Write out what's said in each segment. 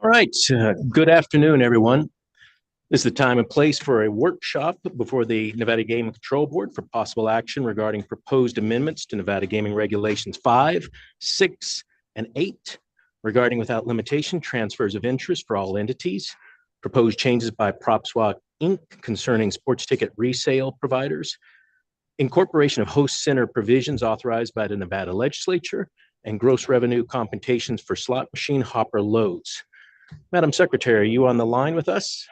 All right. Good afternoon, everyone. This is the time and place for a workshop before the Nevada Gaming Control Board for possible action regarding proposed amendments to Nevada Gaming Regulations 5, 6, and 8 regarding without limitation transfers of interest for all entities, proposed changes by PropSwap Inc. concerning sports ticket resale providers, incorporation of host center provisions authorized by the Nevada legislature, and gross revenue computations for slot machine hopper loads. Madam Secretary, are you on the line with us?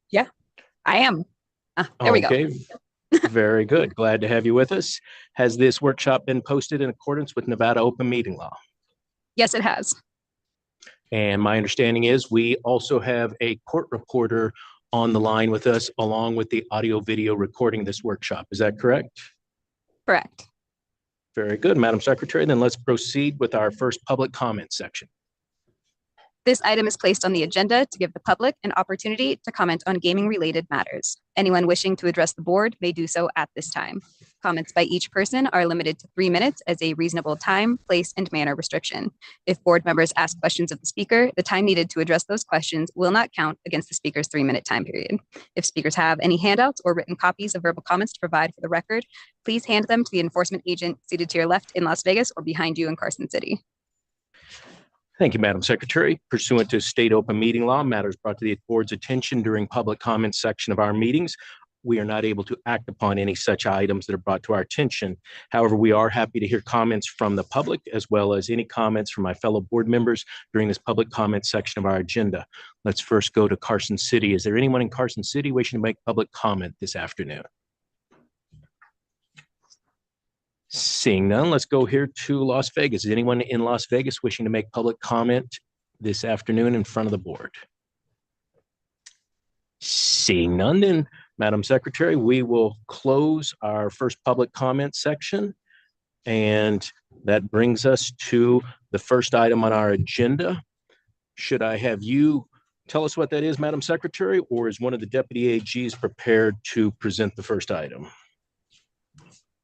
Yeah, I am. There we go. Very good. Glad to have you with us. Has this workshop been posted in accordance with Nevada open meeting law? Yes, it has. And my understanding is we also have a court reporter on the line with us along with the audio video recording this workshop. Is that correct? Correct. Very good, Madam Secretary. Then let's proceed with our first public comment section. This item is placed on the agenda to give the public an opportunity to comment on gaming-related matters. Anyone wishing to address the board may do so at this time. Comments by each person are limited to 3 minutes as a reasonable time, place, and manner restriction. If board members ask questions of the speaker, the time needed to address those questions will not count against the speaker's 3-minute time period. If speakers have any handouts or written copies of verbal comments to provide for the record, please hand them to the enforcement agent seated to your left in Las Vegas or behind you in Carson City. Thank you, Madam Secretary. Pursuant to state open meeting law, matters brought to the board's attention during public comment section of our meetings, we are not able to act upon any such items that are brought to our attention. However, we are happy to hear comments from the public as well as any comments from my fellow board members during this public comment section of our agenda. Let's first go to Carson City. Is there anyone in Carson City wishing to make public comment this afternoon? Seeing none, let's go here to Las Vegas. Is anyone in Las Vegas wishing to make public comment this afternoon in front of the board? Seeing none, then, Madam Secretary, we will close our first public comment section. And that brings us to the first item on our agenda. Should I have you tell us what that is, Madam Secretary, or is one of the deputy AGs prepared to present the first item?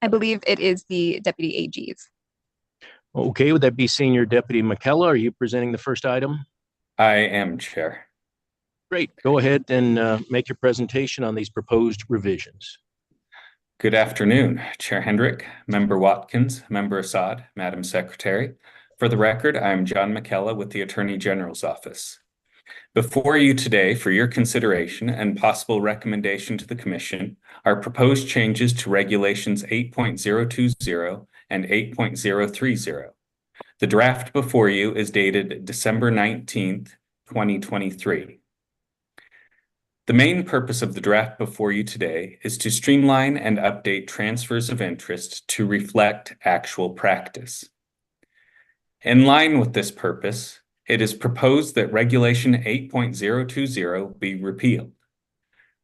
I believe it is the deputy AGs. Okay, would that be Senior Deputy McKellar? Are you presenting the first item? I am, Chair. Great. Go ahead and make your presentation on these proposed revisions. Good afternoon, Chair Hendrick, Member Watkins, Member Assad, Madam Secretary. For the record, I am John McKellar with the Attorney General's Office. Before you today for your consideration and possible recommendation to the Commission are proposed changes to Regulations 8.020 and 8.030. The draft before you is dated December 19th, 2023. The main purpose of the draft before you today is to streamline and update transfers of interest to reflect actual practice. In line with this purpose, it is proposed that Regulation 8.020 be repealed.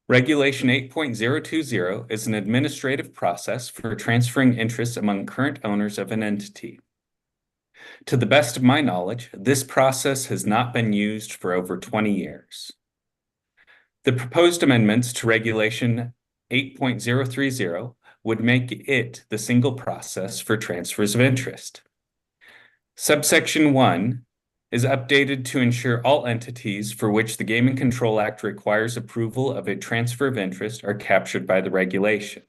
Regulation 8.020 is an administrative process for transferring interest among current owners of an entity. To the best of my knowledge, this process has not been used for over 20 years. The proposed amendments to Regulation 8.030 would make it the single process for transfers of interest. Subsection 1 is updated to ensure all entities for which the Gaming Control Act requires approval of a transfer of interest are captured by the regulation.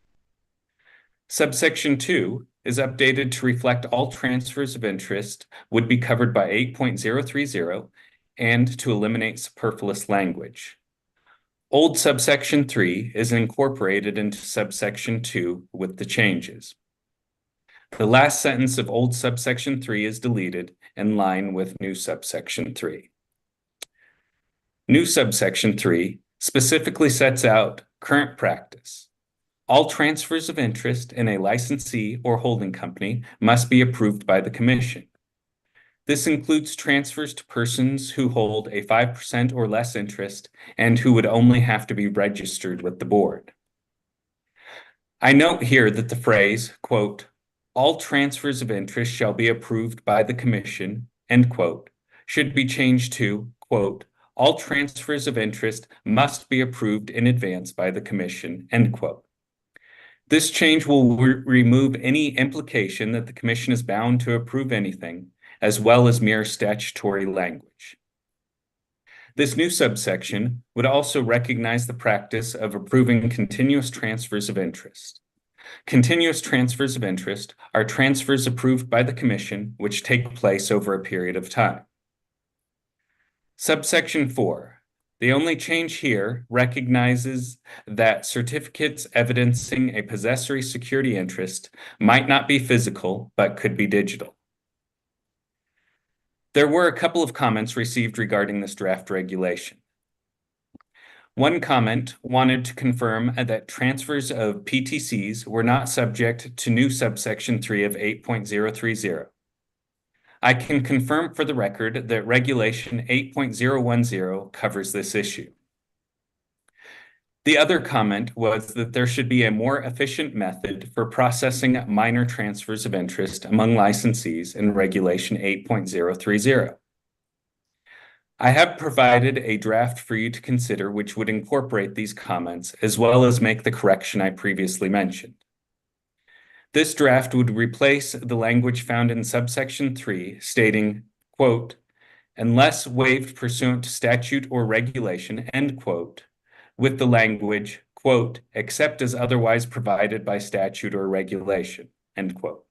Subsection 2 is updated to reflect all transfers of interest would be covered by 8.030 and to eliminate superfluous language. Old subsection 3 is incorporated into subsection 2 with the changes. The last sentence of old subsection 3 is deleted in line with new subsection 3. New subsection 3 specifically sets out current practice. All transfers of interest in a licensee or holding company must be approved by the Commission. This includes transfers to persons who hold a 5% or less interest and who would only have to be registered with the board. I note here that the phrase, quote, all transfers of interest shall be approved by the Commission, end quote, should be changed to, quote, all transfers of interest must be approved in advance by the Commission, end quote. This change will remove any implication that the Commission is bound to approve anything, as well as mere statutory language. This new subsection would also recognize the practice of approving continuous transfers of interest. Continuous transfers of interest are transfers approved by the Commission which take place over a period of time. Subsection 4. The only change here recognizes that certificates evidencing a possessory security interest might not be physical, but could be digital. There were a couple of comments received regarding this draft regulation. One comment wanted to confirm that transfers of PTCs were not subject to new subsection 3 of 8.030. I can confirm for the record that Regulation 8.010 covers this issue. The other comment was that there should be a more efficient method for processing minor transfers of interest among licensees in Regulation 8.030. I have provided a draft for you to consider which would incorporate these comments as well as make the correction I previously mentioned. This draft would replace the language found in subsection 3 stating, quote, unless waived pursuant to statute or regulation, end quote, with the language, quote, except as otherwise provided by statute or regulation, end quote.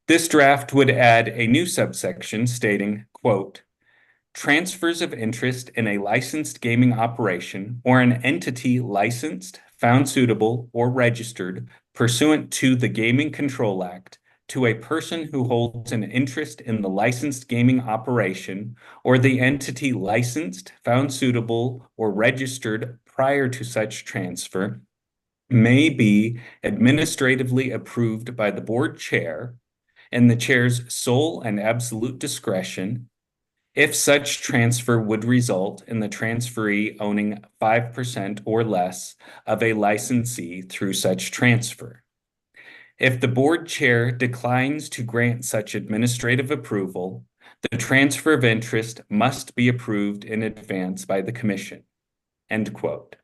This draft would add a new subsection stating, quote, transfers of interest in a licensed gaming operation or an entity licensed, found suitable, or registered pursuant to the Gaming Control Act to a person who holds an interest in the licensed gaming operation or the entity licensed, found suitable, or registered prior to such transfer may be administratively approved by the board chair in the chair's sole and absolute discretion if such transfer would result in the transferee owning 5% or less of a licensee through such transfer. If the board chair declines to grant such administrative approval, the transfer of interest must be approved in advance by the Commission, end quote.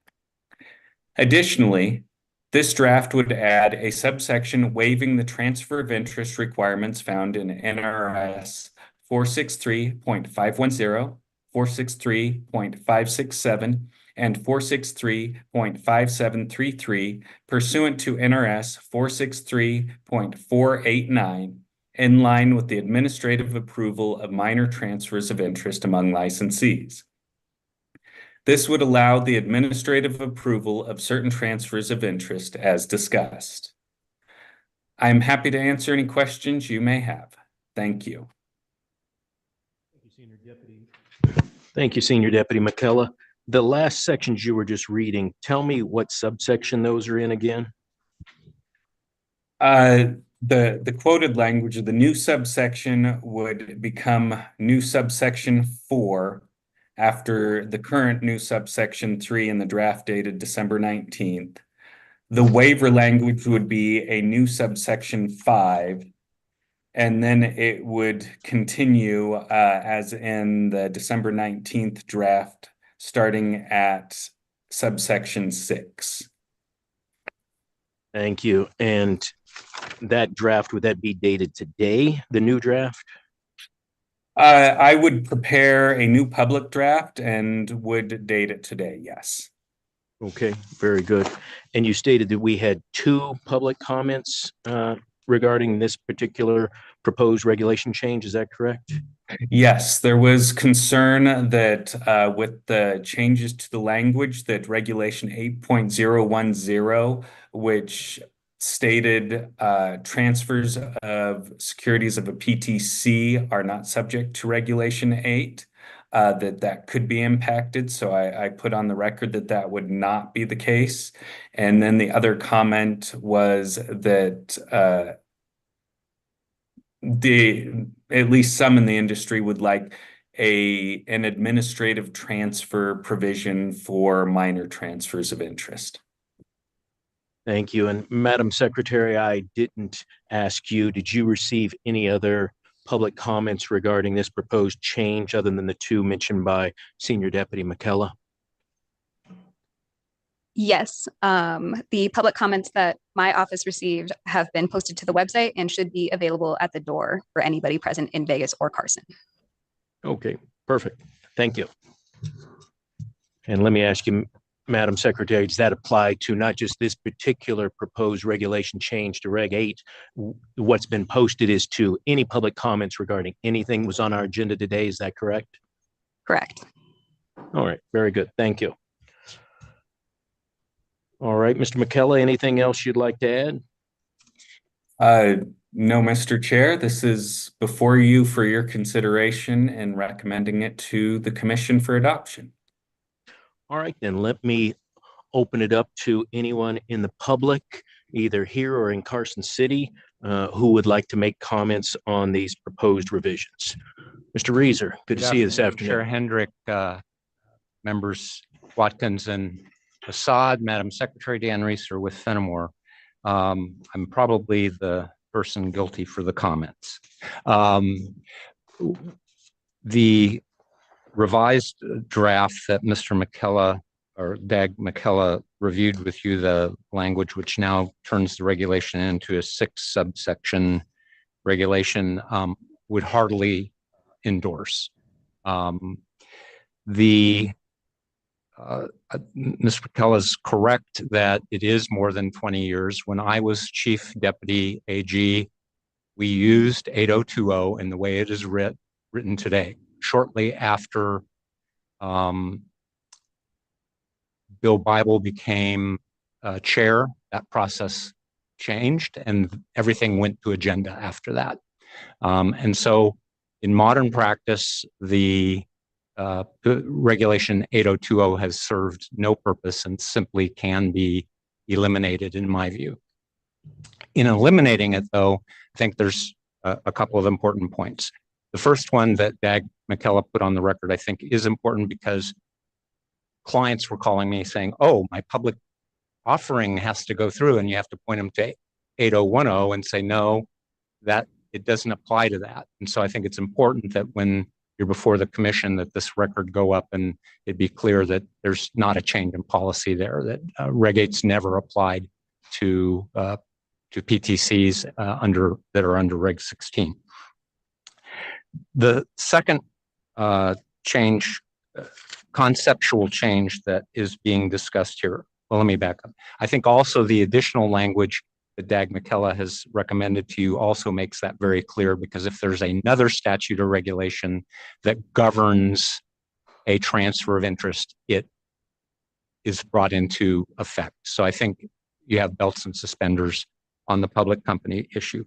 Additionally, this draft would add a subsection waiving the transfer of interest requirements found in NRS 463.510, 463.567, and 463.5733 pursuant to NRS 463.489 in line with the administrative approval of minor transfers of interest among licensees. This would allow the administrative approval of certain transfers of interest as discussed. I am happy to answer any questions you may have. Thank you. Thank you, Senior Deputy McKellar. The last sections you were just reading, tell me what subsection those are in again? The quoted language of the new subsection would become new subsection 4 after the current new subsection 3 in the draft dated December 19th. The waiver language would be a new subsection 5. And then it would continue as in the December 19th draft, starting at subsection 6. Thank you. And that draft, would that be dated today, the new draft? I would prepare a new public draft and would date it today, yes. Okay, very good. And you stated that we had 2 public comments regarding this particular proposed regulation change. Is that correct? Yes, there was concern that with the changes to the language that Regulation 8.010, which stated transfers of securities of a PTC are not subject to Regulation 8, that could be impacted. So I put on the record that that would not be the case. And then the other comment was that at least some in the industry would like an administrative transfer provision for minor transfers of interest. Thank you. And Madam Secretary, I didn't ask you, did you receive any other public comments regarding this proposed change other than the 2 mentioned by Senior Deputy McKellar? Yes, the public comments that my office received have been posted to the website and should be available at the door for anybody present in Vegas or Carson. Okay, perfect. Thank you. And let me ask you, Madam Secretary, does that apply to not just this particular proposed regulation change to Reg 8? What's been posted is to any public comments regarding anything was on our agenda today. Is that correct? Correct. All right, very good. Thank you. All right, Mr. McKellar, anything else you'd like to add? No, Mr. Chair, this is before you for your consideration and recommending it to the Commission for adoption. All right, then let me open it up to anyone in the public, either here or in Carson City, who would like to make comments on these proposed revisions. Mr. Reeser, good to see you this afternoon. Chair Hendrick, members Watkins and Assad, Madam Secretary Dan Reeser with Fenimore. I'm probably the person guilty for the comments. The revised draft that Mr. McKellar or Dag McKellar reviewed with you, the language which now turns the regulation into a 6 subsection regulation, would heartily endorse. Mr. McKellar is correct that it is more than 20 years. When I was Chief Deputy AG, we used 8020 in the way it is written today. Shortly after Bill Bible became chair, that process changed and everything went to agenda after that. And so in modern practice, the regulation 8020 has served no purpose and simply can be eliminated in my view. In eliminating it though, I think there's a couple of important points. The first one that Dag McKellar put on the record, I think is important because clients were calling me saying, oh, my public offering has to go through and you have to point them to 8010 and say, no, that it doesn't apply to that. And so I think it's important that when you're before the commission that this record go up and it'd be clear that there's not a change in policy there, that Reg 8's never applied to PTCs that are under Reg 16. The second change, conceptual change that is being discussed here. Well, let me back up. I think also the additional language that Dag McKellar has recommended to you also makes that very clear, because if there's another statute or regulation that governs a transfer of interest, it is brought into effect. So I think you have belts and suspenders on the public company issue.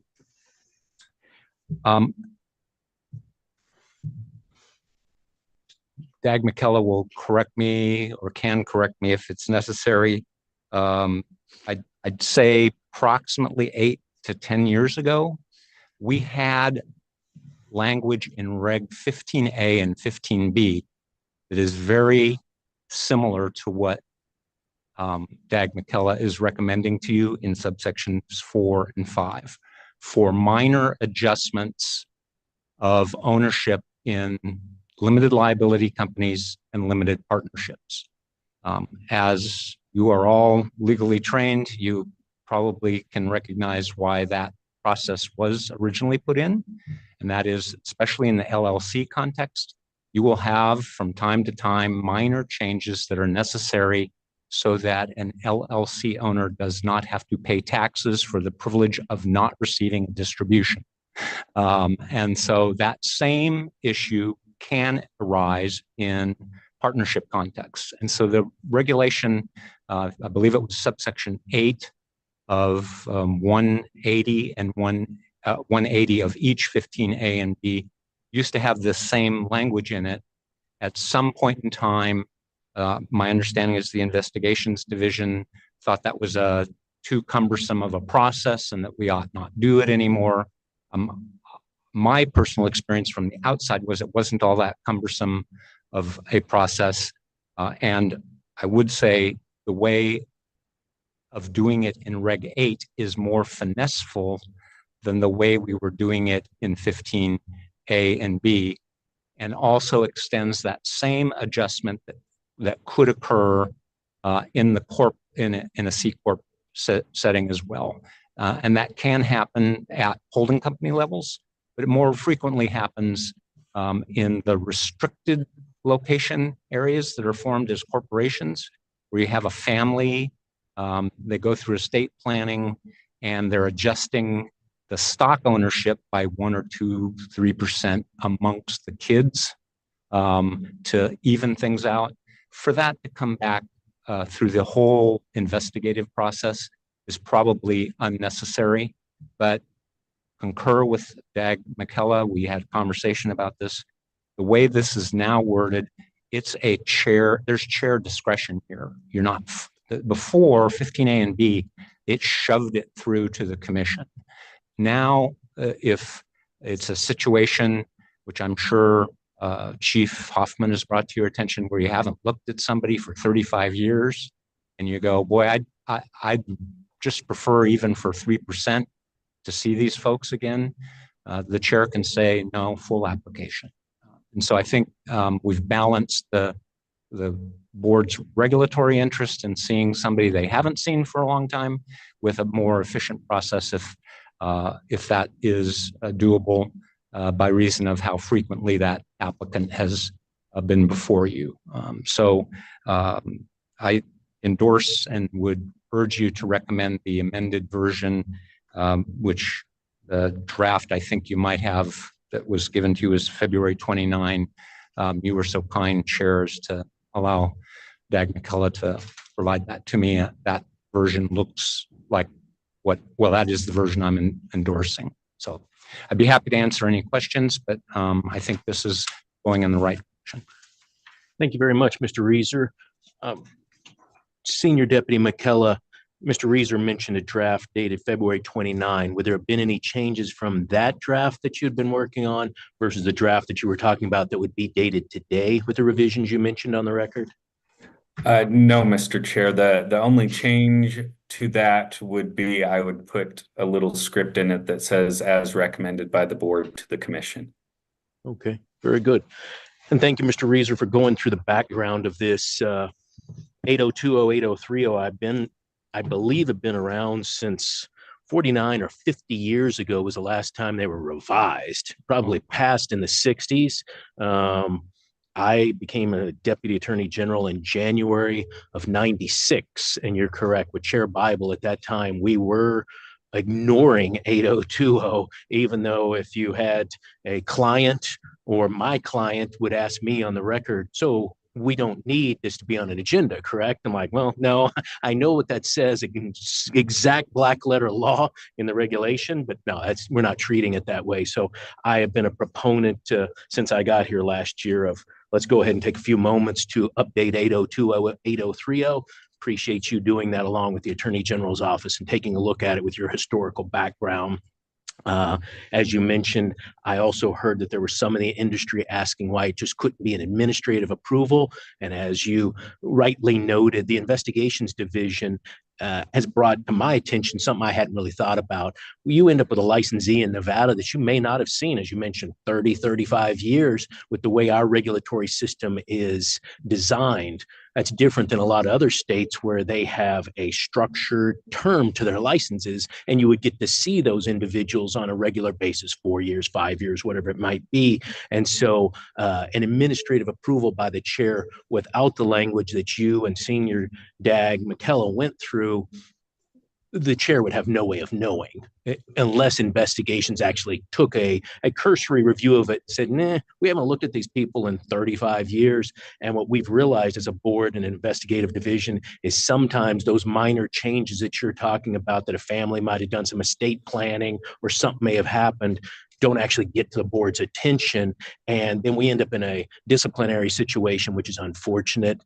Dag McKellar will correct me or can correct me if it's necessary. I'd say approximately 8 to 10 years ago, we had language in Reg 15A and 15B that is very similar to what Dag McKellar is recommending to you in subsections 4 and 5 for minor adjustments of ownership in limited liability companies and limited partnerships. As you are all legally trained, you probably can recognize why that process was originally put in. And that is, especially in the LLC context, you will have from time to time minor changes that are necessary so that an LLC owner does not have to pay taxes for the privilege of not receiving a distribution. And so that same issue can arise in partnership contexts. And so the regulation, I believe it was subsection 8 of 180 and 180 of each 15A and B used to have this same language in it. At some point in time, my understanding is the investigations division thought that was too cumbersome of a process and that we ought not do it anymore. My personal experience from the outside was it wasn't all that cumbersome of a process. And I would say the way of doing it in Reg 8 is more finesseful than the way we were doing it in 15A and B, and also extends that same adjustment that could occur in a C corp setting as well. And that can happen at holding company levels, but it more frequently happens in the restricted location areas that are formed as corporations, where you have a family, they go through estate planning, and they're adjusting the stock ownership by 1 or 2, 3% amongst the kids to even things out. For that to come back through the whole investigative process is probably unnecessary, but concur with Dag McKellar. We had a conversation about this. The way this is now worded, it's a chair, there's chair discretion here. You're not, before 15A and B, it shoved it through to the commission. Now, if it's a situation, which I'm sure Chief Hoffman has brought to your attention, where you haven't looked at somebody for 35 years and you go, boy, I'd just prefer even for 3% to see these folks again, the chair can say no, full application. And so I think we've balanced the board's regulatory interest in seeing somebody they haven't seen for a long time with a more efficient process if that is doable by reason of how frequently that applicant has been before you. So I endorse and would urge you to recommend the amended version, which the draft I think you might have that was given to you is February 29. You were so kind, chairs, to allow Dag McKellar to provide that to me. That version looks like that is the version I'm endorsing. So I'd be happy to answer any questions, but I think this is going in the right direction. Thank you very much, Mr. Reeser. Senior Deputy McKellar, Mr. Reeser mentioned a draft dated February 29. Would there have been any changes from that draft that you'd been working on versus the draft that you were talking about that would be dated today with the revisions you mentioned on the record? No, Mr. Chair. The only change to that would be I would put a little script in it that says as recommended by the board to the commission. Okay, very good. And thank you, Mr. Reeser, for going through the background of this 8020, 8030. I believe have been around since 49 or 50 years ago was the last time they were revised, probably passed in the 60s. I became a deputy attorney general in January of 96. And you're correct, with Chair Bible at that time, we were ignoring 8020, even though if you had a client or my client would ask me on the record, so we don't need this to be on an agenda, correct? I'm like, well, no, I know what that says, exact black letter law in the regulation, but no, we're not treating it that way. So I have been a proponent since I got here last year of let's go ahead and take a few moments to update 8020, 8030. Appreciate you doing that along with the Attorney General's office and taking a look at it with your historical background. As you mentioned, I also heard that there was some in the industry asking why it just couldn't be an administrative approval. And as you rightly noted, the investigations division has brought to my attention something I hadn't really thought about. You end up with a licensee in Nevada that you may not have seen, as you mentioned, 30, 35 years with the way our regulatory system is designed. That's different than a lot of other states where they have a structured term to their licenses, and you would get to see those individuals on a regular basis, 4 years, 5 years, whatever it might be. And so an administrative approval by the chair without the language that you and Senior Dag McKellar went through, the chair would have no way of knowing unless investigations actually took a cursory review of it and said, nah, we haven't looked at these people in 35 years. And what we've realized as a board and investigative division is sometimes those minor changes that you're talking about, that a family might have done some estate planning or something may have happened, don't actually get to the board's attention. And then we end up in a disciplinary situation, which is unfortunate.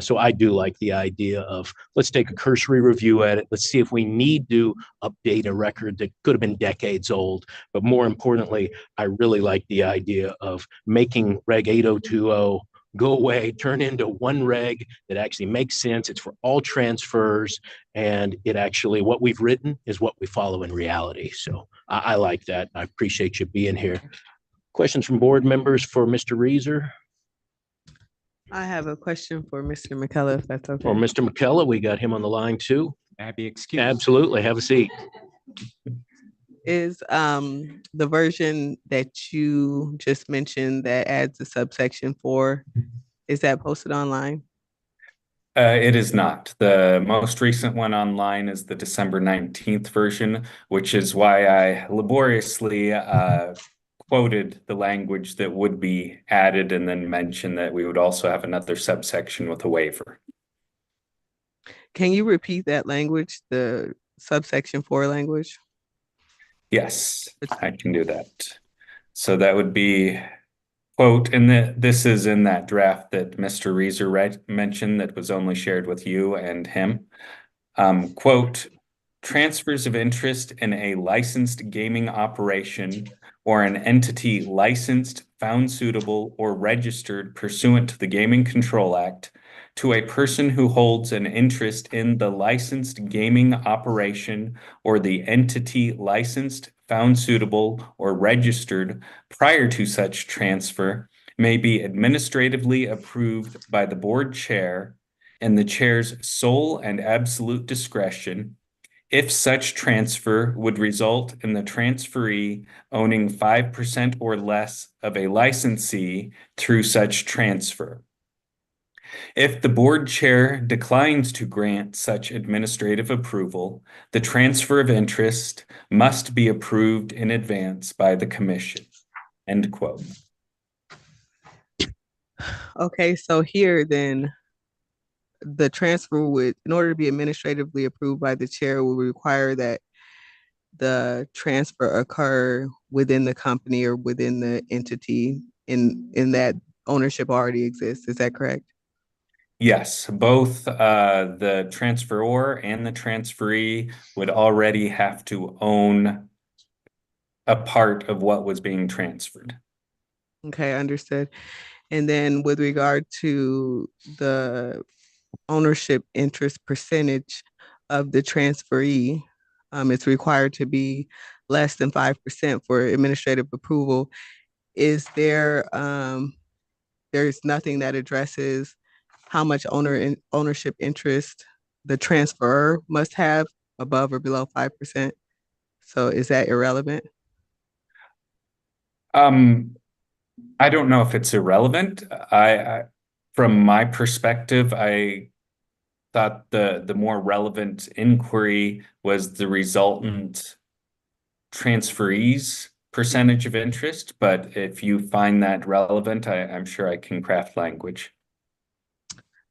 So I do like the idea of let's take a cursory review at it. Let's see if we need to update a record that could have been decades old. But more importantly, I really like the idea of making Reg 8020 go away, turn into one reg that actually makes sense. It's for all transfers, and it actually, what we've written is what we follow in reality. So I like that. I appreciate you being here. Questions from board members for Mr. Reeser? I have a question for Mr. McCullough, if that's okay. Or Mr. McKella, we got him on the line too. May I be excused? Absolutely. Have a seat. Is the version that you just mentioned that adds the subsection 4, is that posted online? It is not. The most recent one online is the December 19th version, which is why I laboriously quoted the language that would be added and then mentioned that we would also have another subsection with a waiver. Can you repeat that language, the subsection 4 language? Yes, I can do that. So that would be, quote, and this is in that draft that Mr. Reeser mentioned that was only shared with you and him. Quote, transfers of interest in a licensed gaming operation or an entity licensed, found suitable, or registered pursuant to the Gaming Control Act to a person who holds an interest in the licensed gaming operation or the entity licensed, found suitable, or registered prior to such transfer may be administratively approved by the board chair in the chair's sole and absolute discretion if such transfer would result in the transferee owning 5% or less of a licensee through such transfer. If the board chair declines to grant such administrative approval, the transfer of interest must be approved in advance by the commission. End quote. Okay, so here then, the transfer would, in order to be administratively approved by the chair, will require that the transfer occur within the company or within the entity in that ownership already exists. Is that correct? Yes, both the transferor and the transferee would already have to own a part of what was being transferred. Okay, understood. And then with regard to the ownership interest percentage of the transferee, it's required to be less than 5% for administrative approval. Is there, there's nothing that addresses how much ownership interest the transferor must have above or below 5%? So is that irrelevant? I don't know if it's irrelevant. I from my perspective, I thought the more relevant inquiry was the resultant transferee's percentage of interest. But if you find that relevant, I'm sure I can craft language.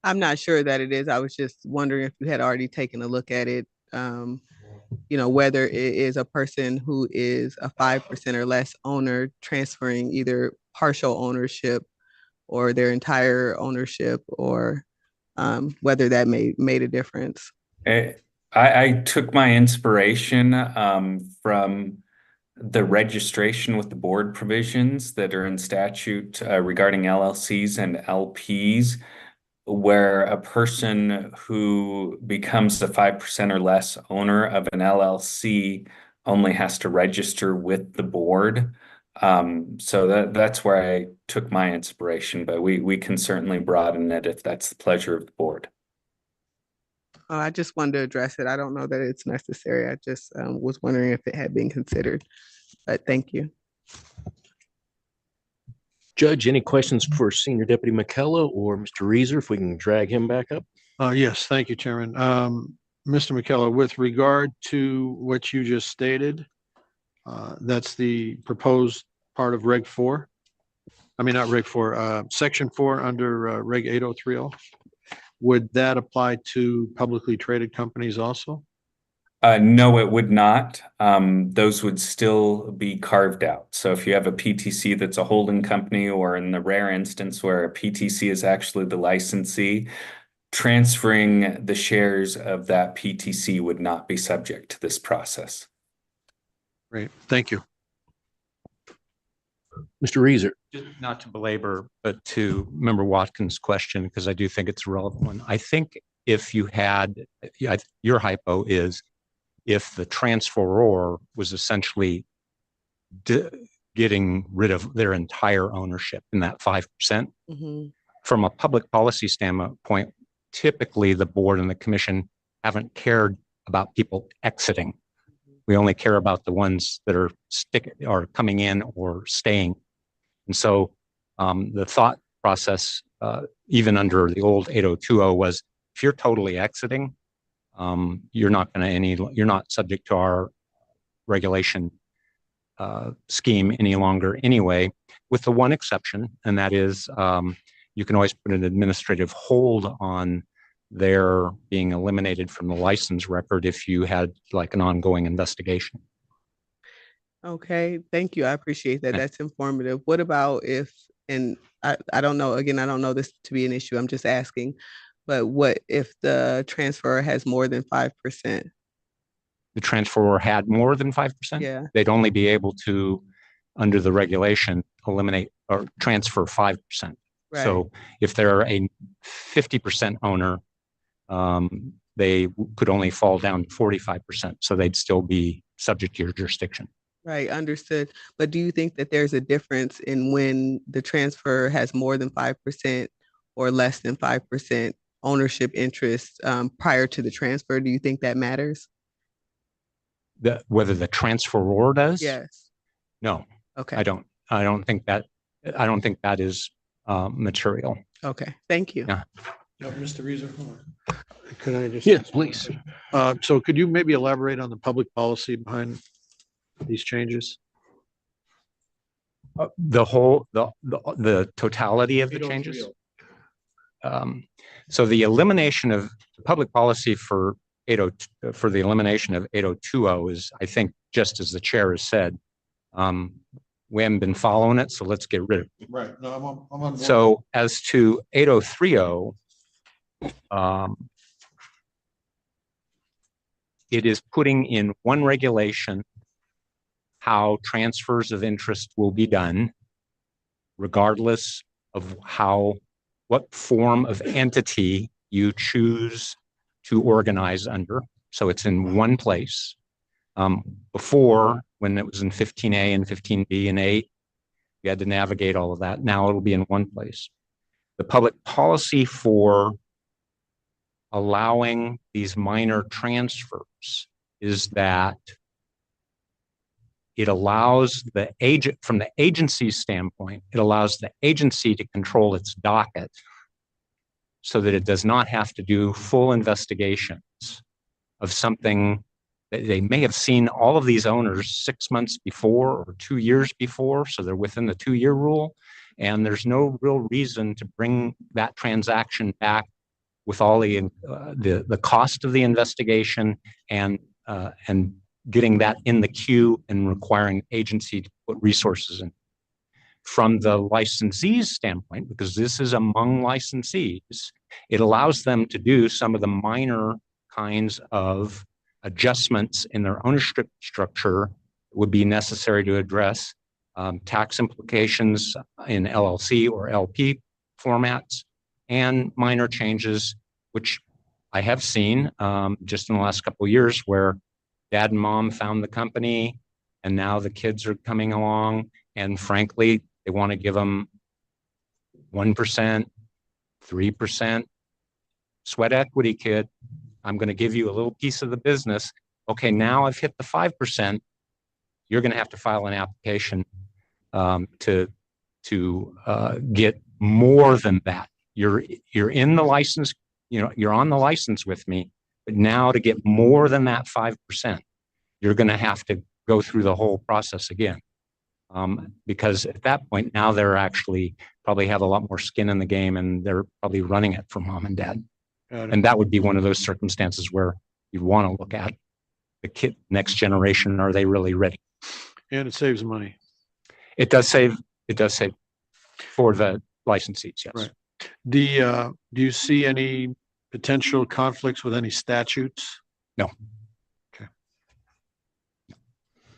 I'm not sure that it is. I was just wondering if you had already taken a look at it. Whether it is a person who is a 5% or less owner transferring either partial ownership or their entire ownership, or whether that made a difference. I took my inspiration from the registration with the board provisions that are in statute regarding LLCs and LPs, where a person who becomes the 5% or less owner of an LLC only has to register with the board. So that's where I took my inspiration, but we can certainly broaden it if that's the pleasure of the board. I just wanted to address it. I don't know that it's necessary. I just was wondering if it had been considered, but thank you. Judge, any questions for Senior Deputy McKella or Mr. Reeser, if we can drag him back up? Yes, thank you, Chairman. Mr. McKella, with regard to what you just stated, that's the proposed part of Reg 4. I mean, not Reg 4, Section 4 under Reg 8030. Would that apply to publicly traded companies also? No, it would not. Those would still be carved out. So if you have a PTC that's a holding company, or in the rare instance where a PTC is actually the licensee, transferring the shares of that PTC would not be subject to this process. Great, thank you. Mr. Reeser. Just not to belabor, but to Member Watkins' question, because I do think it's a relevant one. I think if you had, your hypo is if the transferor was essentially getting rid of their entire ownership in that 5%, from a public policy standpoint, typically the board and the commission haven't cared about people exiting. We only care about the ones that are coming in or staying. And so the thought process, even under the old 8020, was if you're totally exiting, you're not subject to our regulation scheme any longer anyway, with the one exception, and that is you can always put an administrative hold on their being eliminated from the license record if you had like an ongoing investigation. Okay, thank you. I appreciate that. That's informative. What about if, and I don't know, again, I don't know this to be an issue. I'm just asking, but what if the transfer has more than 5%? The transferor had more than 5%? Yeah. They'd only be able to, under the regulation, eliminate or transfer 5%. Right. So if they're a 50% owner, they could only fall down to 45%. So they'd still be subject to your jurisdiction. Right, understood. But do you think that there's a difference in when the transfer has more than 5% or less than 5% ownership interest prior to the transfer? Do you think that matters? Whether the transferor does? Yes. No. Okay. I don't think that is material. Okay. Thank you. Yeah. No, Mr. Reeser, hold on. Could I just? Yes, please. So could you maybe elaborate on the public policy behind these changes? The totality of the changes. So the elimination of the public policy for the elimination of 8020 is, I think, just as the chair has said, we haven't been following it, so let's get rid of it. Right. No, I'm on board. So as to 8030, it is putting in one regulation how transfers of interest will be done, regardless of what form of entity you choose to organize under. So it's in one place. Before, when it was in 15A and 15B and 8, you had to navigate all of that. Now it'll be in one place. The public policy for allowing these minor transfers is that it allows the agent, from the agency's standpoint, it allows the agency to control its docket so that it does not have to do full investigations of something that they may have seen all of these owners 6 months before or 2 years before, so they're within the 2-year rule, and there's no real reason to bring that transaction back with all the cost of the investigation and getting that in the queue and requiring agency to put resources in. From the licensee's standpoint, because this is among licensees, it allows them to do some of the minor kinds of adjustments in their ownership structure that would be necessary to address tax implications in LLC or LP formats and minor changes, which I have seen just in the last couple of years, where dad and mom found the company and now the kids are coming along, and frankly, they want to give them 1%, 3%. Sweat equity, kid. I'm going to give you a little piece of the business. Okay, now I've hit the 5%. You're going to have to file an application to get more than that. You're in the license, you're on the license with me, but now to get more than that 5%, you're going to have to go through the whole process again. Because at that point, now they're actually probably have a lot more skin in the game, and they're probably running it for mom and dad. And that would be one of those circumstances where you want to look at the next generation. Are they really ready? And it saves money. It does save for the licensees. Yes. Right. Do you see any potential conflicts with any statutes? No. Okay.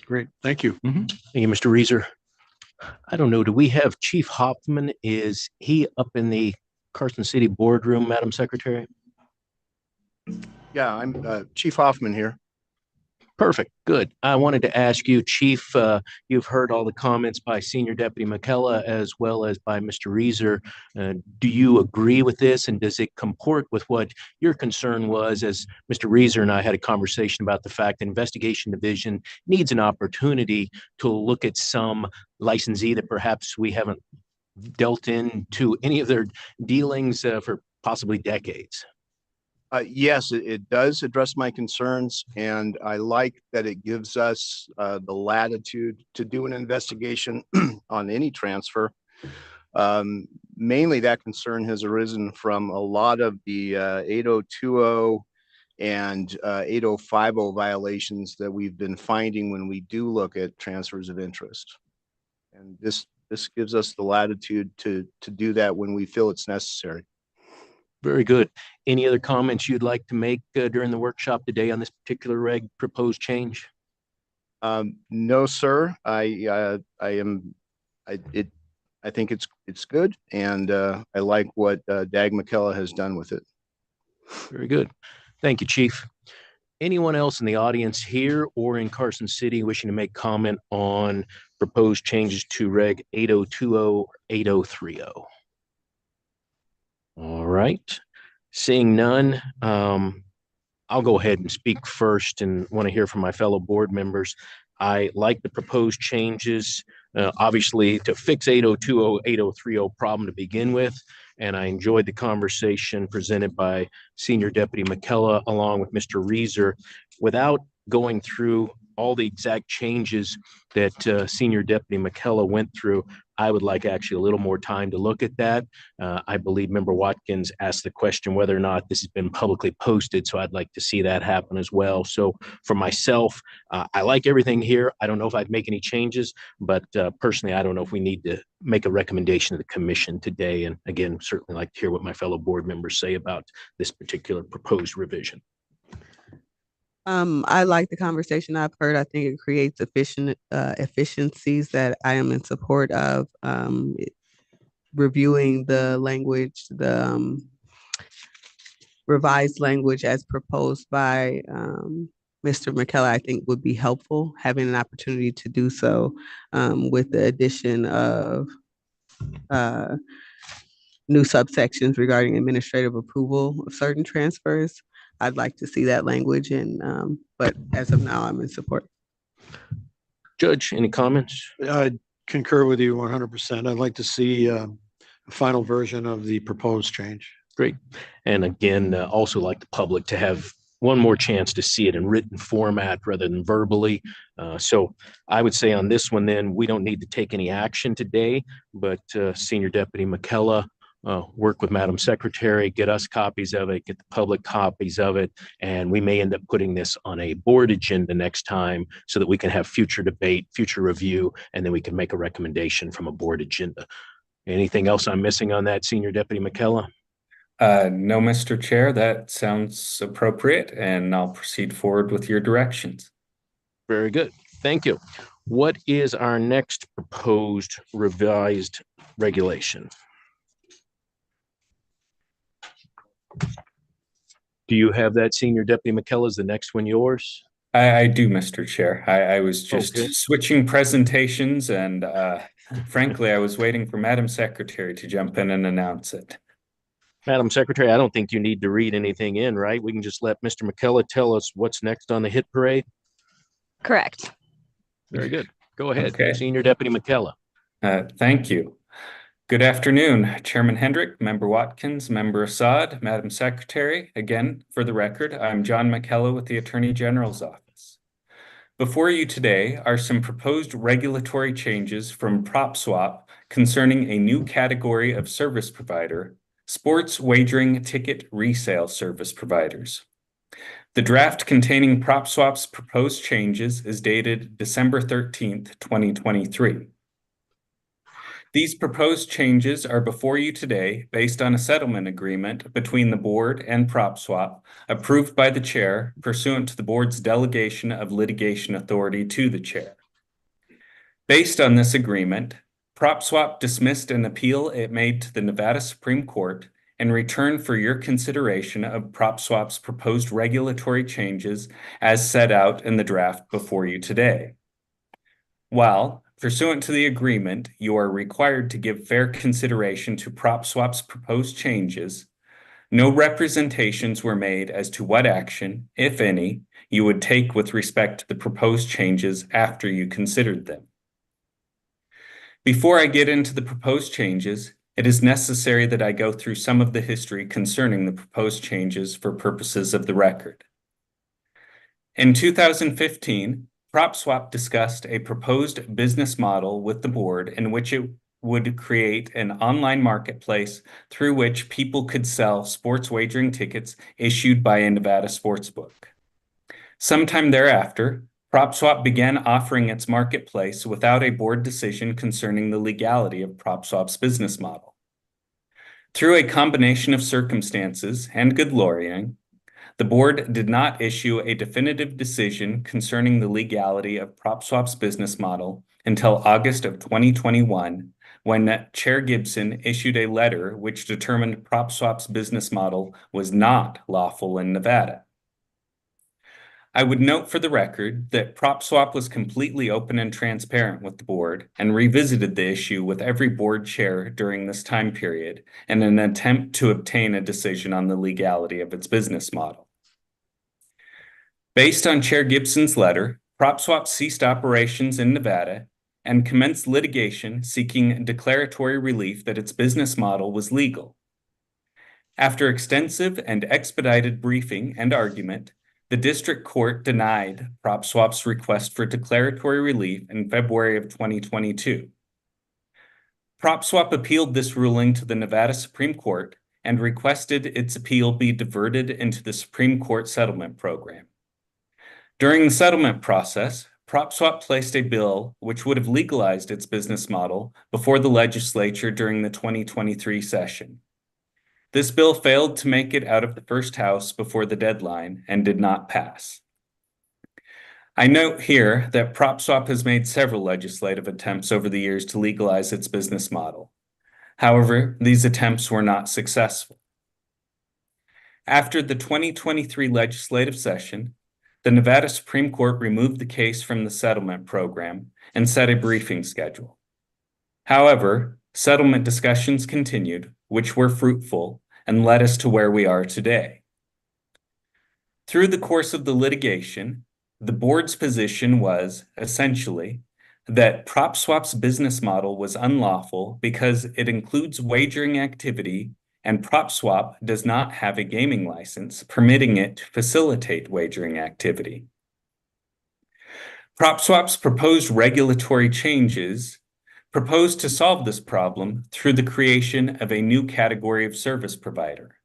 Great. Thank you. Mm-hmm. Thank you, Mr. Reeser. I don't know. Do we have Chief Hoffman? Is he up in the Carson City boardroom, Madam Secretary? Yeah, I'm Chief Hoffman here. Perfect. Good. I wanted to ask you, Chief, you've heard all the comments by Senior Deputy McKellar as well as by Mr. Reeser. Do you agree with this? And does it comport with what your concern was as Mr. Reeser and I had a conversation about the fact that Investigation Division needs an opportunity to look at some licensee that perhaps we haven't dealt into any of their dealings for possibly decades? Yes, it does address my concerns, and I like that it gives us the latitude to do an investigation on any transfer. Mainly that concern has arisen from a lot of the 8020 and 8050 violations that we've been finding when we do look at transfers of interest. And this gives us the latitude to do that when we feel it's necessary. Very good. Any other comments you'd like to make during the workshop today on this particular reg proposed change? No, sir. I think it's good, and I like what Dag McKellar has done with it. Very good. Thank you, Chief. Anyone else in the audience here or in Carson City wishing to make comment on proposed changes to Reg 8020 or 8030? All right. Seeing none, I'll go ahead and speak first and want to hear from my fellow board members. I like the proposed changes, obviously, to fix 8020, 8030 problem to begin with. And I enjoyed the conversation presented by Senior Deputy McKellar along with Mr. Reeser. Without going through all the exact changes that Senior Deputy McKellar went through, I would like actually a little more time to look at that. I believe Member Watkins asked the question whether or not this has been publicly posted, so I'd like to see that happen as well. So for myself, I like everything here. I don't know if I'd make any changes, but personally, I don't know if we need to make a recommendation to the commission today. And again, certainly like to hear what my fellow board members say about this particular proposed revision. I like the conversation I've heard. I think it creates efficiencies that I am in support of. Reviewing the language, the revised language as proposed by Mr. McKellar, I think would be helpful. Having an opportunity to do so with the addition of new subsections regarding administrative approval of certain transfers. I'd like to see that language, and but as of now, I'm in support. Judge, any comments? I concur with you 100%. I'd like to see a final version of the proposed change. Great. And again, also like the public to have one more chance to see it in written format rather than verbally. So I would say on this one, then we don't need to take any action today, but Senior Deputy McKellar, work with Madam Secretary, get us copies of it, get the public copies of it, and we may end up putting this on a board agenda next time so that we can have future debate, future review, and then we can make a recommendation from a board agenda. Anything else I'm missing on that, Senior Deputy McKellar? No, Mr. Chair, that sounds appropriate, and I'll proceed forward with your directions. Very good. Thank you. What is our next proposed revised regulation? Do you have that, Senior Deputy McKellar? Is the next one yours? I do, Mr. Chair. I was just Okay. switching presentations, and frankly, I was waiting for Madam Secretary to jump in and announce it. Madam Secretary, I don't think you need to read anything in, right? We can just let Mr. McKellar tell us what's next on the hit parade. Correct. Very good. Go ahead, Okay. Senior Deputy McKellar. Thank you. Good afternoon, Chairman Hendrick, Member Watkins, Member Assad, Madam Secretary. Again, for the record, I'm John McKellar with the Attorney General's Office. Before you today are some proposed regulatory changes from PropSwap concerning a new category of service provider, sports wagering ticket resale service providers. The draft containing PropSwap's proposed changes is dated December 13th, 2023. These proposed changes are before you today based on a settlement agreement between the board and PropSwap approved by the chair pursuant to the board's delegation of litigation authority to the chair. Based on this agreement, PropSwap dismissed an appeal it made to the Nevada Supreme Court in return for your consideration of PropSwap's proposed regulatory changes as set out in the draft before you today. While, pursuant to the agreement, you are required to give fair consideration to PropSwap's proposed changes, no representations were made as to what action, if any, you would take with respect to the proposed changes after you considered them. Before I get into the proposed changes, it is necessary that I go through some of the history concerning the proposed changes for purposes of the record. In 2015, PropSwap discussed a proposed business model with the board in which it would create an online marketplace through which people could sell sports wagering tickets issued by a Nevada sportsbook. Sometime thereafter, PropSwap began offering its marketplace without a board decision concerning the legality of PropSwap's business model. Through a combination of circumstances and good lawyering, the board did not issue a definitive decision concerning the legality of PropSwap's business model until August of 2021, when Chair Gibson issued a letter which determined PropSwap's business model was not lawful in Nevada. I would note for the record that PropSwap was completely open and transparent with the board and revisited the issue with every board chair during this time period in an attempt to obtain a decision on the legality of its business model. Based on Chair Gibson's letter, PropSwap ceased operations in Nevada and commenced litigation seeking declaratory relief that its business model was legal. After extensive and expedited briefing and argument, the district court denied PropSwap's request for declaratory relief in February of 2022. PropSwap appealed this ruling to the Nevada Supreme Court and requested its appeal be diverted into the Supreme Court settlement program. During the settlement process, PropSwap placed a bill which would have legalized its business model before the legislature during the 2023 session. This bill failed to make it out of the first house before the deadline and did not pass. I note here that PropSwap has made several legislative attempts over the years to legalize its business model. However, these attempts were not successful. After the 2023 legislative session, the Nevada Supreme Court removed the case from the settlement program and set a briefing schedule. However, settlement discussions continued, which were fruitful and led us to where we are today. Through the course of the litigation, the board's position was, essentially, that PropSwap's business model was unlawful because it includes wagering activity and PropSwap does not have a gaming license permitting it to facilitate wagering activity. PropSwap's proposed regulatory changes proposed to solve this problem through the creation of a new category of service provider,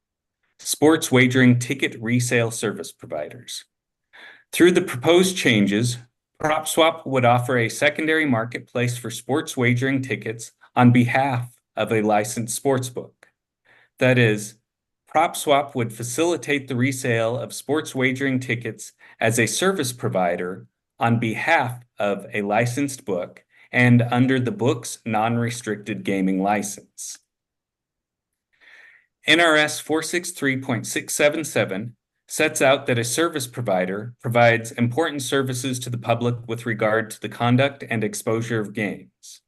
sports wagering ticket resale service providers. Through the proposed changes, PropSwap would offer a secondary marketplace for sports wagering tickets on behalf of a licensed sportsbook. That is, PropSwap would facilitate the resale of sports wagering tickets as a service provider on behalf of a licensed book and under the book's non-restricted gaming license. NRS 463.677 sets out that a service provider provides important services to the public with regard to the conduct and exposure of games.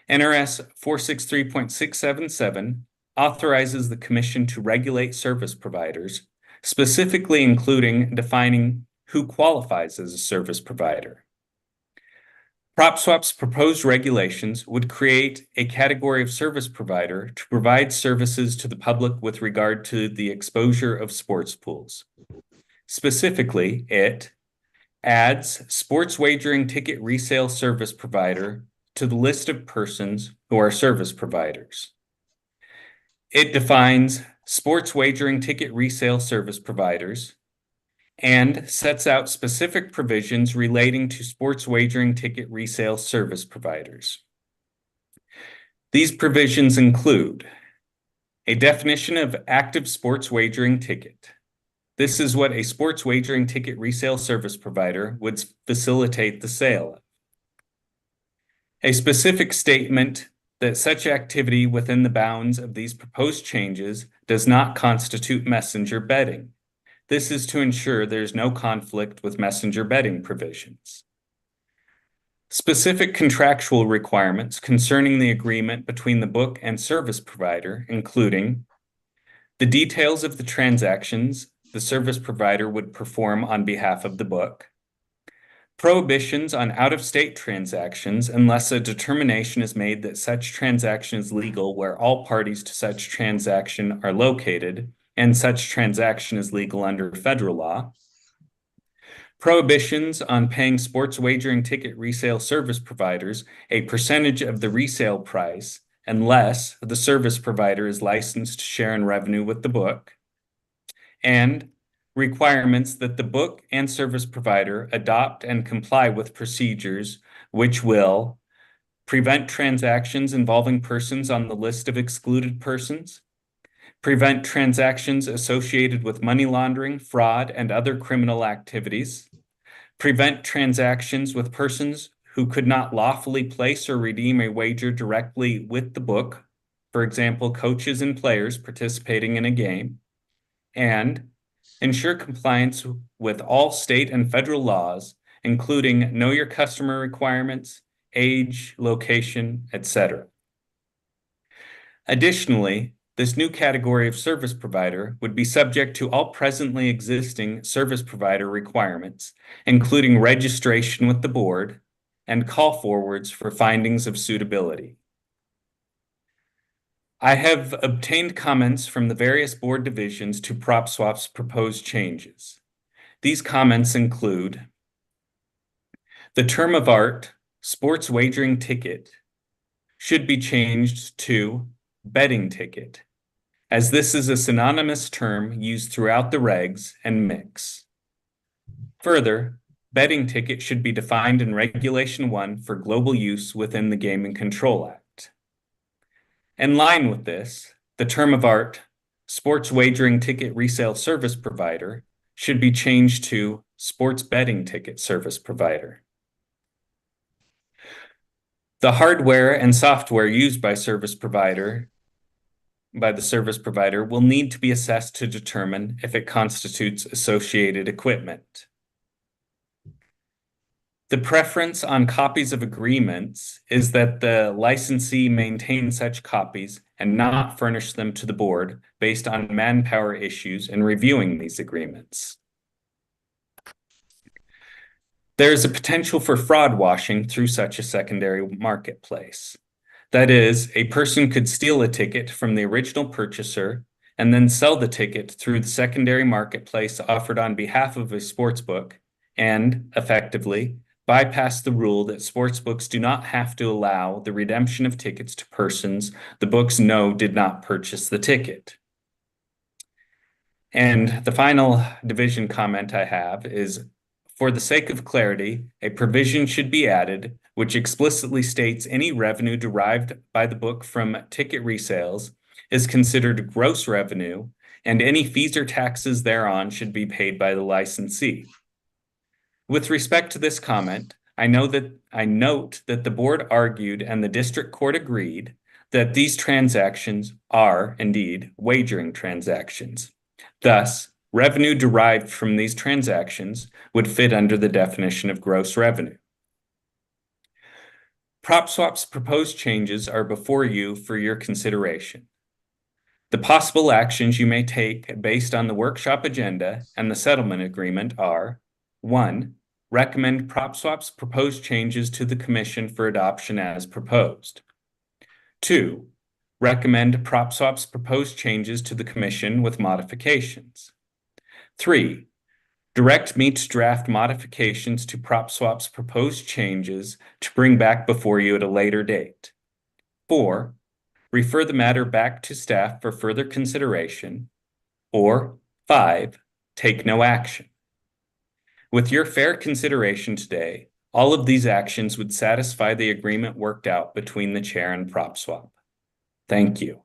NRS 463.677 authorizes the Commission to regulate service providers, specifically including defining who qualifies as a service provider. PropSwap's proposed regulations would create a category of service provider to provide services to the public with regard to the exposure of sports pools. Specifically, it adds sports wagering ticket resale service provider to the list of persons who are service providers. It defines sports wagering ticket resale service providers and sets out specific provisions relating to sports wagering ticket resale service providers. These provisions include a definition of active sports wagering ticket. This is what a sports wagering ticket resale service provider would facilitate the sale of. A specific statement that such activity within the bounds of these proposed changes does not constitute messenger betting. This is to ensure there's no conflict with messenger betting provisions. Specific contractual requirements concerning the agreement between the book and service provider, including the details of the transactions the service provider would perform on behalf of the book, prohibitions on out-of-state transactions unless a determination is made that such transaction is legal where all parties to such transaction are located and such transaction is legal under federal law, prohibitions on paying sports wagering ticket resale service providers a percentage of the resale price unless the service provider is licensed to share in revenue with the book, and requirements that the book and service provider adopt and comply with procedures which will prevent transactions involving persons on the list of excluded persons, prevent transactions associated with money laundering, fraud, and other criminal activities, prevent transactions with persons who could not lawfully place or redeem a wager directly with the book, for example, coaches and players participating in a game, and ensure compliance with all state and federal laws, including know your customer requirements, age, location, etc. Additionally, this new category of service provider would be subject to all presently existing service provider requirements, including registration with the board and call forwards for findings of suitability. I have obtained comments from the various board divisions to PropSwap's proposed changes. These comments include the term of art, sports wagering ticket, should be changed to betting ticket, as this is a synonymous term used throughout the regs and mix. Further, betting ticket should be defined in Regulation 1 for global use within the Gaming Control Act. In line with this, the term of art, sports wagering ticket resale service provider, should be changed to sports betting ticket service provider. The hardware and software used by the service provider will need to be assessed to determine if it constitutes associated equipment. The preference on copies of agreements is that the licensee maintain such copies and not furnish them to the board based on manpower issues in reviewing these agreements. There is a potential for fraud washing through such a secondary marketplace. That is, a person could steal a ticket from the original purchaser and then sell the ticket through the secondary marketplace offered on behalf of a sportsbook and, effectively, bypass the rule that sportsbooks do not have to allow the redemption of tickets to persons the books know did not purchase the ticket. And the final division comment I have is, for the sake of clarity, a provision should be added which explicitly states any revenue derived by the book from ticket resales is considered gross revenue, and any fees or taxes thereon should be paid by the licensee. With respect to this comment, I note that the board argued and the district court agreed that these transactions are indeed wagering transactions. Thus, revenue derived from these transactions would fit under the definition of gross revenue. PropSwap's proposed changes are before you for your consideration. The possible actions you may take based on the workshop agenda and the settlement agreement are: 1. Recommend PropSwap's proposed changes to the Commission for adoption as proposed. 2. Recommend PropSwap's proposed changes to the Commission with modifications. 3. Direct me to draft modifications to PropSwap's proposed changes to bring back before you at a later date. 4. Refer the matter back to staff for further consideration. Or 5. Take no action. With your fair consideration today, all of these actions would satisfy the agreement worked out between the chair and PropSwap. Thank you.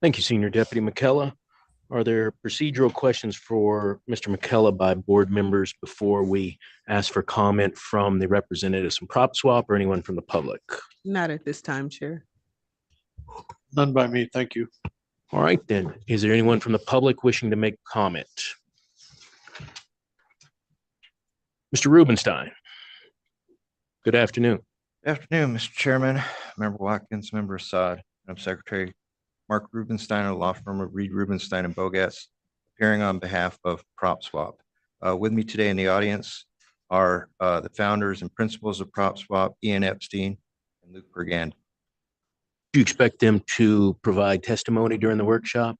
Thank you, Senior Deputy McKellar. Are there procedural questions for Mr. McKellar by board members before we ask for comment from the representatives from PropSwap or anyone from the public? Not at this time, Chair. None by me. Thank you. All right, then. Is there anyone from the public wishing to make comment? Mr. Rubenstein. Good afternoon. Afternoon, Mr. Chairman, Member Watkins, Member Assad, Madam Secretary. Mark Rubenstein, a law firm of Reed Rubenstein and Bogatz, appearing on behalf of PropSwap. With me today in the audience are the founders and principals of PropSwap, Ian Epstein and Luke Pergand. Do you expect them to provide testimony during the workshop?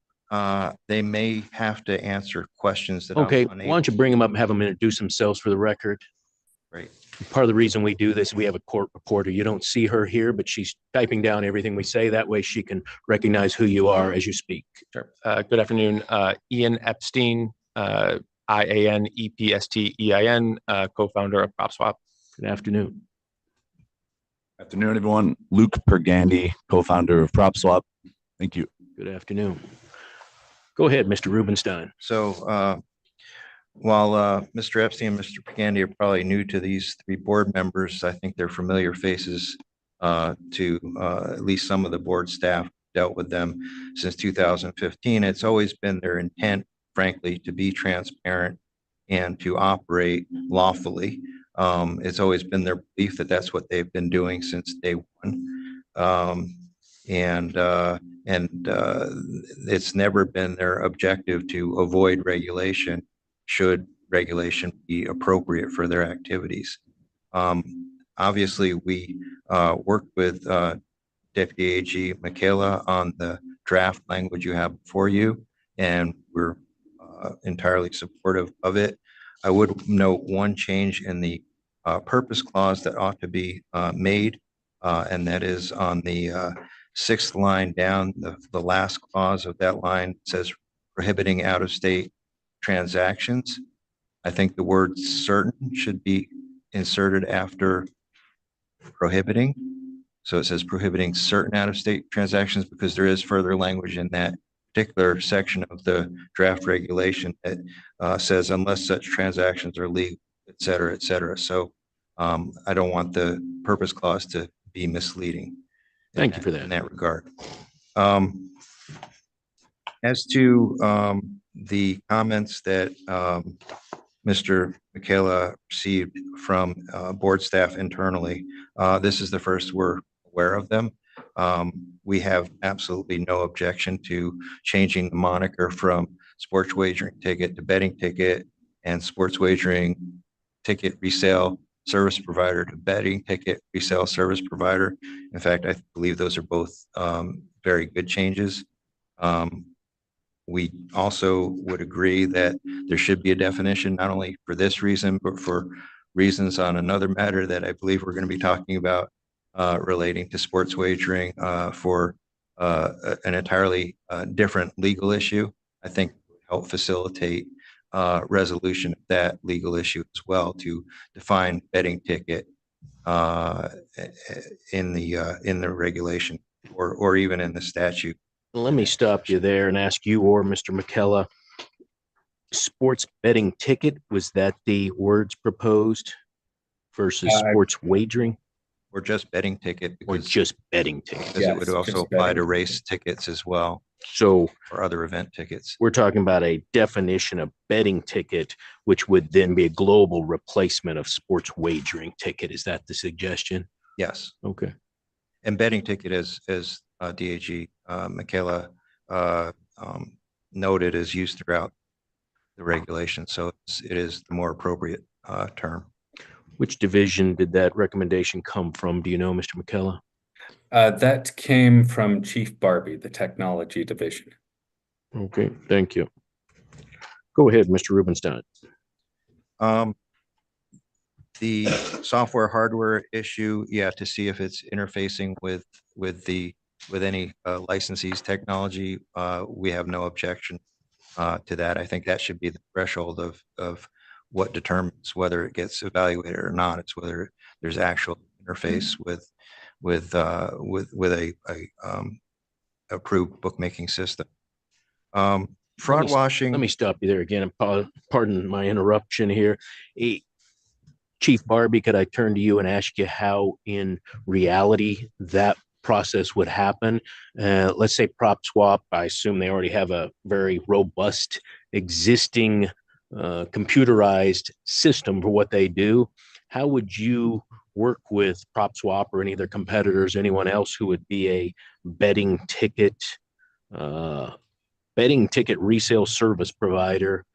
They may have to answer questions that Okay, I'm why unable. don't you bring them up and have them introduce themselves for the record? Great. Part of the reason we do this, we have a court reporter. You don't see her here, but she's typing down everything we say. That way she can recognize who you are as you speak. Sure. Good afternoon. Ian Epstein, IANEPSTEIN, co-founder of PropSwap. Good afternoon. Afternoon, everyone. Luke Pergandi, co-founder of PropSwap. Thank you. Good afternoon. Go ahead, Mr. Rubenstein. So while Mr. Epstein and Mr. Pergandi are probably new to these three board members, I think they're familiar faces to at least some of the board staff dealt with them since 2015. It's always been their intent, frankly, to be transparent and to operate lawfully. It's always been their belief that that's what they've been doing since day one. It's never been their objective to avoid regulation should regulation be appropriate for their activities. Obviously, we worked with Deputy AG Michaela on the draft language you have before you, and we're entirely supportive of it. I would note one change in the purpose clause that ought to be made, and that is on the sixth line down, the last clause of that line says prohibiting out-of-state transactions. I think the word certain should be inserted after prohibiting. So it says prohibiting certain out-of-state transactions, because there is further language in that particular section of the draft regulation that says unless such transactions are legal, et cetera, et cetera. So I don't want the purpose clause to be misleading. Thank you for that. In that regard. As to the comments that Mr. Michaela received from board staff internally, this is the first we're aware of them. We have absolutely no objection to changing the moniker from sports wagering ticket to betting ticket and sports wagering ticket resale service provider to betting ticket resale service provider. In fact, I believe those are both very good changes. We also would agree that there should be a definition, not only for this reason, but for reasons on another matter that I believe we're going to be talking about relating to sports wagering for an entirely different legal issue. I think would help facilitate resolution of that legal issue as well, to define betting ticket in the regulation or even in the statute. Let me stop you there and ask you or Mr. McKellar. Sports betting ticket, was that the words proposed versus sports wagering? Or just betting ticket? Or just betting ticket? Because it would also apply to race tickets as well. So, or other event tickets. We're talking about a definition of betting ticket, which would then be a global replacement of sports wagering ticket. Is that the suggestion? Yes. Okay. And betting ticket, as DAG Michaela noted, is used throughout the regulation. So it is the more appropriate term. Which division did that recommendation come from? Do you know, Mr. McKellar? That came from Chief Barbie, the technology division. Okay, thank you. Go ahead, Mr. Rubenstein. The software hardware issue, yeah, to see if it's interfacing with any licensee's technology, we have no objection to that. I think that should be the threshold of what determines whether it gets evaluated or not. It's whether there's actual interface with a approved bookmaking system. Fraud washing. Let me stop you there again. And pardon my interruption here. Chief Barbie, could I turn to you and ask you how in reality that process would happen? Let's say prop swap, I assume they already have a very robust existing computerized system for what they do. How would you work with prop swap or any of their competitors, anyone else who would be a betting ticket resale service provider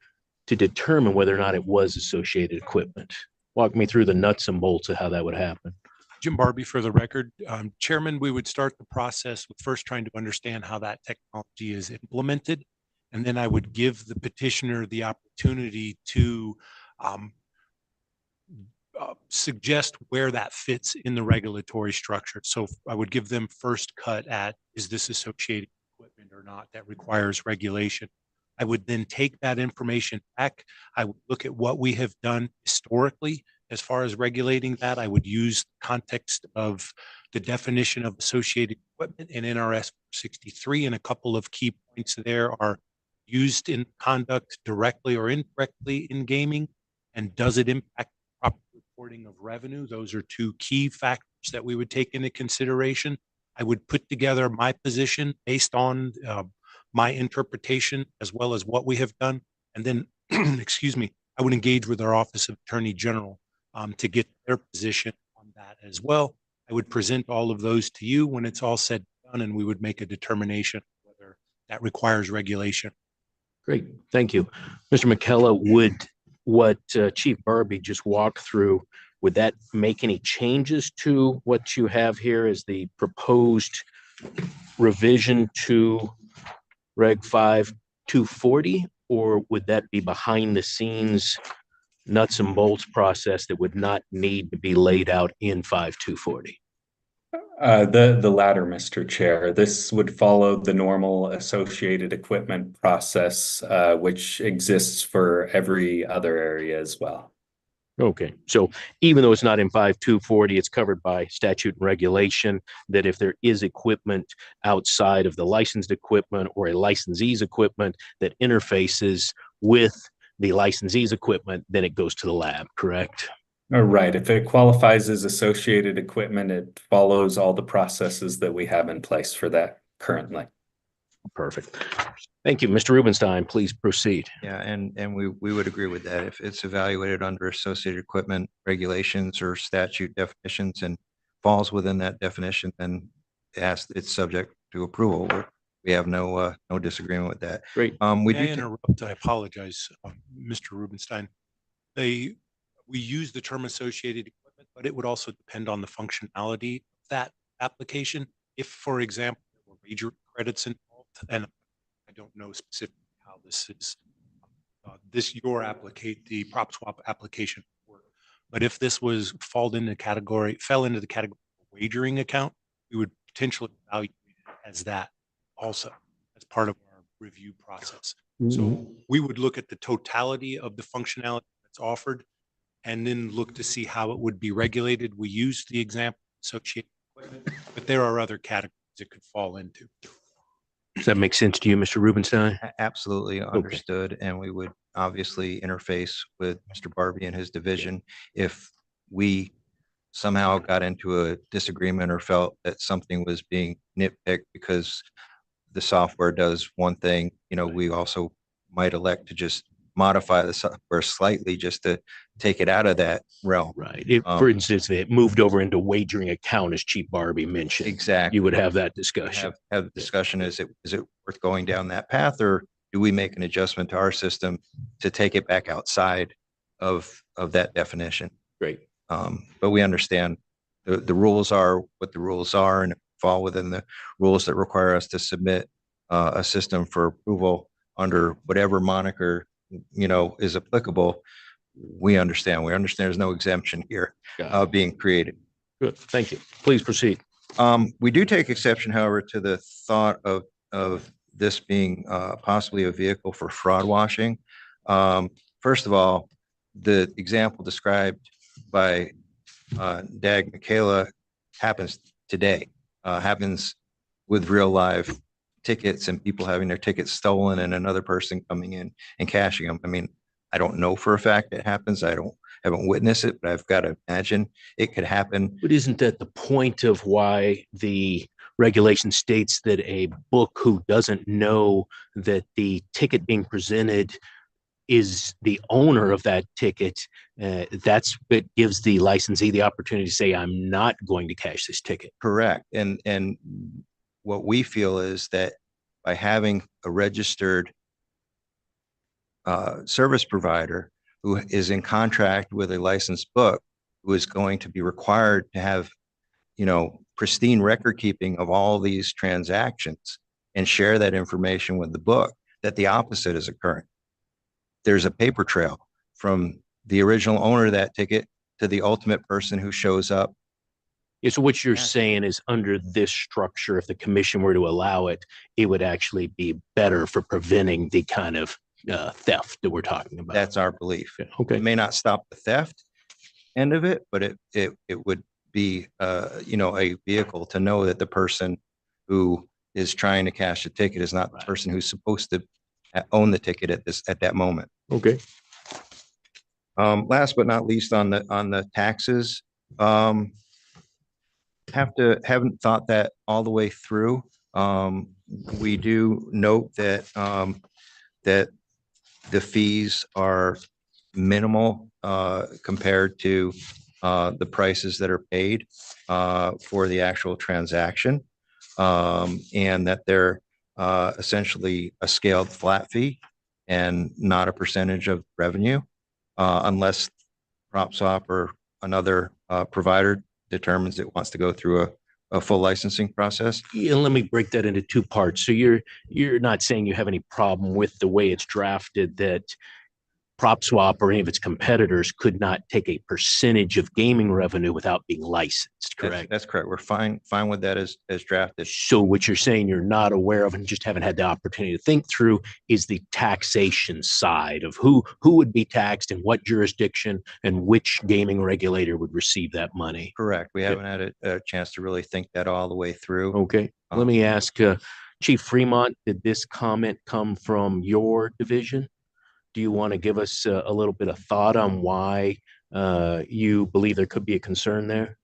to determine whether or not it was associated equipment? Walk me through the nuts and bolts of how that would happen. Jim Barbie for the record. Chairman, we would start the process with first trying to understand how that technology is implemented. And then I would give the petitioner the opportunity to suggest where that fits in the regulatory structure. So I would give them first cut at, is this associated equipment or not that requires regulation? I would then take that information back. I would look at what we have done historically as far as regulating that. I would use the context of the definition of associated equipment in NRS 63, and a couple of key points there are used in conduct directly or indirectly in gaming, and does it impact proper reporting of revenue? Those are two key factors that we would take into consideration. I would put together my position based on my interpretation as well as what we have done. And then, excuse me, I would engage with our Office of Attorney General to get their position on that as well. I would present all of those to you when it's all said and done, and we would make a determination whether that requires regulation. Great, thank you. Mr. McKellar, would what Chief Barbie just walked through, would that make any changes to what you have here as the proposed revision to Reg 5 240, or would that be behind the scenes nuts and bolts process that would not need to be laid out in 5 240? The latter, Mr. Chair. This would follow the normal associated equipment process, which exists for every other area as well. Okay, so even though it's not in 5 240, it's covered by statute and regulation that if there is equipment outside of the licensed equipment or a licensee's equipment that interfaces with the licensee's equipment, then it goes to the lab, correct? Right. If it qualifies as associated equipment, it follows all the processes that we have in place for that currently. Perfect. Thank you. Mr. Rubenstein, please proceed. Yeah, and we would agree with that. If it's evaluated under associated equipment regulations or statute definitions and falls within that definition, then it's subject to approval. We have no disagreement with that. Great. May I interrupt? I apologize, Mr. Rubenstein. We use the term associated equipment, but it would also depend on the functionality of that application. If, for example, there were wager credits involved, and I don't know specifically how this is, the prop swap application work. But if this fell into the category of wagering account, we would potentially evaluate it as that also as part of our review process. So we would look at the totality of the functionality that's offered and then look to see how it would be regulated. We use the example associated equipment, but there are other categories it could fall into. Does that make sense to you, Mr. Rubenstein? Absolutely understood. Okay. And we would obviously interface with Mr. Barbie and his division if we somehow got into a disagreement or felt that something was being nitpicked because the software does one thing. We also might elect to just modify the software slightly just to take it out of that realm. Right. For instance, it moved over into wagering account, as Chief Barbie mentioned. Exactly. You would have that discussion. Have the discussion. Is it worth going down that path, or do we make an adjustment to our system to take it back outside of that definition? Great. But we understand the rules are what the rules are, and fall within the rules that require us to submit a system for approval under whatever moniker is applicable. We understand there's no exemption here being created. Good, thank you. Please proceed. We do take exception, however, to the thought of this being possibly a vehicle for fraud washing. First of all, the example described by Dag Michaela happens today, happens with real live tickets and people having their tickets stolen and another person coming in and cashing them. I mean, I don't know for a fact it happens. Haven't witnessed it, but I've got to imagine it could happen. But isn't that the point of why the regulation states that a book who doesn't know that the ticket being presented is the owner of that ticket, that's what gives the licensee the opportunity to say, I'm not going to cash this ticket. Correct. And what we feel is that by having a registered service provider who is in contract with a licensed book, who is going to be required to have, pristine record keeping of all these transactions and share that information with the book, that the opposite is occurring. There's a paper trail from the original owner of that ticket to the ultimate person who shows up. Yeah, so what you're saying is under this structure, if the commission were to allow it, it would actually be better for preventing the kind of theft that we're talking about. That's our belief. Yeah, okay. It may not stop the theft end of it, but it would be a vehicle to know that the person who is trying to cash a ticket is not the person who's supposed to own the ticket at that moment. Okay. Last but not least, on the taxes, haven't thought that all the way through. We do note that that the fees are minimal compared to the prices that are paid for the actual transaction, and that they're essentially a scaled flat fee and not a percentage of revenue, unless PropSwap or another provider determines it wants to go through a full licensing process. Yeah, let me break that into two parts. So you're not saying you have any problem with the way it's drafted, that PropSwap or any of its competitors could not take a percentage of gaming revenue without being licensed, correct? That's correct. We're fine with that as drafted. So what you're saying you're not aware of and just haven't had the opportunity to think through is the taxation side of who would be taxed in what jurisdiction and which gaming regulator would receive that money. Correct. We haven't had a chance to really think that all the way through. Okay. Let me ask Chief Fremont, did this comment come from your division? Do you want to give us a little bit of thought on why you believe there could be a concern there?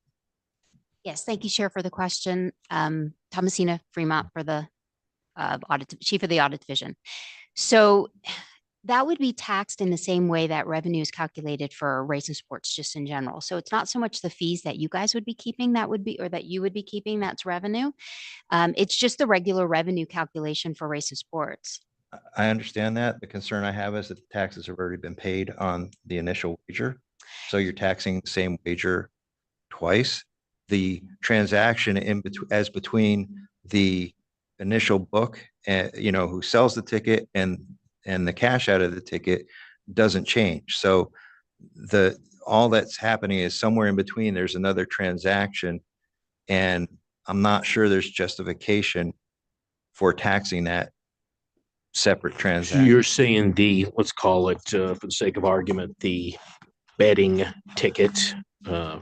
Yes, thank you, Chair, for the question. Thomasina Fremont for the Chief of the Audit Division. So that would be taxed in the same way that revenue is calculated for race and sports just in general. So it's not so much the fees that you guys would be keeping or that you would be keeping that's revenue. It's just the regular revenue calculation for race and sports. I understand that. The concern I have is that the taxes have already been paid on the initial wager. So you're taxing the same wager twice. The transaction between the initial book and who sells the ticket and the cash out of the ticket doesn't change. So all that's happening is somewhere in between there's another transaction, and I'm not sure there's justification for taxing that separate transaction. You're saying let's call it, for the sake of argument, the betting ticket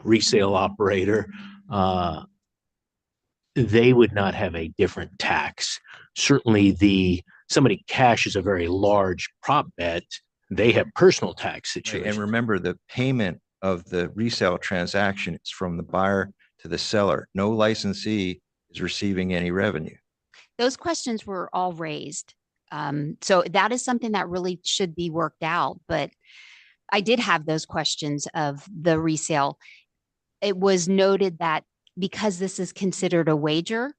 resale operator, they would not have a different tax. Certainly somebody cashes a very large prop bet, they have personal tax situation. And remember, the payment of the resale transaction is from the buyer to the seller. No licensee is receiving any revenue. Those questions were all raised. So that is something that really should be worked out. But I did have those questions of the resale. It was noted that because this is considered a wager,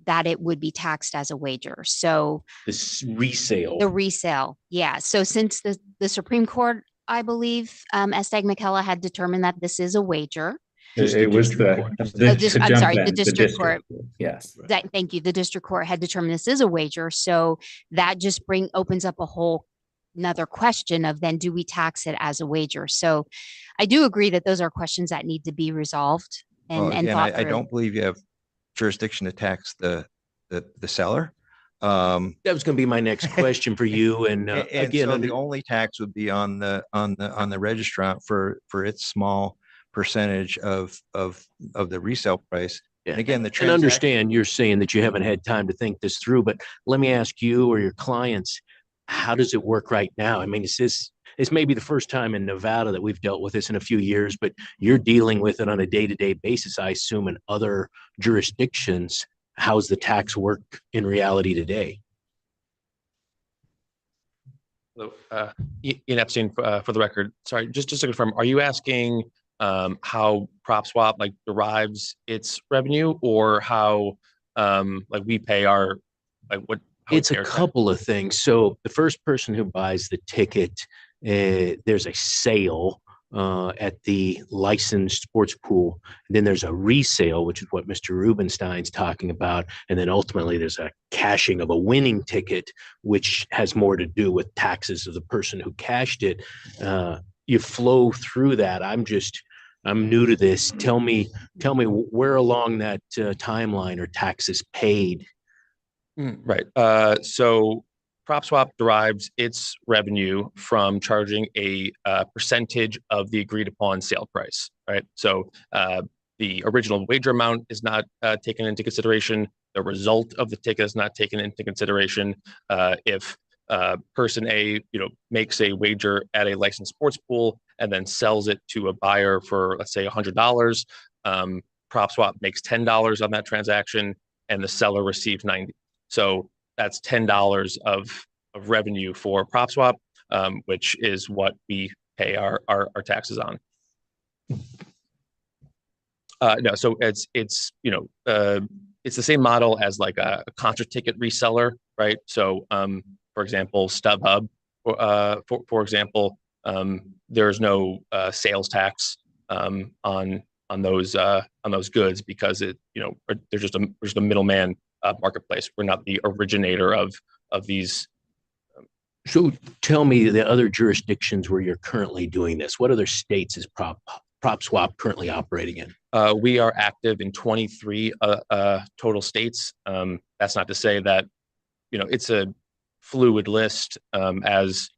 that it would be taxed as a wager. So the resale. Yeah. So since the Supreme Court, I believe, Esteg McKella had determined that this is a wager. It was the district court. Yes. Thank you. The district court had determined this is a wager. So that just opens up a whole another question of then do we tax it as a wager? So I do agree that those are questions that need to be resolved and thought through. I don't believe you have jurisdiction to tax the seller. That was going to be my next question for you. And again, so the only tax would be on the registrant for its small percentage of the resale price Yeah. And again, the And transaction. understand you're saying that you haven't had time to think this through, but let me ask you or your clients, how does it work right now? I mean, it's maybe the first time in Nevada that we've dealt with this in a few years, but you're dealing with it on a day-to-day basis, I assume, in other jurisdictions. How's the tax work in reality today? So, Ian Epstein, for the record, sorry, just to confirm, are you asking how PropSwap like derives its revenue, or how like we pay our like what? It's a couple of things. So the first person who buys the ticket, there's a sale at the licensed sports pool. And then there's a resale, which is what Mr. Rubenstein's talking about. And then ultimately there's a cashing of a winning ticket, which has more to do with taxes of the person who cashed it. You flow through that. I'm new to this. Tell me where along that timeline are taxes paid? Right. So PropSwap derives its revenue from charging a percentage of the agreed upon sale price. Right. So the original wager amount is not taken into consideration. The result of the ticket is not taken into consideration. If person A, makes a wager at a licensed sports pool and then sells it to a buyer for, let's say, $100, PropSwap makes $10 on that transaction, and the seller receives 90. So that's $10 of revenue for PropSwap, which is what we pay our taxes on. No, so it's the same model as like a concert ticket reseller, right? So for example, StubHub, for example, there's no sales tax on those goods, because there's just a middleman marketplace. We're not the originator of these. So tell me the other jurisdictions where you're currently doing this. What other states is PropSwap currently operating in? We are active in 23 total states. That's not to say that it's a fluid list as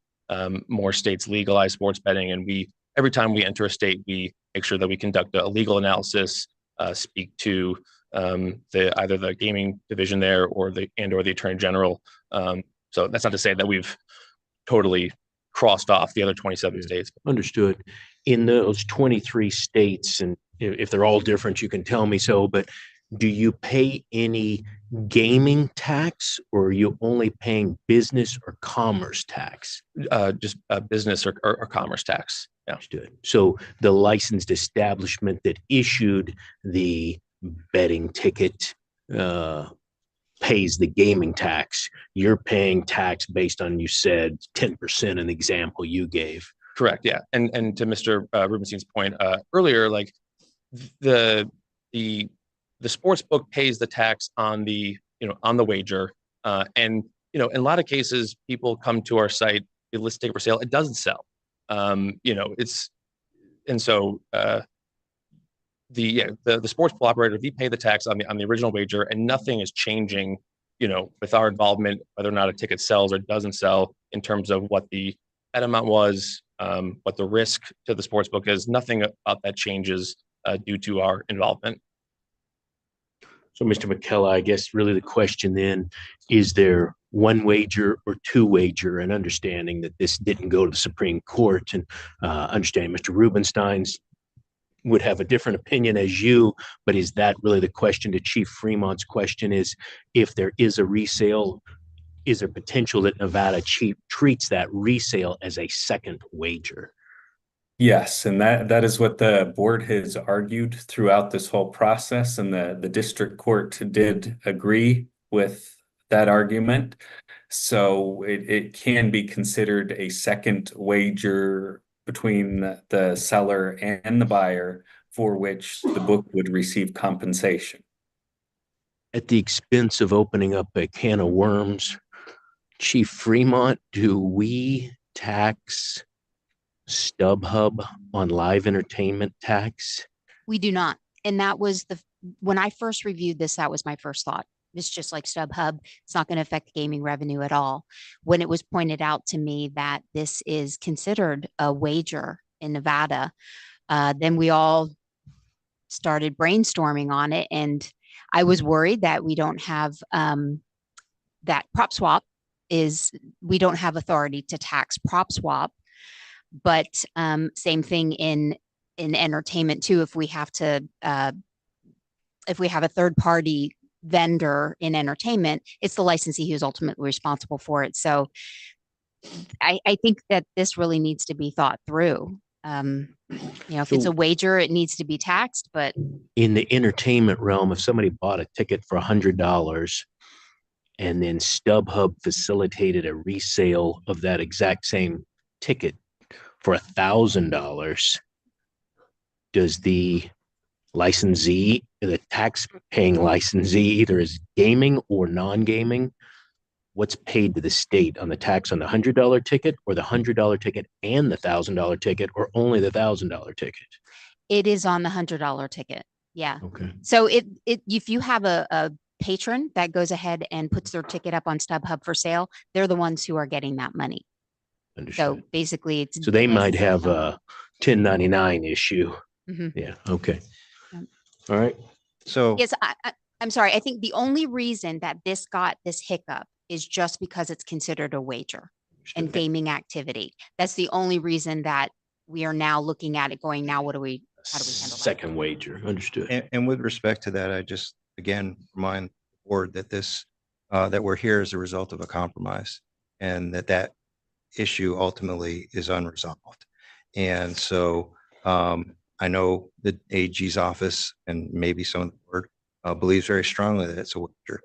more states legalize sports betting, and every time we enter a state, we make sure that we conduct a legal analysis, speak to either the gaming division there or the Attorney General. So that's not to say that we've totally crossed off the other 27 states. Understood. In those 23 states, and if they're all different, you can tell me so, but do you pay any gaming tax, or are you only paying business or commerce tax? Just business or commerce tax. Yeah. Understood. So the licensed establishment that issued the betting ticket pays the gaming tax. You're paying tax based on, you said, 10% in the example you gave. Correct. Yeah. And to Mr. Rubenstein's point earlier, like the sports book pays the tax on the wager, and in a lot of cases, people come to our site, they list ticket for sale, it doesn't sell. The sports pool operator, we pay the tax on the original wager, and nothing is changing, with our involvement, whether or not a ticket sells or doesn't sell, in terms of what the bet amount was, what the risk to the sports book is. Nothing about that changes due to our involvement. So, Mr. McKellar, I guess really the question then, is there one wager or two wager, and understanding that this didn't go to the Supreme Court, and understanding Mr. Rubenstein's would have a different opinion as you, but is that really the question? To Chief Fremont's question is, if there is a resale, is there potential that Nevada treats that resale as a second wager? Yes, and that is what the board has argued throughout this whole process, and the district court did agree with that argument. So it can be considered a second wager between the seller and the buyer, for which the book would receive compensation. At the expense of opening up a can of worms, Chief Fremont, do we tax StubHub on live entertainment tax? We do not. And that was when I first reviewed this, that was my first thought. It's just like StubHub. It's not going to affect gaming revenue at all. When it was pointed out to me that this is considered a wager in Nevada, then we all started brainstorming on it, and I was worried that we don't have that prop swap we don't have authority to tax prop swap, but same thing in entertainment too. If we have a third party vendor in entertainment, it's the licensee who's ultimately responsible for it. So I think that this really needs to be thought through. If it's a wager, it needs to be taxed, but in the entertainment realm, if somebody bought a ticket for $100 and then StubHub facilitated a resale of that exact same ticket for $1,000, does the licensee, the tax-paying licensee, either is gaming or non-gaming, what's paid to the state on the tax on the $100 ticket, or the $100 ticket and the $1,000 ticket, or only the $1,000 ticket? it is on the $100 ticket. Yeah. Okay. So if you have a patron that goes ahead and puts their ticket up on StubHub for sale, they're the ones who are getting that money. Understood. So basically it's. So they might have a 1099 issue. Mhm. Yeah. Okay. Yep. All right. So Yes, I'm sorry. I think the only reason that this got this hiccup is just because it's considered a wager and gaming activity. That's the only reason that we are now looking at it going, now how do we handle that? Second wager. Understood. And with respect to that, I just, again, remind the board that that we're here as a result of a compromise, and that issue ultimately is unresolved. And so I know the AG's office and maybe some of the board believes very strongly that it's a wager.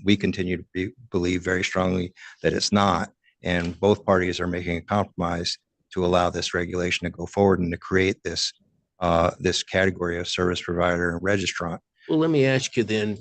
We continue to believe very strongly that it's not. And both parties are making a compromise to allow this regulation to go forward and to create this this category of service provider and registrant. Well, let me ask you then,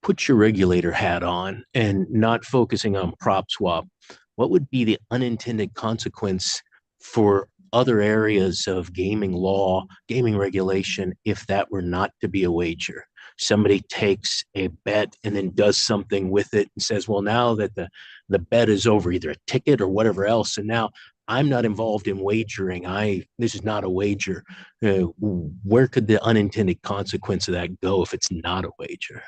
put your regulator hat on and not focusing on prop swap. What would be the unintended consequence for other areas of gaming law, gaming regulation, if that were not to be a wager? Somebody takes a bet and then does something with it and says, well, now that the bet is over, either a ticket or whatever else, and now I'm not involved in wagering. This is not a wager. Where could the unintended consequence of that go if it's not a wager?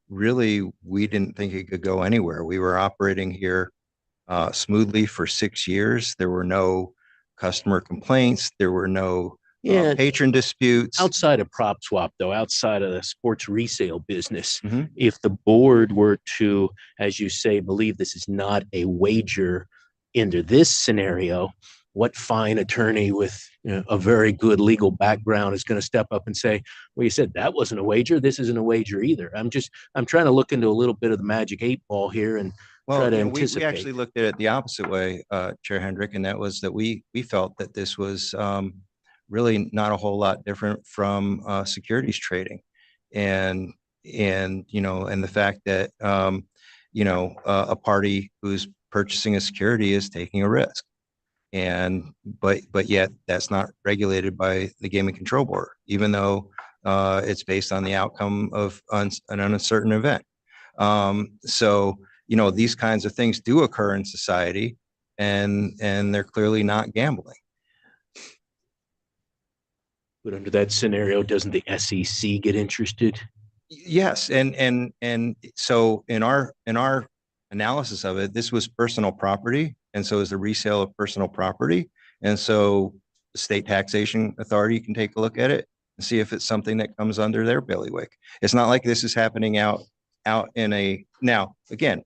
Really, we didn't think it could go anywhere. We were operating here smoothly for 6 years. There were no customer complaints. There were no patron disputes. Outside of prop swap, though, outside of the sports resale business, Mhm. if the board were to, as you say, believe this is not a wager into this scenario, what fine attorney with a very good legal background is going to step up and say, well, you said that wasn't a wager. This isn't a wager either. I'm trying to look into a little bit of the magic 8 ball here and try to anticipate. We actually looked at it the opposite way, Chair Hendrick, and that was that we felt that this was really not a whole lot different from securities trading, and the fact that a party who's purchasing a security is taking a risk, but yet that's not regulated by the Gaming Control Board, even though it's based on the outcome of an uncertain event. So these kinds of things do occur in society, and they're clearly not gambling. But under that scenario, doesn't the SEC get interested? Yes, and so in our analysis of it, this was personal property, and so is the resale of personal property, and so the state taxation authority can take a look at it and see if it's something that comes under their bailiwick. It's not like this is happening out in a, now again,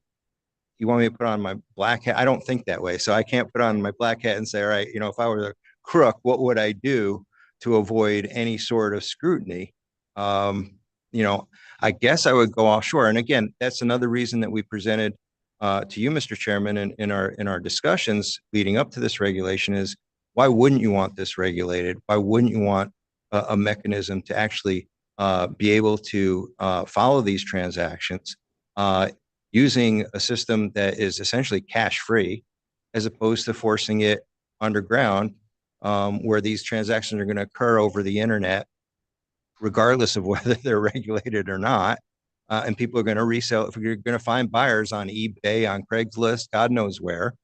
you want me to put on my black hat? I don't think that way, so I can't put on my black hat and say, all right, if I were the crook, what would I do to avoid any sort of scrutiny? I guess I would go offshore. And again, that's another reason that we presented to you, Mr. Chairman, in our discussions leading up to this regulation is, why wouldn't you want this regulated? Why wouldn't you want a mechanism to actually be able to follow these transactions using a system that is essentially cash free, as opposed to forcing it underground, where these transactions are going to occur over the internet, regardless of whether they're regulated or not. And people are going to resell, if you're going to find buyers on eBay, on Craigslist, God knows where,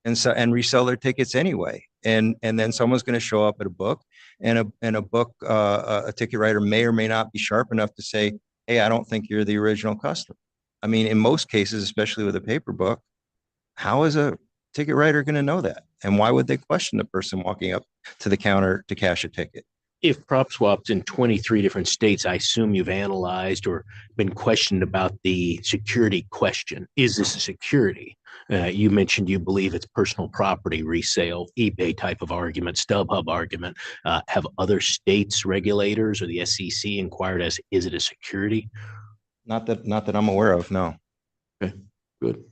and resell their tickets anyway. and then someone's going to show up at a book, and a book, a ticket writer may or may not be sharp enough to say, hey, I don't think you're the original customer. I mean, in most cases, especially with a paper book, how is a ticket writer going to know that? And why would they question the person walking up to the counter to cash a ticket? If PropSwap's in 23 different states, I assume you've analyzed or been questioned about the security question. Is this a security? You mentioned you believe it's personal property resale, eBay type of argument, StubHub argument. Have other states regulators or the SEC inquired as, is it a security? Not that I'm aware of, no. Okay, good.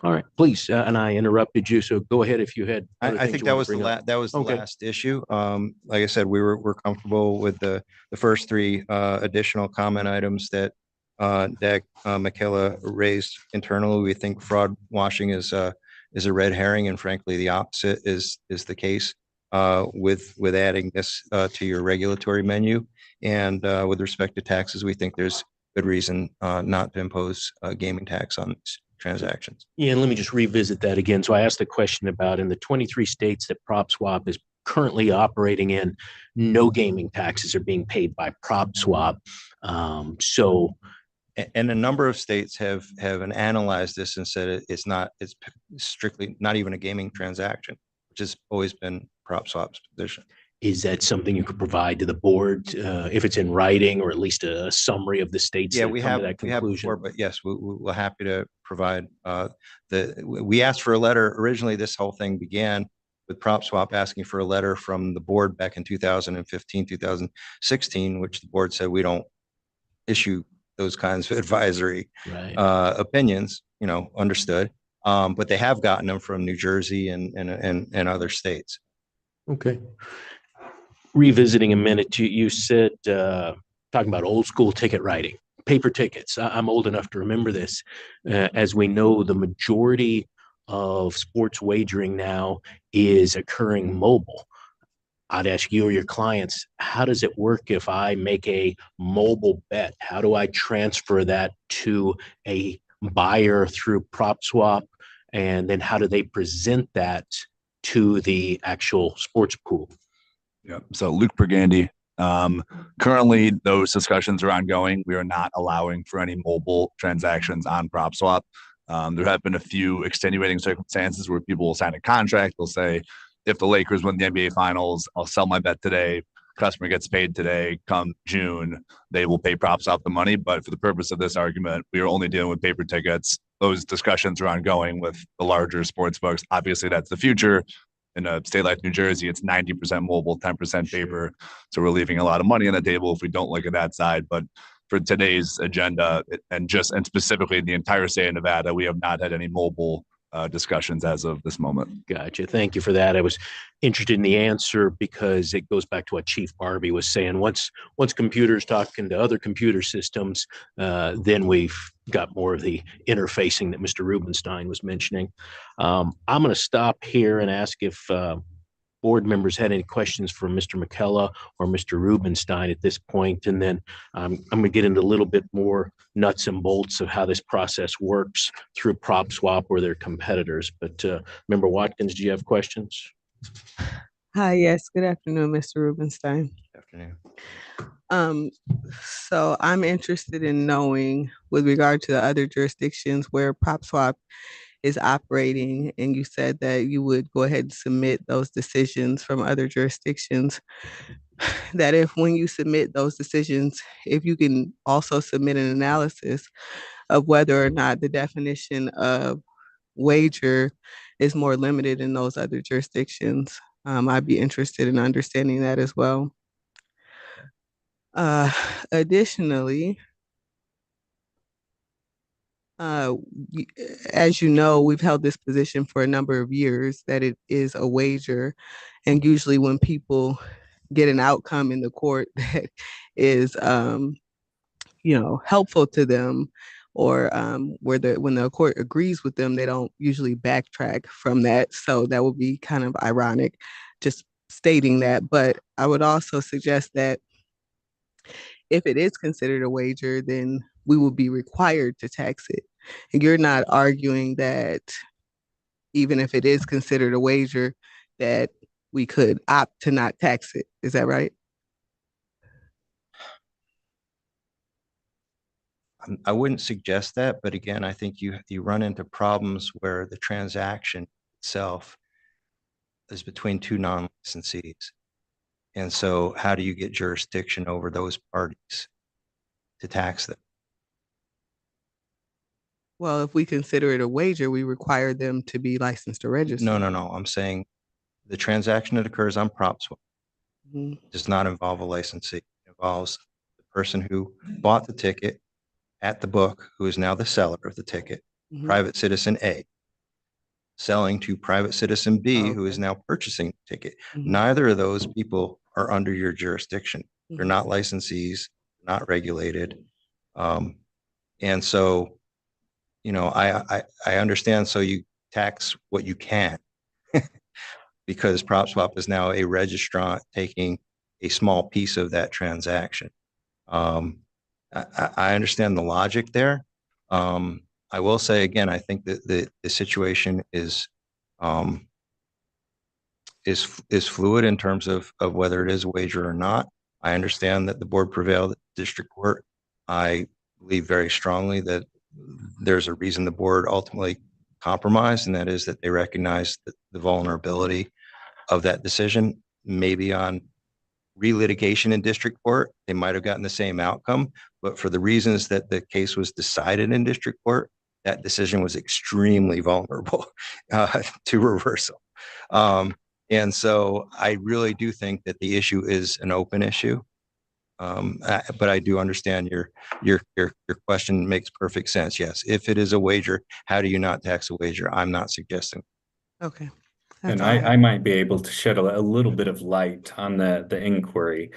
All right, please. And I interrupted you, so go ahead if you had. I think that was the last issue. Like I said, we're comfortable with the first three additional comment items that Michaela raised internally. We think fraud washing is a red herring, and frankly, the opposite is the case with adding this to your regulatory menu. And with respect to taxes, we think there's good reason not to impose a gaming tax on these transactions. Yeah, and let me just revisit that again. So I asked the question about in the 23 states that PropSwap is currently operating in, no gaming taxes are being paid by PropSwap. And a number of states have analyzed this and said it's strictly not even a gaming transaction, which has always been PropSwap's position. Is that something you could provide to the board if it's in writing, or at least a summary of the states? Yeah, that we come have to that conclusion? before, but yes, we're happy to provide. We asked for a letter. Originally, this whole thing began with PropSwap asking for a letter from the board back in 2015, 2016, which the board said we don't issue those kinds of advisory opinions. Understood. But they have gotten them from New Jersey and other states. Okay. Revisiting a minute, you said, talking about old school ticket writing, paper tickets. I'm old enough to remember this. As we know, the majority of sports wagering now is occurring mobile. I'd ask you or your clients, how does it work if I make a mobile bet? How do I transfer that to a buyer through PropSwap? And then how do they present that to the actual sports pool? Yeah. So Luke Pergandy, currently those discussions are ongoing. We are not allowing for any mobile transactions on PropSwap. There have been a few extenuating circumstances where people will sign a contract. They'll say, if the Lakers win the NBA Finals, I'll sell my bet today. Customer gets paid today. Come June, they will pay PropSwap the money. But for the purpose of this argument, we are only dealing with paper tickets. Those discussions are ongoing with the larger sports books. Obviously, that's the future. In a state like New Jersey, it's 90% mobile, 10% paper. So we're leaving a lot of money on the table if we don't look at that side. But for today's agenda and specifically the entire state of Nevada, we have not had any mobile discussions as of this moment. Gotcha. Thank you for that. I was interested in the answer because it goes back to what Chief Barbie was saying. Once computers talking to other computer systems, then we've got more of the interfacing that Mr. Rubenstein was mentioning. I'm going to stop here and ask if board members had any questions for Mr. McKellar or Mr. Rubenstein at this point, and then I'm going to get into a little bit more nuts and bolts of how this process works through PropSwap or their competitors. But Member Watkins, do you have questions? Hi, yes. Good afternoon, Mr. Rubenstein. Good afternoon. So I'm interested in knowing, with regard to the other jurisdictions where PropSwap is operating, and you said that you would go ahead and submit those decisions from other jurisdictions, that if when you submit those decisions, if you can also submit an analysis of whether or not the definition of wager is more limited in those other jurisdictions. I'd be interested in understanding that as well. Additionally, as you know, we've held this position for a number of years that it is a wager. And usually when people get an outcome in the court that is, helpful to them, or when the court agrees with them, they don't usually backtrack from that. So that would be kind of ironic, just stating that. But I would also suggest that if it is considered a wager, then we will be required to tax it. And you're not arguing that even if it is considered a wager, that we could opt to not tax it. Is that right? I wouldn't suggest that, but again, I think you run into problems where the transaction itself is between two non-licensees. And so how do you get jurisdiction over those parties to tax them? Well, if we consider it a wager, we require them to be licensed or registered. No. I'm saying the transaction that occurs on PropSwap Mhm. does not involve a licensee. It involves the person who bought the ticket at the book, who is now the seller of the ticket, Mhm. private citizen A, selling to private citizen B, who is Okay. now purchasing the ticket. Mhm. Neither of those people are under your jurisdiction. They're Mhm. not licensees, not regulated. And so, I understand. So you tax what you can because PropSwap is now a registrant taking a small piece of that transaction. I understand the logic there. I will say again, I think that the situation is fluid in terms of whether it is a wager or not. I understand that the board prevailed at district court. I believe very strongly that there's a reason the board ultimately compromised, and that is that they recognize the vulnerability of that decision. Maybe on relitigation in district court, they might have gotten the same outcome, but for the reasons that the case was decided in district court, that decision was extremely vulnerable to reversal. And so I really do think that the issue is an open issue. But I do understand your question makes perfect sense. Yes, if it is a wager, how do you not tax a wager? I'm not suggesting. Okay. And That's all have. I might be able to shed a little bit of light on the inquiry.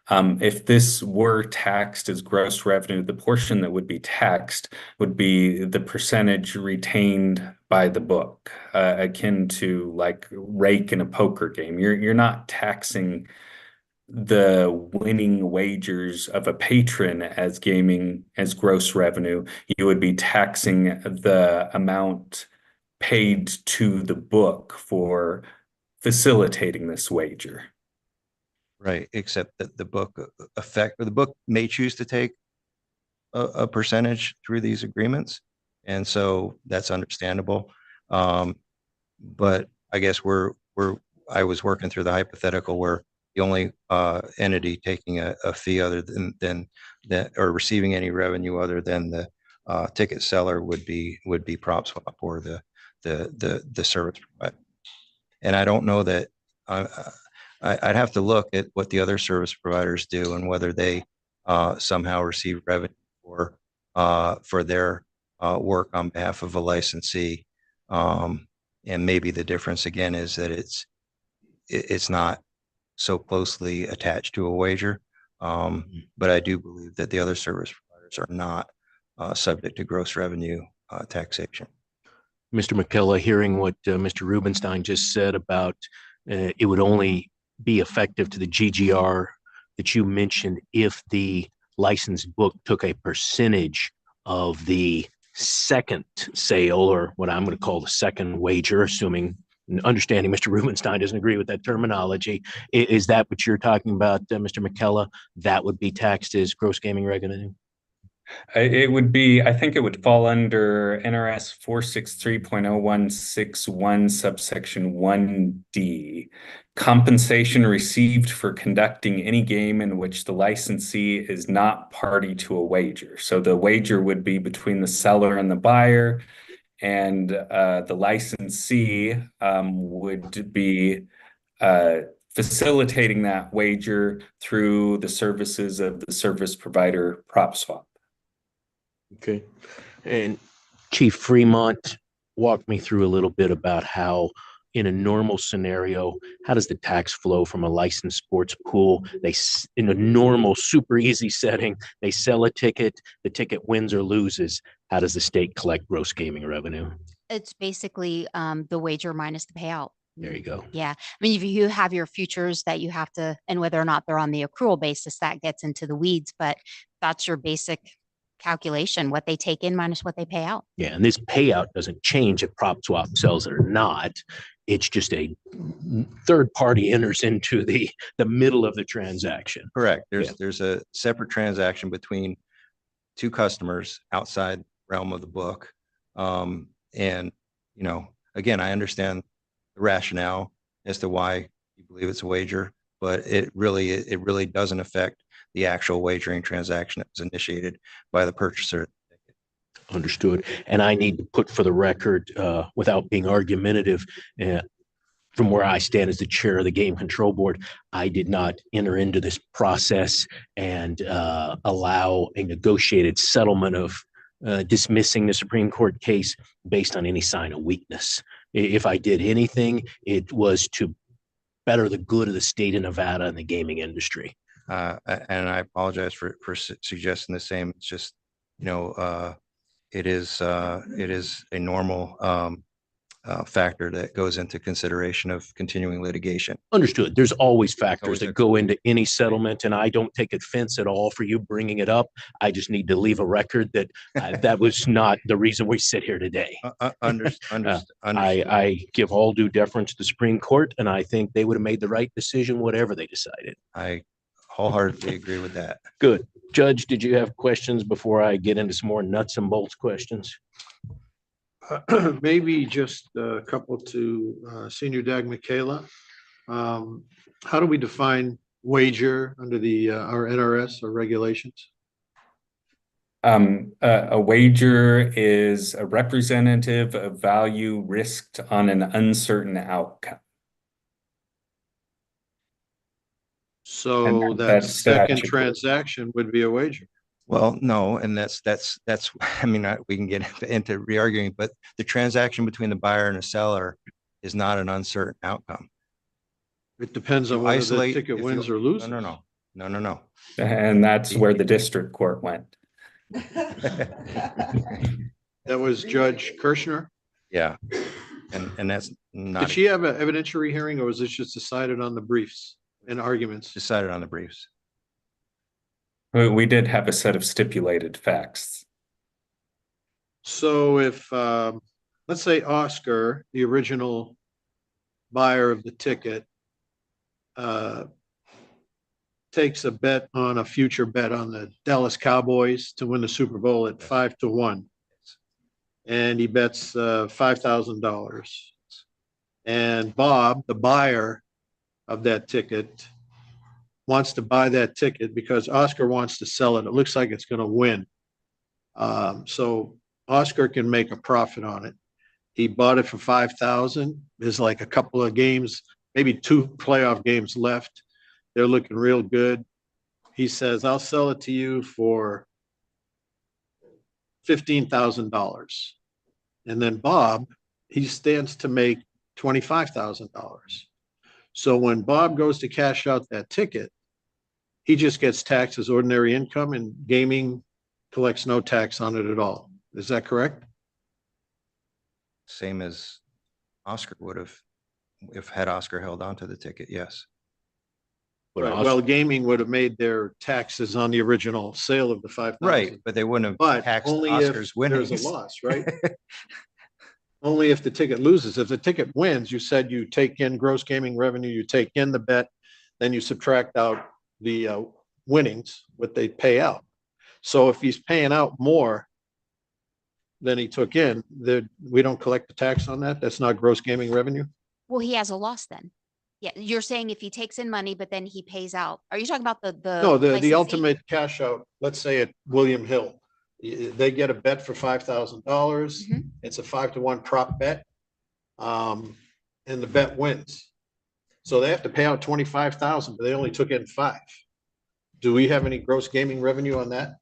If this were taxed as gross revenue, the portion that would be taxed would be the percentage retained by the book, akin to like rake in a poker game. You're not taxing the winning wagers of a patron as gross revenue. You would be taxing the amount paid to the book for facilitating this wager. Right, except that the book may choose to take a percentage through these agreements, and so that's understandable. But I guess I was working through the hypothetical where the only entity taking a fee other than that, or receiving any revenue other than the ticket seller would be PropSwap or the service provider. And I don't know that I'd have to look at what the other service providers do and whether they somehow receive revenue for their work on behalf of a licensee. And maybe the difference again is that it's not so closely attached to a wager. But I do believe that the other service providers are not subject to gross revenue taxation. Mr. McKellar, hearing what Mr. Rubenstein just said about it would only be effective to the GGR that you mentioned if the licensed book took a percentage of the second sale, or what I'm going to call the second wager, assuming, understanding Mr. Rubenstein doesn't agree with that terminology. Is that what you're talking about, Mr. McKellar? That would be taxed as gross gaming revenue? It would be, I think it would fall under NRS 463.0161 subsection 1D. Compensation received for conducting any game in which the licensee is not party to a wager. So the wager would be between the seller and the buyer, and the licensee would be facilitating that wager through the services of the service provider PropSwap. Okay. And Chief Fremont walked me through a little bit about how in a normal scenario, how does the tax flow from a licensed sports pool? In a normal, super easy setting, they sell a ticket, the ticket wins or loses. How does the state collect gross gaming revenue? It's basically the wager minus the payout. There you go. Yeah. I mean, if you have your futures that you have to, and whether or not they're on the accrual basis, that gets into the weeds, but that's your basic calculation, what they take in minus what they pay out. Yeah, and this payout doesn't change if PropSwap sells it or not. It's just a third party enters into the middle of the transaction. Correct. There's a separate transaction between two customers outside realm of the book. And, you know, again, I understand the rationale as to why you believe it's a wager, but it really doesn't affect the actual wagering transaction that was initiated by the purchaser. Understood. And I need to put for the record, without being argumentative, from where I stand as the chair of the Game Control Board, I did not enter into this process and allow a negotiated settlement of dismissing the Supreme Court case based on any sign of weakness. If I did anything, it was to better the good of the state of Nevada and the gaming industry. And I apologize for suggesting the same. It's just, you know, it is a normal factor that goes into consideration of continuing litigation. Understood. There's always factors that go into any settlement, and I don't take offense at all for you bringing it up. I just need to leave a record that that was not the reason we sit here today. I give all due deference to the Supreme Court, and I think they would have made the right decision, whatever they decided. I wholeheartedly agree with that. Good. Judge, did you have questions before I get into some more nuts and bolts questions? Maybe just a couple to Senior Dag Michaela. How do we define wager under the our NRS or regulations? A wager is a representative of value risked on an uncertain outcome. So that second transaction would be a wager. Well, no, and that's I mean, we can get into re-arguing, but the transaction between the buyer and the seller is not an uncertain outcome. It depends on whether the ticket wins or loses. No. And that's where the district court went. That was Judge Kirshner? Yeah. And that's not. Did she have an evidentiary hearing, or was this just decided on the briefs and arguments? Decided on the briefs. We did have a set of stipulated facts. So if, let's say Oscar, the original buyer of the ticket, takes a bet on a future bet on the Dallas Cowboys to win the Super Bowl at 5-1. And he bets $5,000. And Bob, the buyer of that ticket, wants to buy that ticket because Oscar wants to sell it. It looks like it's going to win. So Oscar can make a profit on it. He bought it for $5,000. There's like a couple of games, maybe 2 playoff games left. They're looking real good. He says, I'll sell it to you for $15,000. And then Bob, he stands to make $25,000. So when Bob goes to cash out that ticket, he just gets taxed as ordinary income, and gaming collects no tax on it at all. Is that correct? Same as Oscar would have, if had Oscar held on to the ticket, yes. Right. Well, gaming would have made their taxes on the original sale of the $5,000. Right, but they wouldn't have taxed only Oscar's if winnings. There's a loss, right? Only if the ticket loses. If the ticket wins, you said you take in gross gaming revenue, you take in the bet, then you subtract out the winnings, what they pay out. So if he's paying out more than he took in, we don't collect the tax on that. That's not gross gaming revenue. Well, he has a loss then. Yeah, you're saying if he takes in money, but then he pays out. Are you talking about the ultimate cash out? Let's say at William Hill, they get a bet for $5,000. It's a 5-1 prop bet, and the bet wins. So they have to pay out $25,000, but they only took in $5,000. Do we have any gross gaming revenue on that?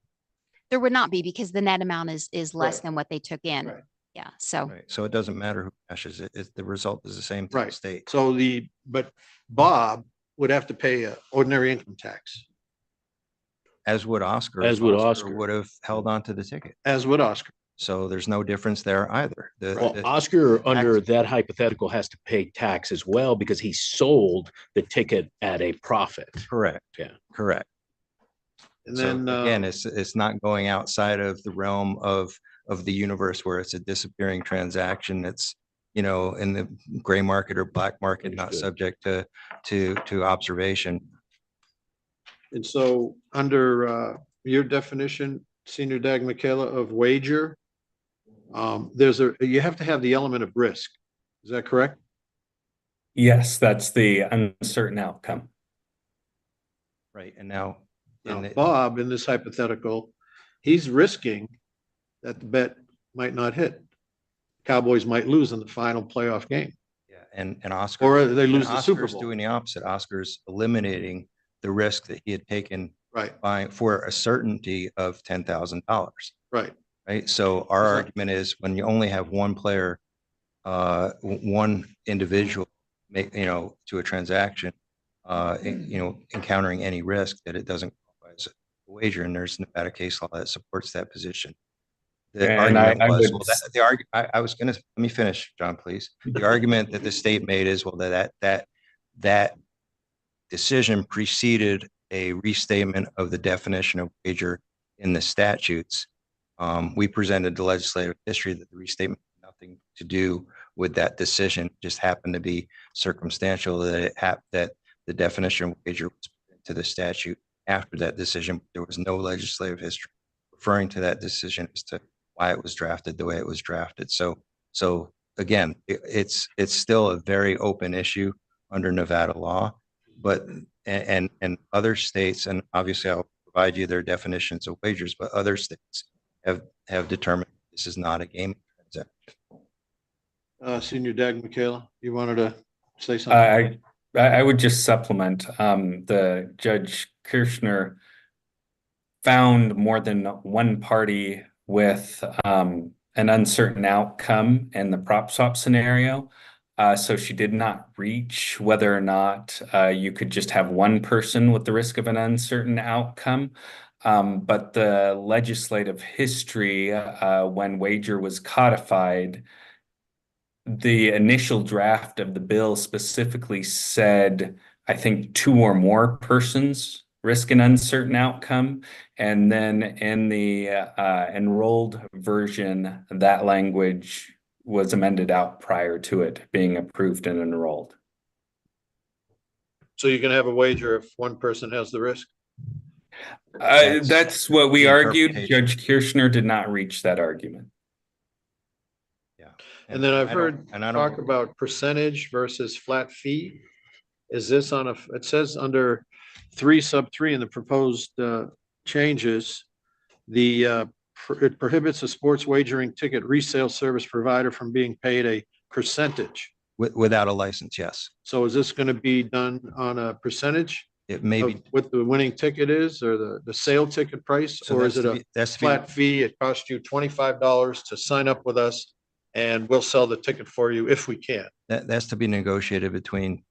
There would not be, because the net amount is less than what they took in. Right. Yeah. So. Right. So it doesn't matter who cashes it. The result is the same to the state. So but Bob would have to pay an ordinary income tax. As would Oscar. As would Oscar. Would have held on to the ticket. As would Oscar. So there's no difference there either. Oscar, under that hypothetical, has to pay tax as well because he sold the ticket at a profit. Correct. Yeah. Correct. And so then again, it's not going outside of the realm of the universe where it's a disappearing transaction. It's you know, in the gray market or black market, not Understood. subject to observation. And so under your definition, Senior Dag Michaela, of wager, you have to have the element of risk. Is that correct? Yes, that's the uncertain outcome. Right. And now, Now, Bob, in this hypothetical, he's risking that the bet might not hit. Cowboys might lose in the final playoff game. yeah, and Oscar, Or they lose and the Super Oscar's Bowl. doing the opposite. Oscar's eliminating the risk that he had taken Right, for a certainty of $10,000. right. Right. So our So- argument is when you only have one player, one individual make, you know, to a transaction, you know, encountering any risk, that it doesn't qualify as a wager, and there's Nevada case law that supports that position. The And argument I was, would- well, I was gonna, let me finish, John, please. The argument that the state made is, well, that decision preceded a restatement of the definition of wager in the statutes. We presented the legislative history that the restatement had nothing to do with that decision, just happened to be circumstantial that that the definition of wager was put into the statute after that decision. There was no legislative history referring to that decision as to why it was drafted the way it was drafted. So again, it's still a very open issue under Nevada law, but and other states, and obviously I'll provide you their definitions of wagers, but other states have determined this is not a gaming transaction. Senior Dag Michaela, you wanted to say something? I would just supplement, the Judge Kirshner found more than one party with an uncertain outcome in the prop swap scenario. So she did not reach whether or not you could just have one person with the risk of an uncertain outcome. But the legislative history, when wager was codified, the initial draft of the bill specifically said, I think, 2 or more persons risk an uncertain outcome. And then in the enrolled version, that language was amended out prior to it being approved and enrolled. So you can have a wager if one person has the risk? That's what we the argued. interpretation. Judge Kirshner did not reach that argument. Yeah. And then I've I don't- heard and I talk don't, about percentage versus flat fee. Is this on it says under 3(3) in the proposed changes, it prohibits a sports wagering ticket resale service provider from being paid a percentage. without a license, yes. So is this going to be done on a percentage It may of be. what the winning ticket is, or the sale ticket price? So Or that's is it to a be- that's to be- flat fee? It costs you $25 to sign up with us, and we'll sell the ticket for you if we can. That's to be negotiated between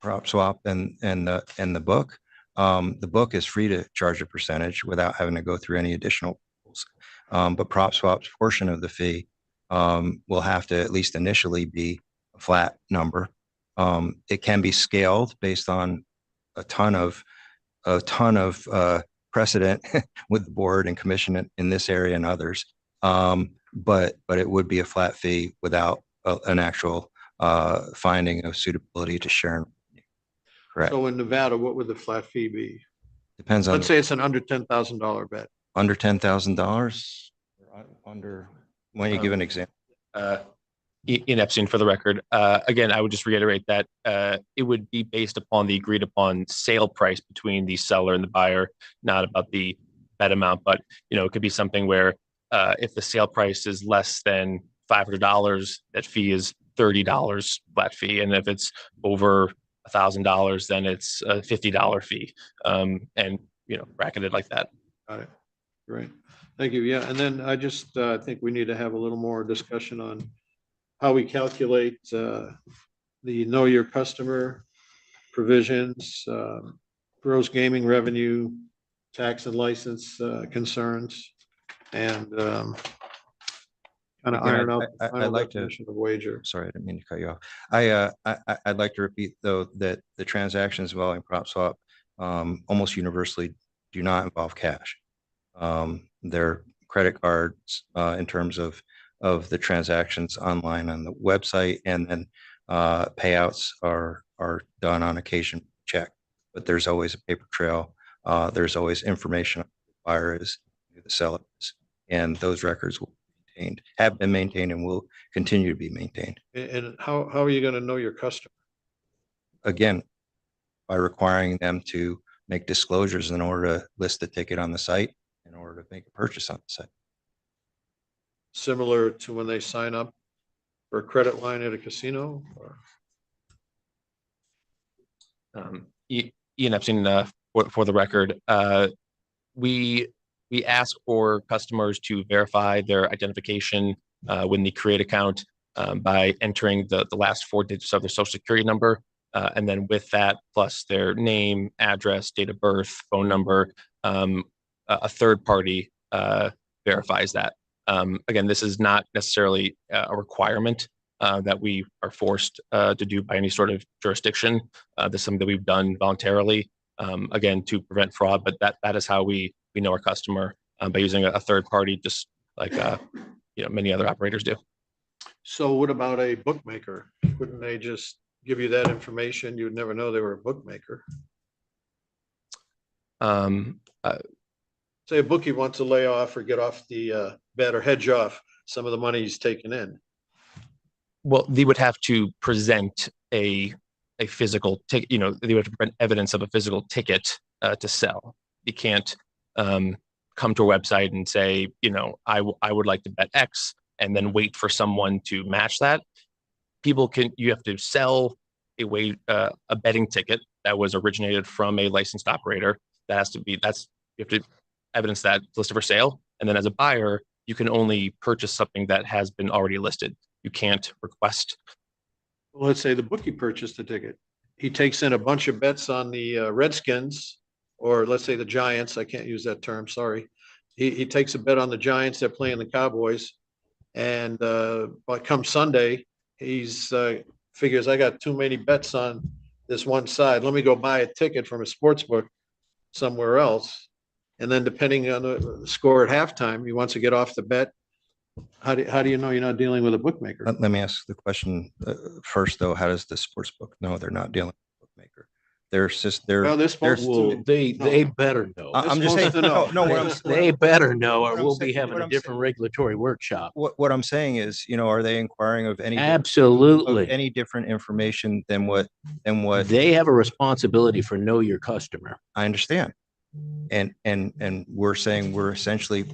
prop swap and the book. The book is free to charge a percentage without having to go through any additional rules. But prop swap's portion of the fee will have to at least initially be a flat number. It can be scaled based on a ton of precedent with the board and commission in this area and others. But it would be a flat fee without an actual finding of suitability to share. Correct. So in Nevada, what would the flat fee be? Depends on Let's say it's an under $10,000 bet. under $10,000. Under, why don't you give an example? Ian Epstein for the record. Again, I would just reiterate that it would be based upon the agreed upon sale price between the seller and the buyer, not about the bet amount. But, it could be something where if the sale price is less than $500, that fee is $30 flat fee. And if it's over $1,000, then it's a $50 fee. And, bracketed like that. Got it. Great. Thank you. Yeah. And then I just think we need to have a little more discussion on how we calculate the know your customer provisions, gross gaming revenue, tax and license concerns, and kind of iron out the I'd final like to- definition of wager. Sorry, I didn't mean to cut you off. I'd like to repeat though, that the transactions involving prop swap almost universally do not involve cash. They're credit cards in terms of of the transactions online on the website, and then payouts are done on occasion check, but there's always a paper trail. There's always information on who the buyer is, who the seller is, and those records will be maintained, have been maintained, and will continue to be maintained. And how are you going to know your customer? Again, by requiring them to make disclosures in order to list the ticket on the site, in order to make a purchase on the site. Similar to when they sign up for a credit line at a casino? Ian Epstein, for the record, we ask for customers to verify their identification when they create account by entering the last 4 digits of their social security number. And then with that, plus their name, address, date of birth, phone number, a third party verifies that. Again, this is not necessarily a requirement that we are forced to do by any sort of jurisdiction. This is something that we've done voluntarily, again, to prevent fraud, but that is how we know our customer by using a third party, just like many other operators do. So what about a bookmaker? Wouldn't they just give you that information? You'd never know they were a bookmaker. Say a bookie wants to lay off or get off the bet or hedge off some of the money he's taken in. Well, they would have to present a physical ticket. They would have to present evidence of a physical ticket to sell. You can't come to a website and say, I would like to bet X, and then wait for someone to match that. You have to sell a betting ticket that was originated from a licensed operator. You have to evidence that it's listed for sale. And then as a buyer, you can only purchase something that has been already listed. You can't request. Well, let's say the bookie purchased the ticket. He takes in a bunch of bets on the Redskins, or let's say the Giants. I can't use that term, sorry. He takes a bet on the Giants. They're playing the Cowboys. And but come Sunday, he's figures, I got too many bets on this one side. Let me go buy a ticket from a sports book somewhere else. And then depending on the score at halftime, he wants to get off the bet. How do you know you're not dealing with a bookmaker? Let me ask the question first, though. How does the sports book know they're not dealing with a bookmaker? They're supposed to. They better know. I'm just saying, they better know, or we'll be saying- having what a I'm different regulatory workshop. What I'm saying is, are they inquiring of any Absolutely. of any different information than what They have a responsibility for know your customer. I understand. And we're saying we're essentially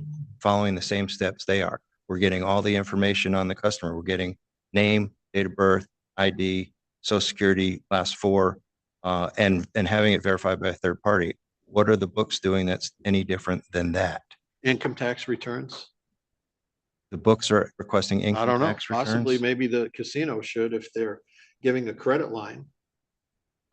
following the same steps they are. We're getting all the information on the customer. We're getting name, date of birth, ID, social security, last 4, and having it verified by a third party. What are the books doing that's any different than that? Income tax returns? The books are requesting income tax returns? Possibly maybe the casino should if they're giving a credit line.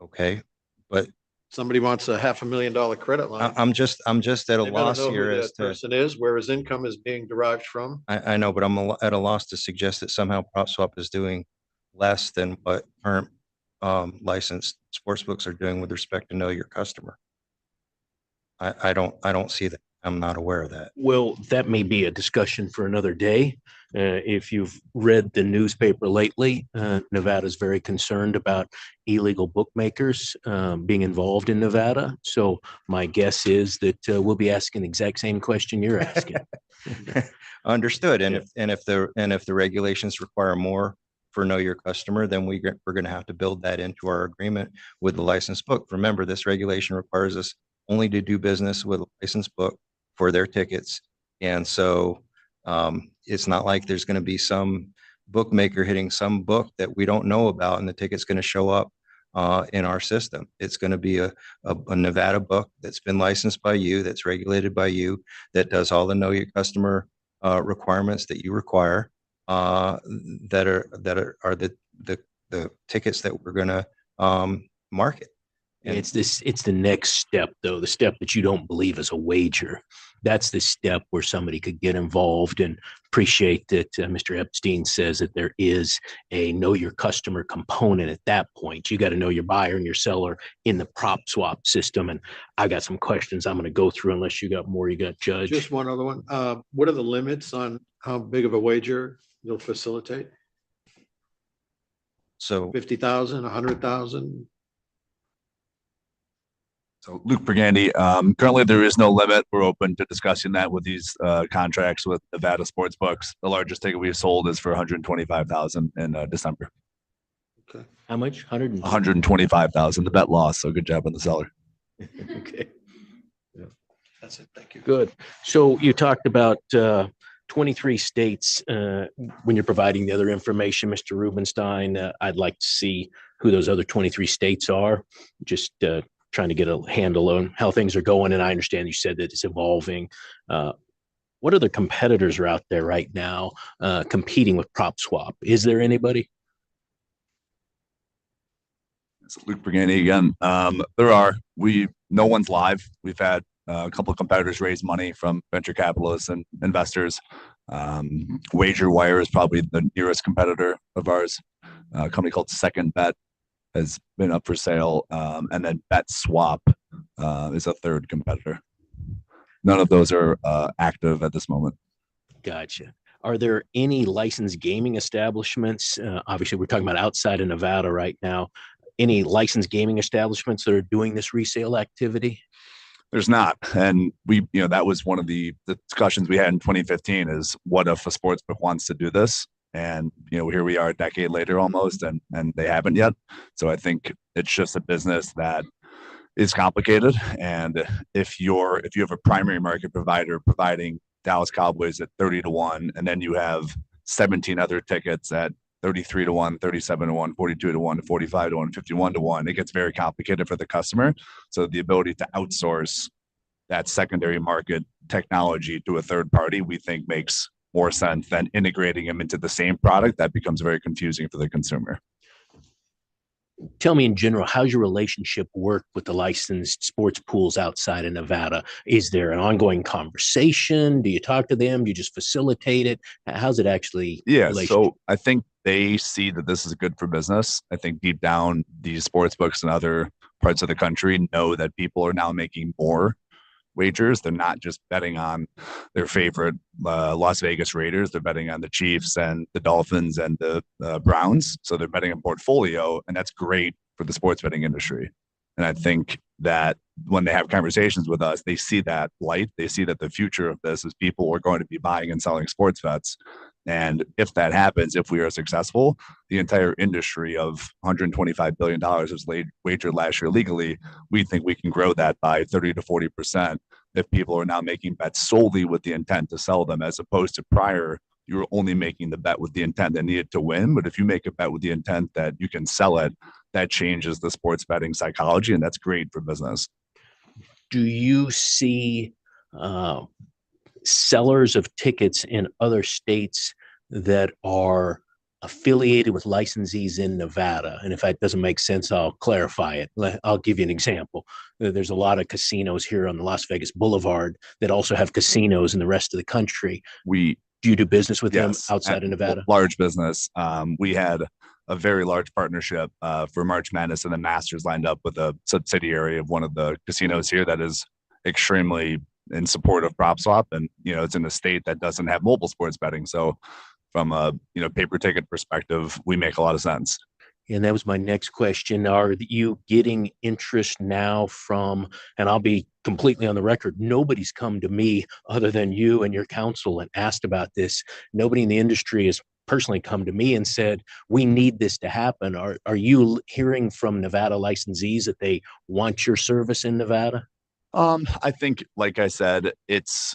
Okay, but somebody wants a $500,000 credit line. I'm just at a loss here as to person is, where his income is being derived from. I know, but I'm at a loss to suggest that somehow PropSwap is doing less than what current licensed sports books are doing with respect to know your customer. I don't see that. I'm not aware of that. Well, that may be a discussion for another day. If you've read the newspaper lately, Nevada is very concerned about illegal bookmakers being involved in Nevada. So my guess is that we'll be asking the exact same question you're asking. Understood. And if the regulations require more for know your customer, then we're going to have to build that into our agreement with the licensed book. Remember, this regulation requires us only to do business with a licensed book for their tickets. And so it's not like there's going to be some bookmaker hitting some book that we don't know about and the ticket's going to show up in our system. It's going to be a Nevada book that's been licensed by you, that's regulated by you, that does all the know your customer requirements that you require, that are the tickets that we're going to market. And it's the next step, though, the step that you don't believe is a wager. that's the step where somebody could get involved, and appreciate that Mr. Epstein says that there is a know your customer component at that point. You got to know your buyer and your seller in the prop swap system. And I got some questions I'm going to go through unless you got more. You got Judge. Just one other one. What are the limits on how big of a wager you'll facilitate? So 50,000, 100,000? So Luke Brigandy, currently there is no limit. We're open to discussing that with these contracts with Nevada sports books. The largest ticket we've sold is for 125,000 in December. Okay. How much? 125,000. The bet lost. So good job on the seller. Okay. That's it. Thank you. Good. So you talked about 23 states when you're providing the other information, Mr. Rubenstein. I'd like to see who those other 23 states are. Just trying to get a handle on how things are going. And I understand you said that it's evolving. What other competitors are out there right now competing with prop swap? Is there anybody? It's Luke Brigandy again. There are. No one's live. We've had a couple of competitors raise money from venture capitalists and investors. WagerWire is probably the nearest competitor of ours. A company called Second Bet has been up for sale. And then Bet Swap is a third competitor. None of those are active at this moment. Gotcha. Are there any licensed gaming establishments? Obviously, we're talking about outside of Nevada right now. Any licensed gaming establishments that are doing this resale activity? There's not. And that was one of the discussions we had in 2015 is what if a sportsbook wants to do this? And, here we are a decade later almost, and they haven't yet. So I think it's just a business that is complicated. And if you have a primary market provider providing Dallas Cowboys at 30-1, and then you have 17 other tickets at 33-1, 37-1, 42-1, 45-1, 51-1, it gets very complicated for the customer. So the ability to outsource that secondary market technology to a third party, we think makes more sense than integrating them into the same product. That becomes very confusing for the consumer. Tell me in general, how's your relationship work with the licensed sports pools outside of Nevada? Is there an ongoing conversation? Do you talk to them? Do you just facilitate it? How's it actually? Yeah, so I think they see that this is good for business. I think deep down, these sports books and other parts of the country know that people are now making more wagers. They're not just betting on their favorite Las Vegas Raiders. They're betting on the Chiefs and the Dolphins and the Browns. So they're betting a portfolio, and that's great for the sports betting industry. And I think that when they have conversations with us, they see that light. They see that the future of this is people are going to be buying and selling sports bets. And if that happens, if we are successful, the entire industry of $125 billion was wagered last year legally. We think we can grow that by 30 to 40% if people are now making bets solely with the intent to sell them, as opposed to prior, you were only making the bet with the intent that needed to win. But if you make a bet with the intent that you can sell it, that changes the sports betting psychology, and that's great for business. Do you see sellers of tickets in other states that are affiliated with licensees in Nevada? And if that doesn't make sense, I'll clarify it. I'll give you an example. There's a lot of casinos here on the Las Vegas Boulevard that also have casinos in the rest of the country. Do you do business with them outside of Nevada? Large business. We had a very large partnership for March Madness and the Masters lined up with a subsidiary of one of the casinos here that is extremely in support of prop swap. And, it's in a state that doesn't have mobile sports betting. So from a, paper ticket perspective, we make a lot of sense. And that was my next question. Are you getting interest now from, and I'll be completely on the record, nobody's come to me other than you and your counsel and asked about this. Nobody in the industry has personally come to me and said, we need this to happen. Are you hearing from Nevada licensees that they want your service in Nevada? I think, like I said, it's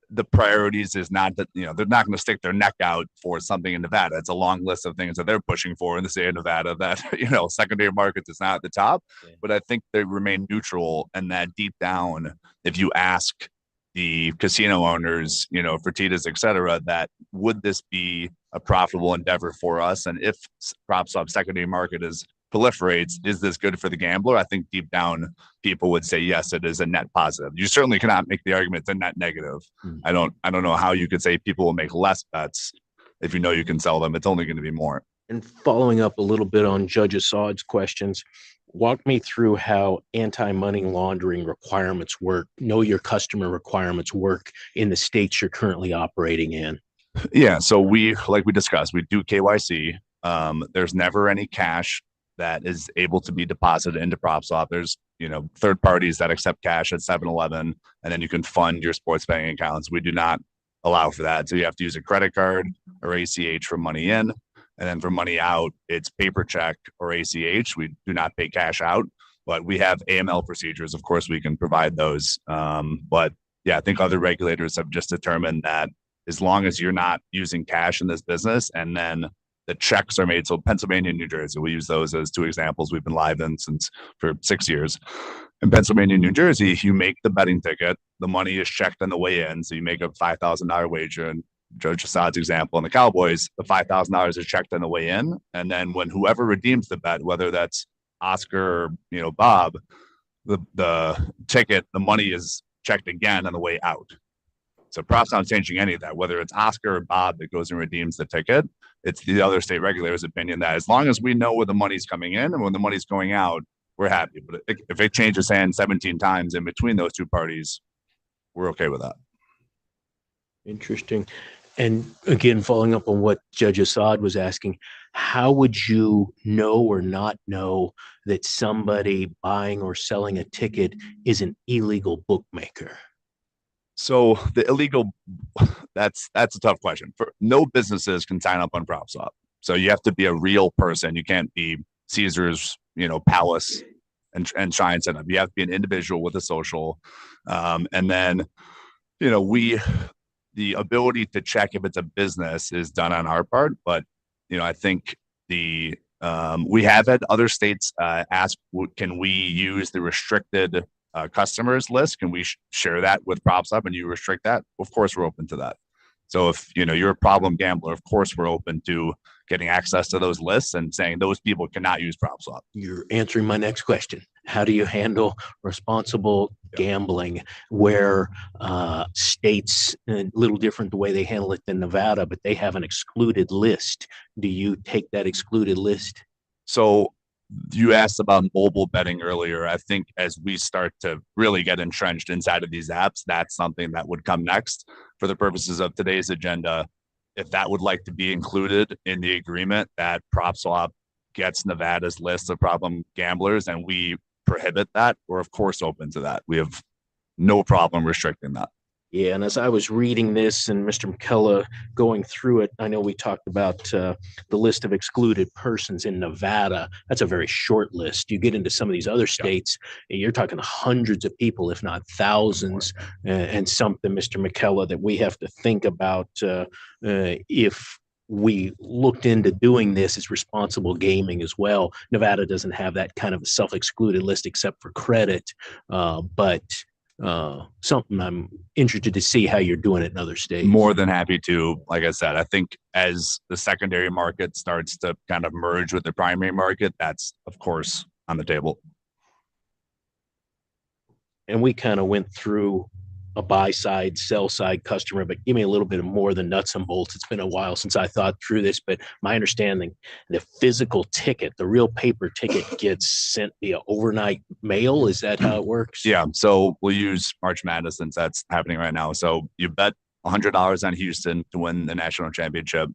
the priorities is not that, they're not going to stick their neck out for something in Nevada. It's a long list of things that they're pushing for in the state of Nevada that, secondary markets is not at the top, but I think they remain neutral, and that deep down, if you ask the casino owners, Fertitas, et cetera, that would this be a profitable endeavor for us? And if prop swap secondary market is proliferates, is this good for the gambler? I think deep down people would say yes, it is a net positive. You certainly cannot make the argument it's a net negative. I don't know how you could say people will make less bets if you know you can sell them. It's only going to be more. And following up a little bit on Judge Assad's questions, walk me through how anti-money laundering requirements work, know your customer requirements work in the states you're currently operating in. Yeah, so like we discussed, we do KYC. There's never any cash that is able to be deposited into PropSwap. There's, third parties that accept cash at 7-Eleven, and then you can fund your sports betting accounts. We do not allow for that. So you have to use a credit card or ACH for money in. And then for money out, it's paper check or ACH. We do not pay cash out, but we have AML procedures. Of course, we can provide those. But yeah, I think other regulators have just determined that as long as you're not using cash in this business, and then the checks are made. So Pennsylvania and New Jersey, we use those as two examples we've been live in for 6 years. In Pennsylvania and New Jersey, you make the betting ticket, the money is checked on the way in. So you make a $5,000 wager, and Judge Assad's example in the Cowboys, the $5,000 is checked on the way in. And then when whoever redeems the bet, whether that's Oscar or, Bob, the ticket, the money is checked again on the way out. So Prop's not changing any of that, whether it's Oscar or Bob that goes and redeems the ticket. It's the other state regulators' opinion that as long as we know where the money's coming in and when the money's going out, we're happy. But if it changes hands 17 times in between those two parties, we're okay with that. Interesting. And again, following up on what Judge Assad was asking, how would you know or not know that somebody buying or selling a ticket is an illegal bookmaker? So the illegal, that's a tough question. No businesses can sign up on PropSwap. So you have to be a real person. You can't be Caesar's, palace and try and set up. You have to be an individual with a social. And then, the ability to check if it's a business is done on our part. But, I think we have had other states ask, can we use the restricted customers list? Can we share that with PropSwap and you restrict that? Of course, we're open to that. So if you're a problem gambler, of course, we're open to getting access to those lists and saying those people cannot use PropSwap. You're answering my next question. How do you handle responsible gambling where states, a little different the way they handle it than Nevada, but they have an excluded list? Do you take that excluded list? So you asked about mobile betting earlier. I think as we start to really get entrenched inside of these apps, that's something that would come next. For the purposes of today's agenda, if that would like to be included in the agreement that PropSwap gets Nevada's list of problem gamblers and we prohibit that, we're of course open to that. We have no problem restricting that. Yeah, and as I was reading this and Mr. McKellar going through it, I know we talked about the list of excluded persons in Nevada. That's a very short list. You get into some of these other states, and you're talking hundreds of people, if not thousands, and something, Mr. McKellar, that we have to think about if we looked into doing this as responsible gaming as well. Nevada doesn't have that kind of a self-excluded list except for credit, but something I'm interested to see how you're doing it in other states. More than happy to. Like I said, I think as the secondary market starts to kind of merge with the primary market, that's of course on the table. And we kind of went through a buy side, sell side customer, but give me a little bit more than nuts and bolts. It's been a while since I thought through this, but my understanding, the physical ticket, the real paper ticket gets sent via overnight mail. Is that how it works? Yeah. So we'll use March Madness since that's happening right now. So you bet $100 on Houston to win the national championship.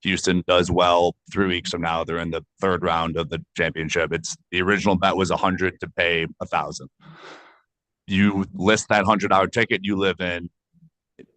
Houston does well 3 weeks from now. They're in the third round of the championship. The original bet was 100 to pay 1,000. You list that $100 ticket. You live in,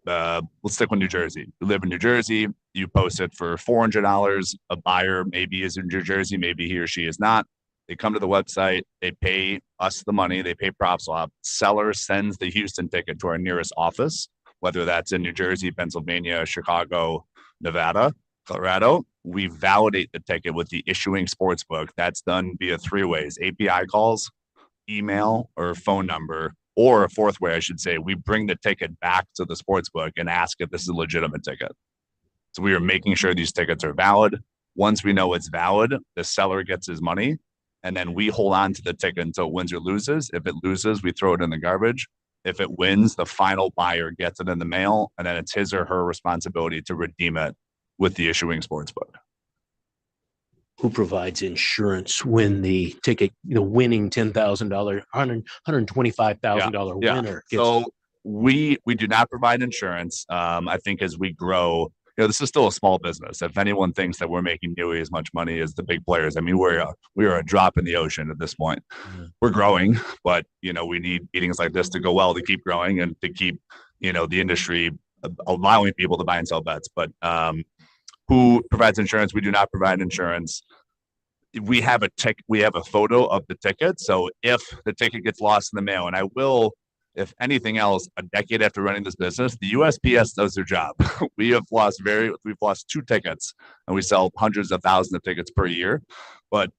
let's stick with New Jersey. You live in New Jersey. You post it for $400. A buyer maybe is in New Jersey. Maybe he or she is not. They come to the website. They pay us the money. They pay PropSwap. Seller sends the Houston ticket to our nearest office, whether that's in New Jersey, Pennsylvania, Chicago, Nevada, Colorado. We validate the ticket with the issuing sportsbook. That's done via 3 ways: API calls, email, or phone number. Or a fourth way, I should say, we bring the ticket back to the sportsbook and ask if this is a legitimate ticket. So we are making sure these tickets are valid. Once we know it's valid, the seller gets his money. and then we hold on to the ticket until it wins or loses. If it loses, we throw it in the garbage. If it wins, the final buyer gets it in the mail, and then it's his or her responsibility to redeem it with the issuing sportsbook. Who provides insurance when the ticket, the winning $10,000, $125,000 winner gets? So we do not provide insurance. I think as we grow, this is still a small business. If anyone thinks that we're making nearly as much money as the big players, I mean, we are a drop in the ocean at this point. We're growing, but we need meetings like this to go well, to keep growing and to keep the industry allowing people to buy and sell bets. But who provides insurance? We do not provide insurance. We have a photo of the ticket. So if the ticket gets lost in the mail, and I will, if anything else, a decade after running this business, the USPS does their job. We've lost 2 tickets, and we sell hundreds of thousands of tickets per year. But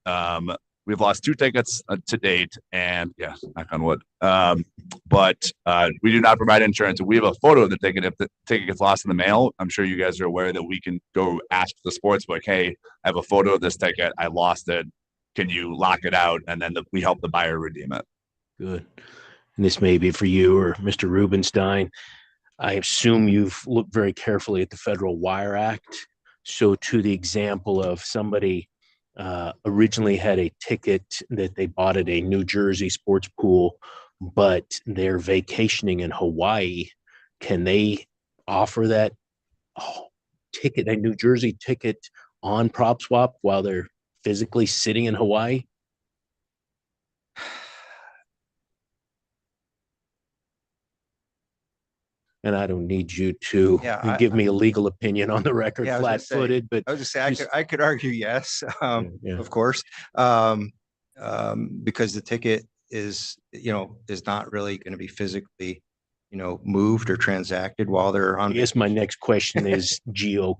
we've lost 2 tickets to date, and knock on wood. But we do not provide insurance. We have a photo of the ticket. If the ticket gets lost in the mail, I'm sure you guys are aware that we can go ask the sportsbook, hey, I have a photo of this ticket. I lost it. Can you lock it out? And then we help the buyer redeem it. Good. And this may be for you or Mr. Rubenstein. I assume you've looked very carefully at the Federal Wire Act. So to the example of somebody originally had a ticket that they bought at a New Jersey sports pool, but they're vacationing in Hawaii, can they offer that ticket, a New Jersey ticket, on PropSwap while they're physically sitting in Hawaii? And I don't need you to give me a legal opinion on the record, flat-footed, but I was just saying, I could argue yes, of course, because the ticket is not really going to be physically, moved or transacted while they're on. I guess my next question is geo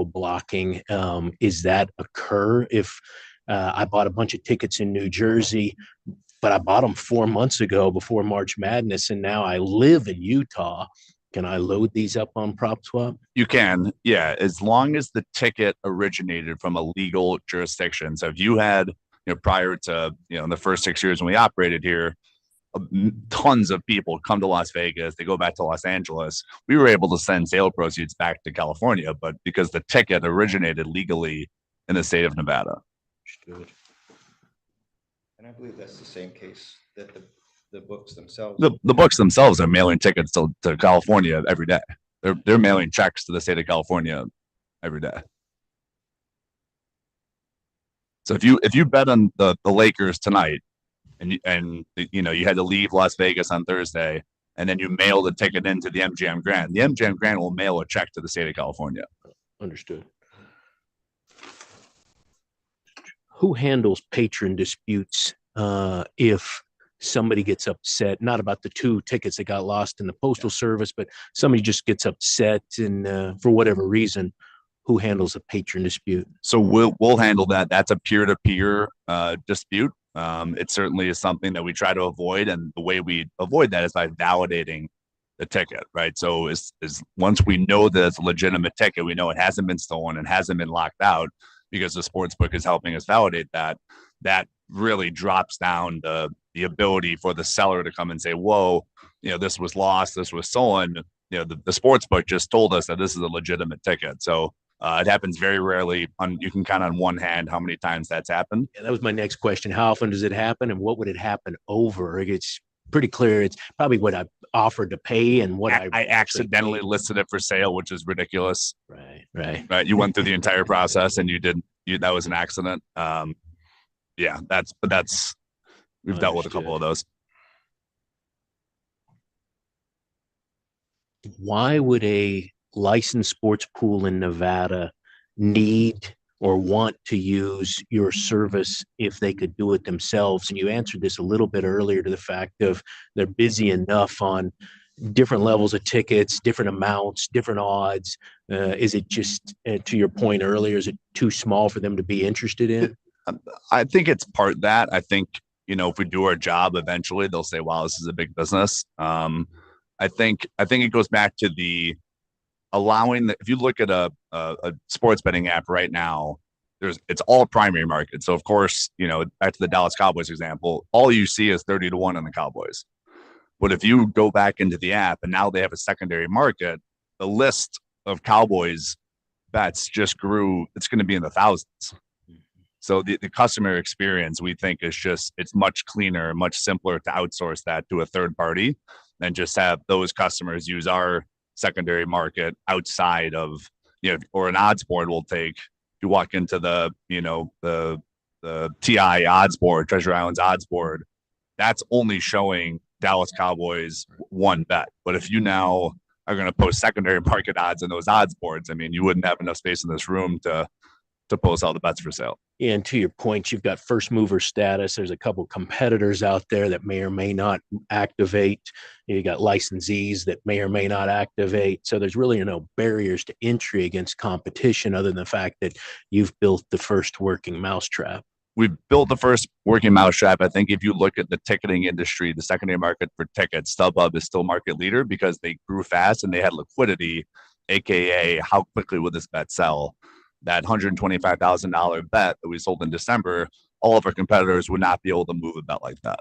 blocking. Is that occur if I bought a bunch of tickets in New Jersey, but I bought them 4 months ago before March Madness, and now I live in Utah? Can I load these up on PropSwap? You can, as long as the ticket originated from a legal jurisdiction. So if you had, prior to, in the first 6 years when we operated here, tons of people come to Las Vegas, they go back to Los Angeles. We were able to send sale proceeds back to California, but because the ticket originated legally in the state of Nevada. Good. And I believe that's the same case that the books themselves. The books themselves are mailing tickets to California every day. They're mailing checks to the state of California every day. So if you bet on the Lakers tonight, and you had to leave Las Vegas on Thursday, and then you mail the ticket into the MGM Grand, the MGM Grand will mail a check to the state of California. Understood. Who handles patron disputes if somebody gets upset, not about the 2 tickets that got lost in the Postal Service, but somebody just gets upset and for whatever reason? Who handles a patron dispute? So we'll handle that. That's a peer-to-peer dispute. It certainly is something that we try to avoid, and the way we avoid that is by validating the ticket, right? So is once we know that it's a legitimate ticket, we know it hasn't been stolen and hasn't been locked out, because the sportsbook is helping us validate that. That really drops down the ability for the seller to come and say, whoa, this was lost, this was stolen. The sportsbook just told us that this is a legitimate ticket. So it happens very rarely. You can count on one hand how many times that's happened. Yeah, that was my next question. How often does it happen, and what would it happen over? It's pretty clear. It's probably what I offered to pay and what I accidentally listed it for sale, which is ridiculous. Right. You went through the entire process and that was an accident. We've dealt with a couple of those. Why would a licensed sports pool in Nevada need or want to use your service if they could do it themselves? And you answered this a little bit earlier, to the fact of they're busy enough on different levels of tickets, different amounts, different odds. Is it just, to your point earlier, is it too small for them to be interested in? I think it's part that. I think, if we do our job, eventually they'll say, wow, this is a big business. I think it goes back to the allowing if you look at a sports betting app right now, it's all primary market. So of course, back to the Dallas Cowboys example, all you see is 30-1 on the Cowboys. But if you go back into the app and now they have a secondary market, the list of Cowboys bets just grew. It's going to be in the thousands. So the customer experience, we think, it's much cleaner, much simpler to outsource that to a third party than just have those customers use our secondary market outside of, or an odds board will take. You walk into the TI odds board, Treasure Island's odds board, that's only showing Dallas Cowboys one bet. But if you now are going to post secondary market odds in those odds boards, I mean, you wouldn't have enough space in this room to post all the bets for sale. And to your point, you've got first mover status. There's a couple competitors out there that may or may not activate. You got licensees that may or may not activate. So there's really no barriers to entry against competition other than the fact that you've built the first working mousetrap. We've built the first working mousetrap. I think if you look at the ticketing industry, the secondary market for tickets, StubHub is still market leader because they grew fast and they had liquidity, AKA how quickly would this bet sell? That $125,000 bet that we sold in December, all of our competitors would not be able to move a bet like that.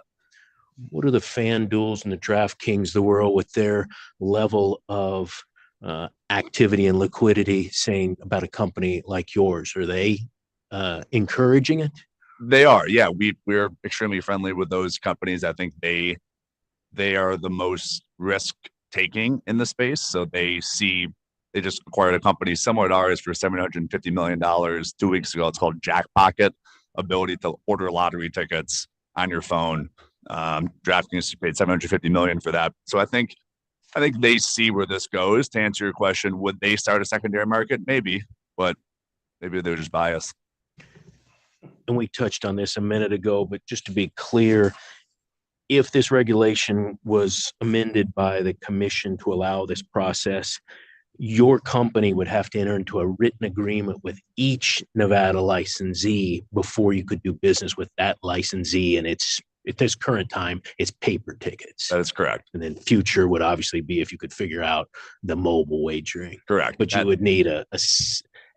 What are the FanDuels and the DraftKings, the world with their level of activity and liquidity saying about a company like yours? Are they encouraging it? They are. Yeah, we're extremely friendly with those companies. I think they are the most risk taking in the space. So they just acquired a company similar to ours for $750 million 2 weeks ago. It's called Jackpocket, ability to order lottery tickets on your phone. DraftKings paid $750 million for that. So I think they see where this goes. To answer your question, would they start a secondary market? Maybe, but maybe they're just biased. And we touched on this a minute ago, but just to be clear, if this regulation was amended by the commission to allow this process, your company would have to enter into a written agreement with each Nevada licensee before you could do business with that licensee. And at this current time, it's paper tickets. That is correct. And then future would obviously be if you could figure out the mobile wagering. Correct. But you would need a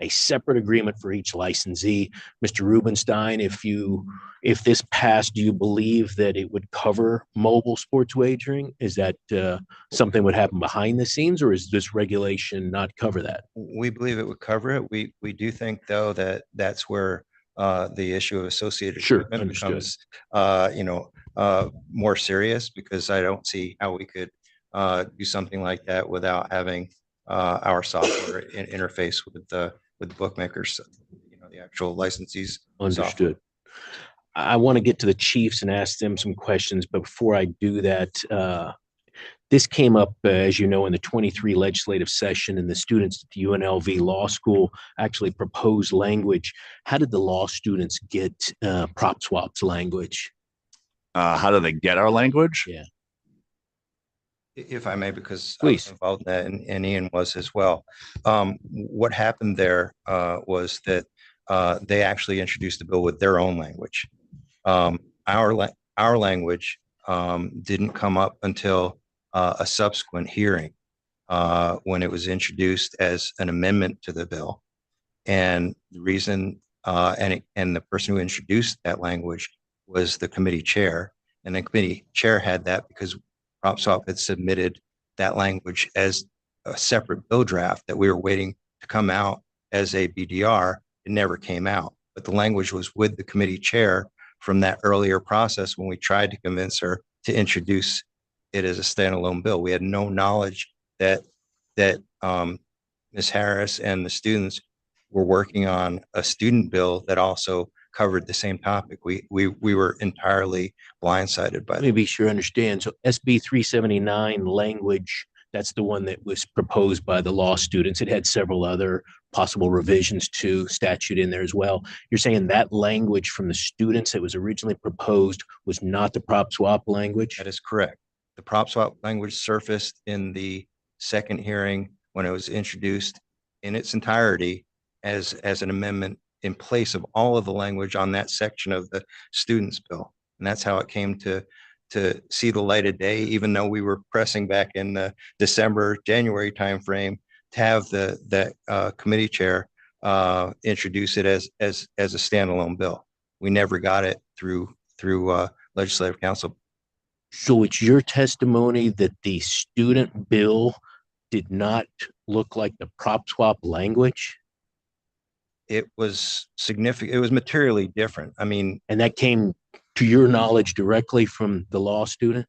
separate agreement for each licensee. Mr. Rubenstein, if this passed, do you believe that it would cover mobile sports wagering? Is that something would happen behind the scenes, or is this regulation not cover that? We believe it would cover it. We do think, though, that that's where the issue of associated equipment becomes, more serious, because I don't see how we could do something like that without having our software interface with the bookmakers, the actual licensees. Understood. Software. I want to get to the Chiefs and ask them some questions, but before I do that, this came up, as you know, in the 23 legislative session, and the students at the UNLV Law School actually proposed language. How did the law students get prop swaps language? How do they get our language? Yeah. If I may, because please. I was involved in that, and Ian was as well. What happened there was that they actually introduced the bill with their own language. Our language didn't come up until a subsequent hearing when it was introduced as an amendment to the bill. And the reason, and the person who introduced that language was the committee chair, and the committee chair had that because PropSwap had submitted that language as a separate bill draft that we were waiting to come out as a BDR. It never came out, but the language was with the committee chair from that earlier process when we tried to convince her to introduce it as a standalone bill. We had no knowledge that Ms. Harris and the students were working on a student bill that also covered the same topic. We were entirely blindsided by that. Let me be sure I understand. So SB 379 language, that's the one that was proposed by the law students. It had several other possible revisions to statute in there as well. You're saying that language from the students that was originally proposed was not the prop swap language? That is correct. The prop swap language surfaced in the second hearing when it was introduced in its entirety as an amendment in place of all of the language on that section of the students bill. And that's how it came to see the light of day, even though we were pressing back in the December, January timeframe to have the committee chair introduce it as a standalone bill. We never got it through legislative council. So it's your testimony that the student bill did not look like the prop swap language? It was significant. It was materially different. I mean, and that came to your knowledge directly from the law student?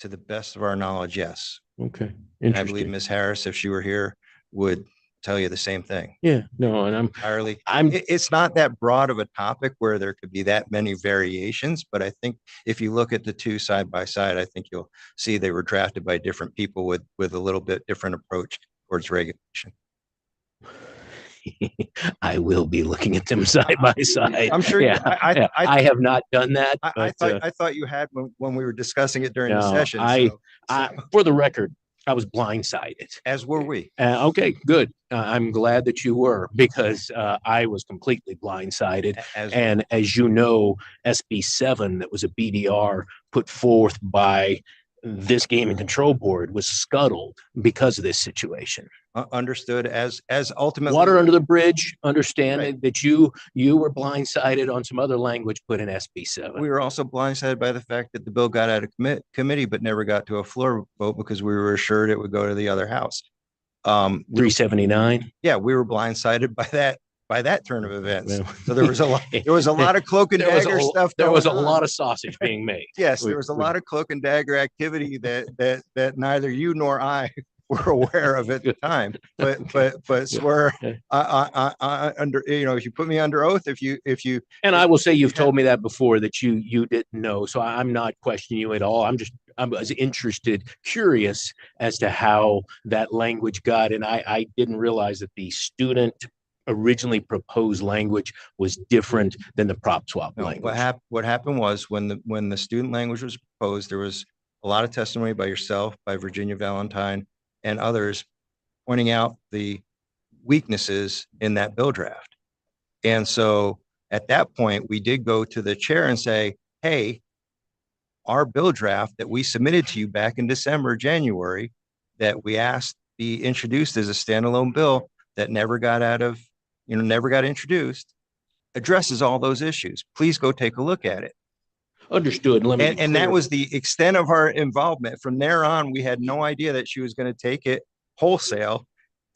To the best of our knowledge, yes. Okay. And I believe Ms. Harris, if she were here, would tell you the same thing. Yeah, no, and it's not that broad of a topic where there could be that many variations, but I think if you look at the two side by side, I think you'll see they were drafted by different people with a little bit different approach towards regulation. I will be looking at them side by side. I'm sure. Yeah, I have not done that. I thought you had when we were discussing it during the session. For the record, I was blindsided. As were we. Okay, good. I'm glad that you were, because I was completely blindsided. And as you know, SB 7, that was a BDR put forth by this gaming control board, was scuttled because of this situation. Understood. As ultimately water under the bridge, understanding that you were blindsided on some other language put in SB 7. We were also blindsided by the fact that the bill got out of committee but never got to a floor vote because we were assured it would go to the other house. 379. Yeah, we were blindsided by that turn of events. So there was a lot of cloak and dagger stuff. There was a lot of sausage being made. Yes, there was a lot of cloak and dagger activity that neither you nor I were aware of at the time. But swear under, if you put me under oath, if you and I will say you've told me that before, that you didn't know. So I'm not questioning you at all. I was interested, curious as to how that language got, and I didn't realize that the student originally proposed language was different than the prop swap language. What happened was when the student language was proposed, there was a lot of testimony by yourself, by Virginia Valentine, and others pointing out the weaknesses in that bill draft. And so at that point, we did go to the chair and say, hey, our bill draft that we submitted to you back in December, January, that we asked be introduced as a standalone bill that never got introduced, addresses all those issues. Please go take a look at it. Understood. And that was the extent of our involvement. From there on, we had no idea that she was going to take it wholesale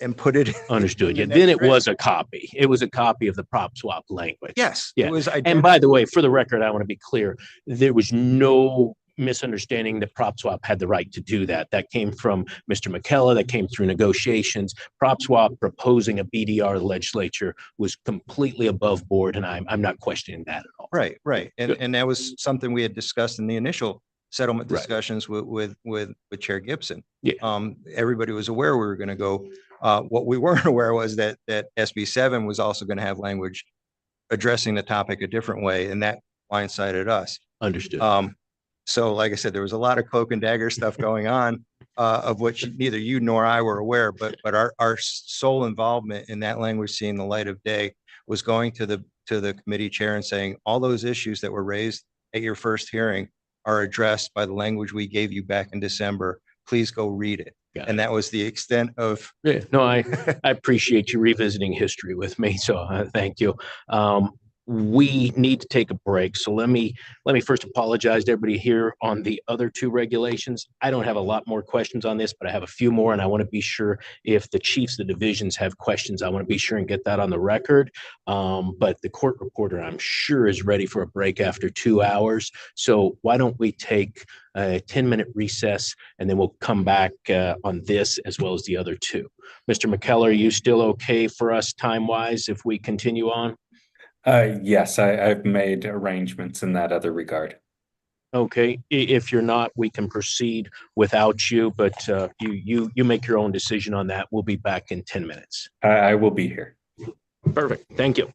and put it. Understood. Yeah. Then it was a copy. It was a copy of the prop swap language. Yes. Yeah. It was. And by the way, for the record, I want to be clear. There was no misunderstanding that prop swap had the right to do that. That came from Mr. McKellar. That came through negotiations. Prop swap proposing a BDR legislature was completely above board, and I'm not questioning that at all. Right. And that was something we had discussed in the initial settlement discussions with Chair Gibson. Yeah. Everybody was aware we were going to go. What we weren't aware was that SB 7 was also going to have language addressing the topic a different way, and that blindsided us. Understood. So, like I said, there was a lot of cloak and dagger stuff going on, of which neither you nor I were aware. But our sole involvement in that language seeing the light of day was going to the committee chair and saying all those issues that were raised at your first hearing are addressed by the language we gave you back in December. Please go read it. And that was the extent of. Yeah. No, I appreciate you revisiting history with me. So thank you. We need to take a break. So let me first apologize to everybody here on the other two regulations. I don't have a lot more questions on this, but I have a few more, and I want to be sure if the chiefs of the divisions have questions, I want to be sure and get that on the record. But the court reporter, I'm sure, is ready for a break after 2 hours. So why don't we take a 10-minute recess, and then we'll come back on this as well as the other two. Mr. McKellar, are you still okay for us time-wise if we continue on? Yes, I've made arrangements in that other regard. Okay, if you're not, we can proceed without you, but you make your own decision on that. We'll be back in 10 minutes. I will be here. Perfect. Thank you.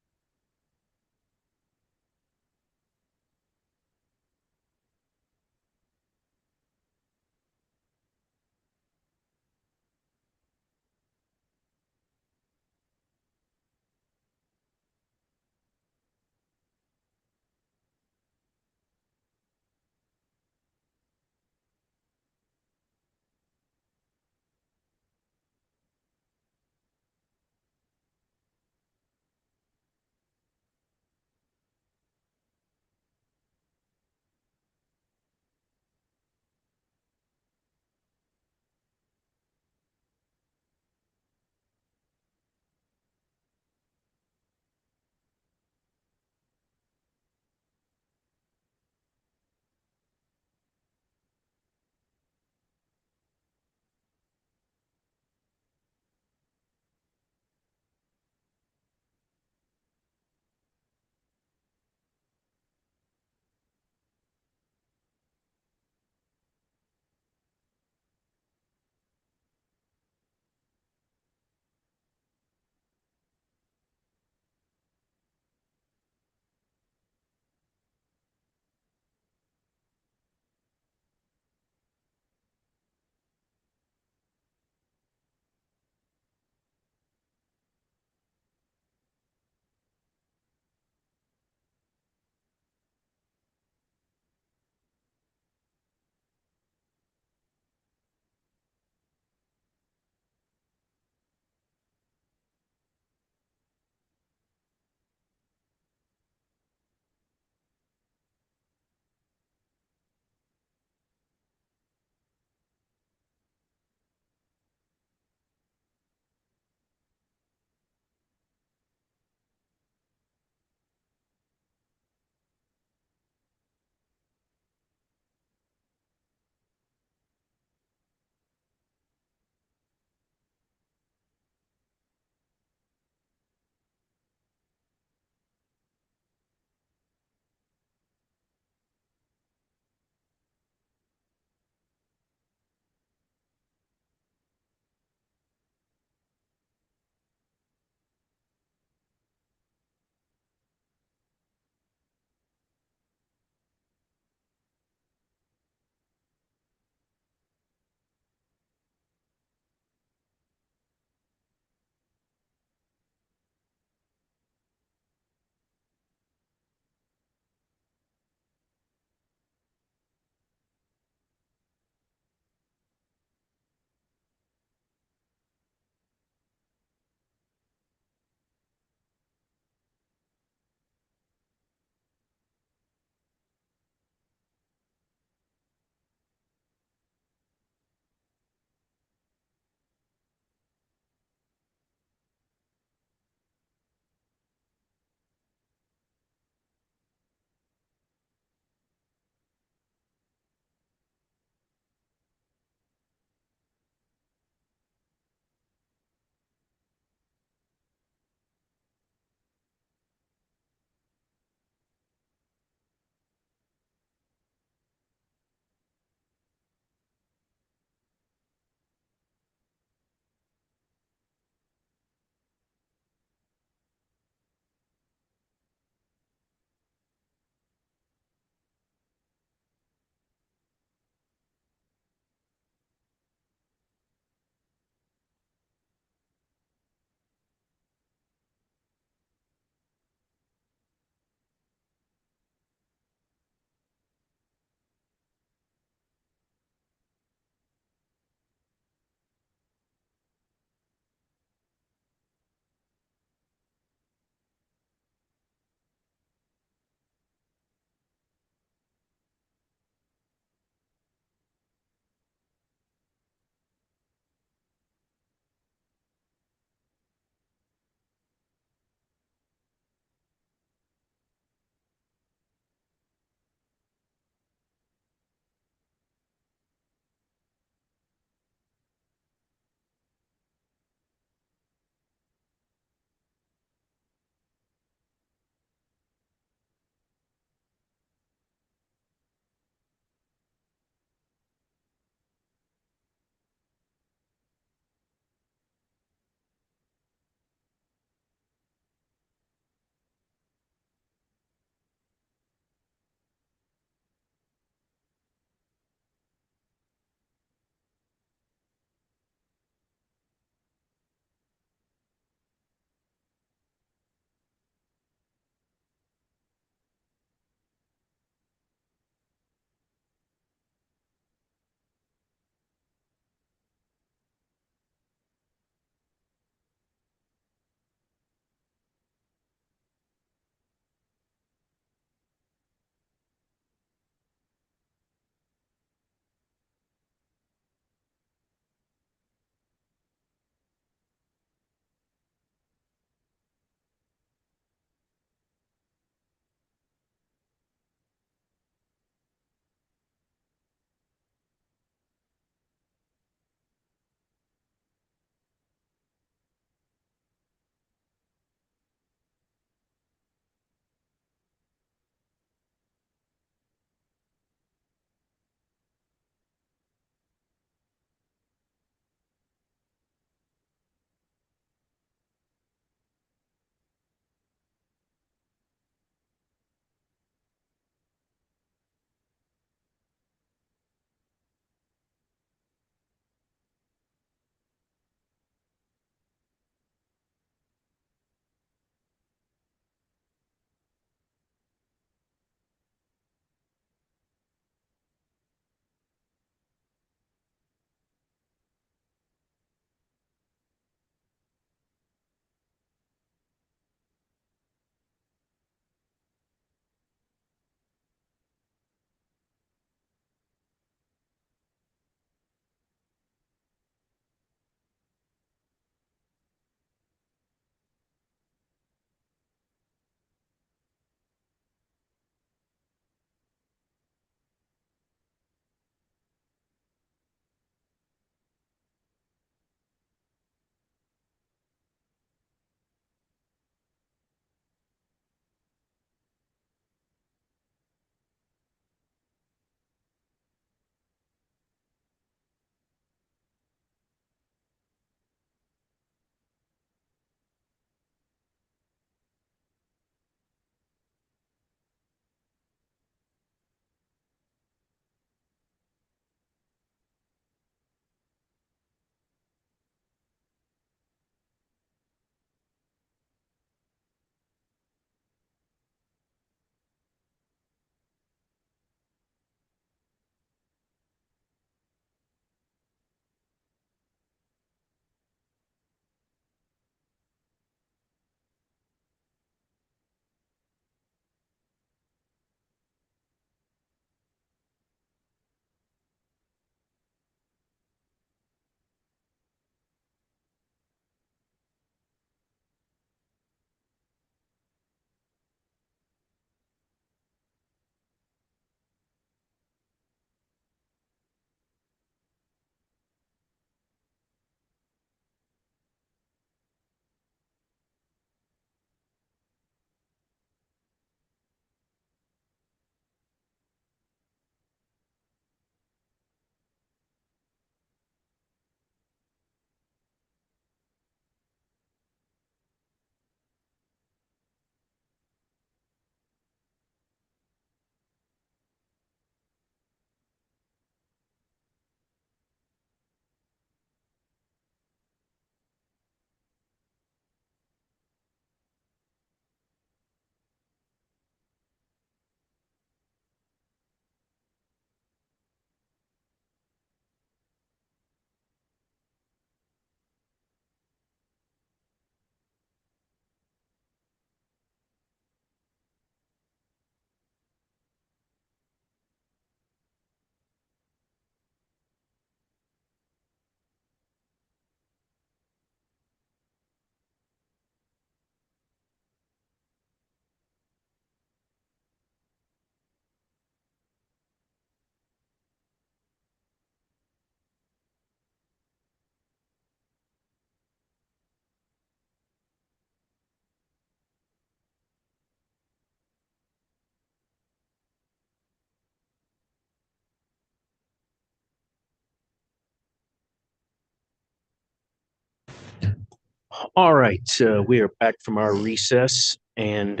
All right, we are back from our recess, and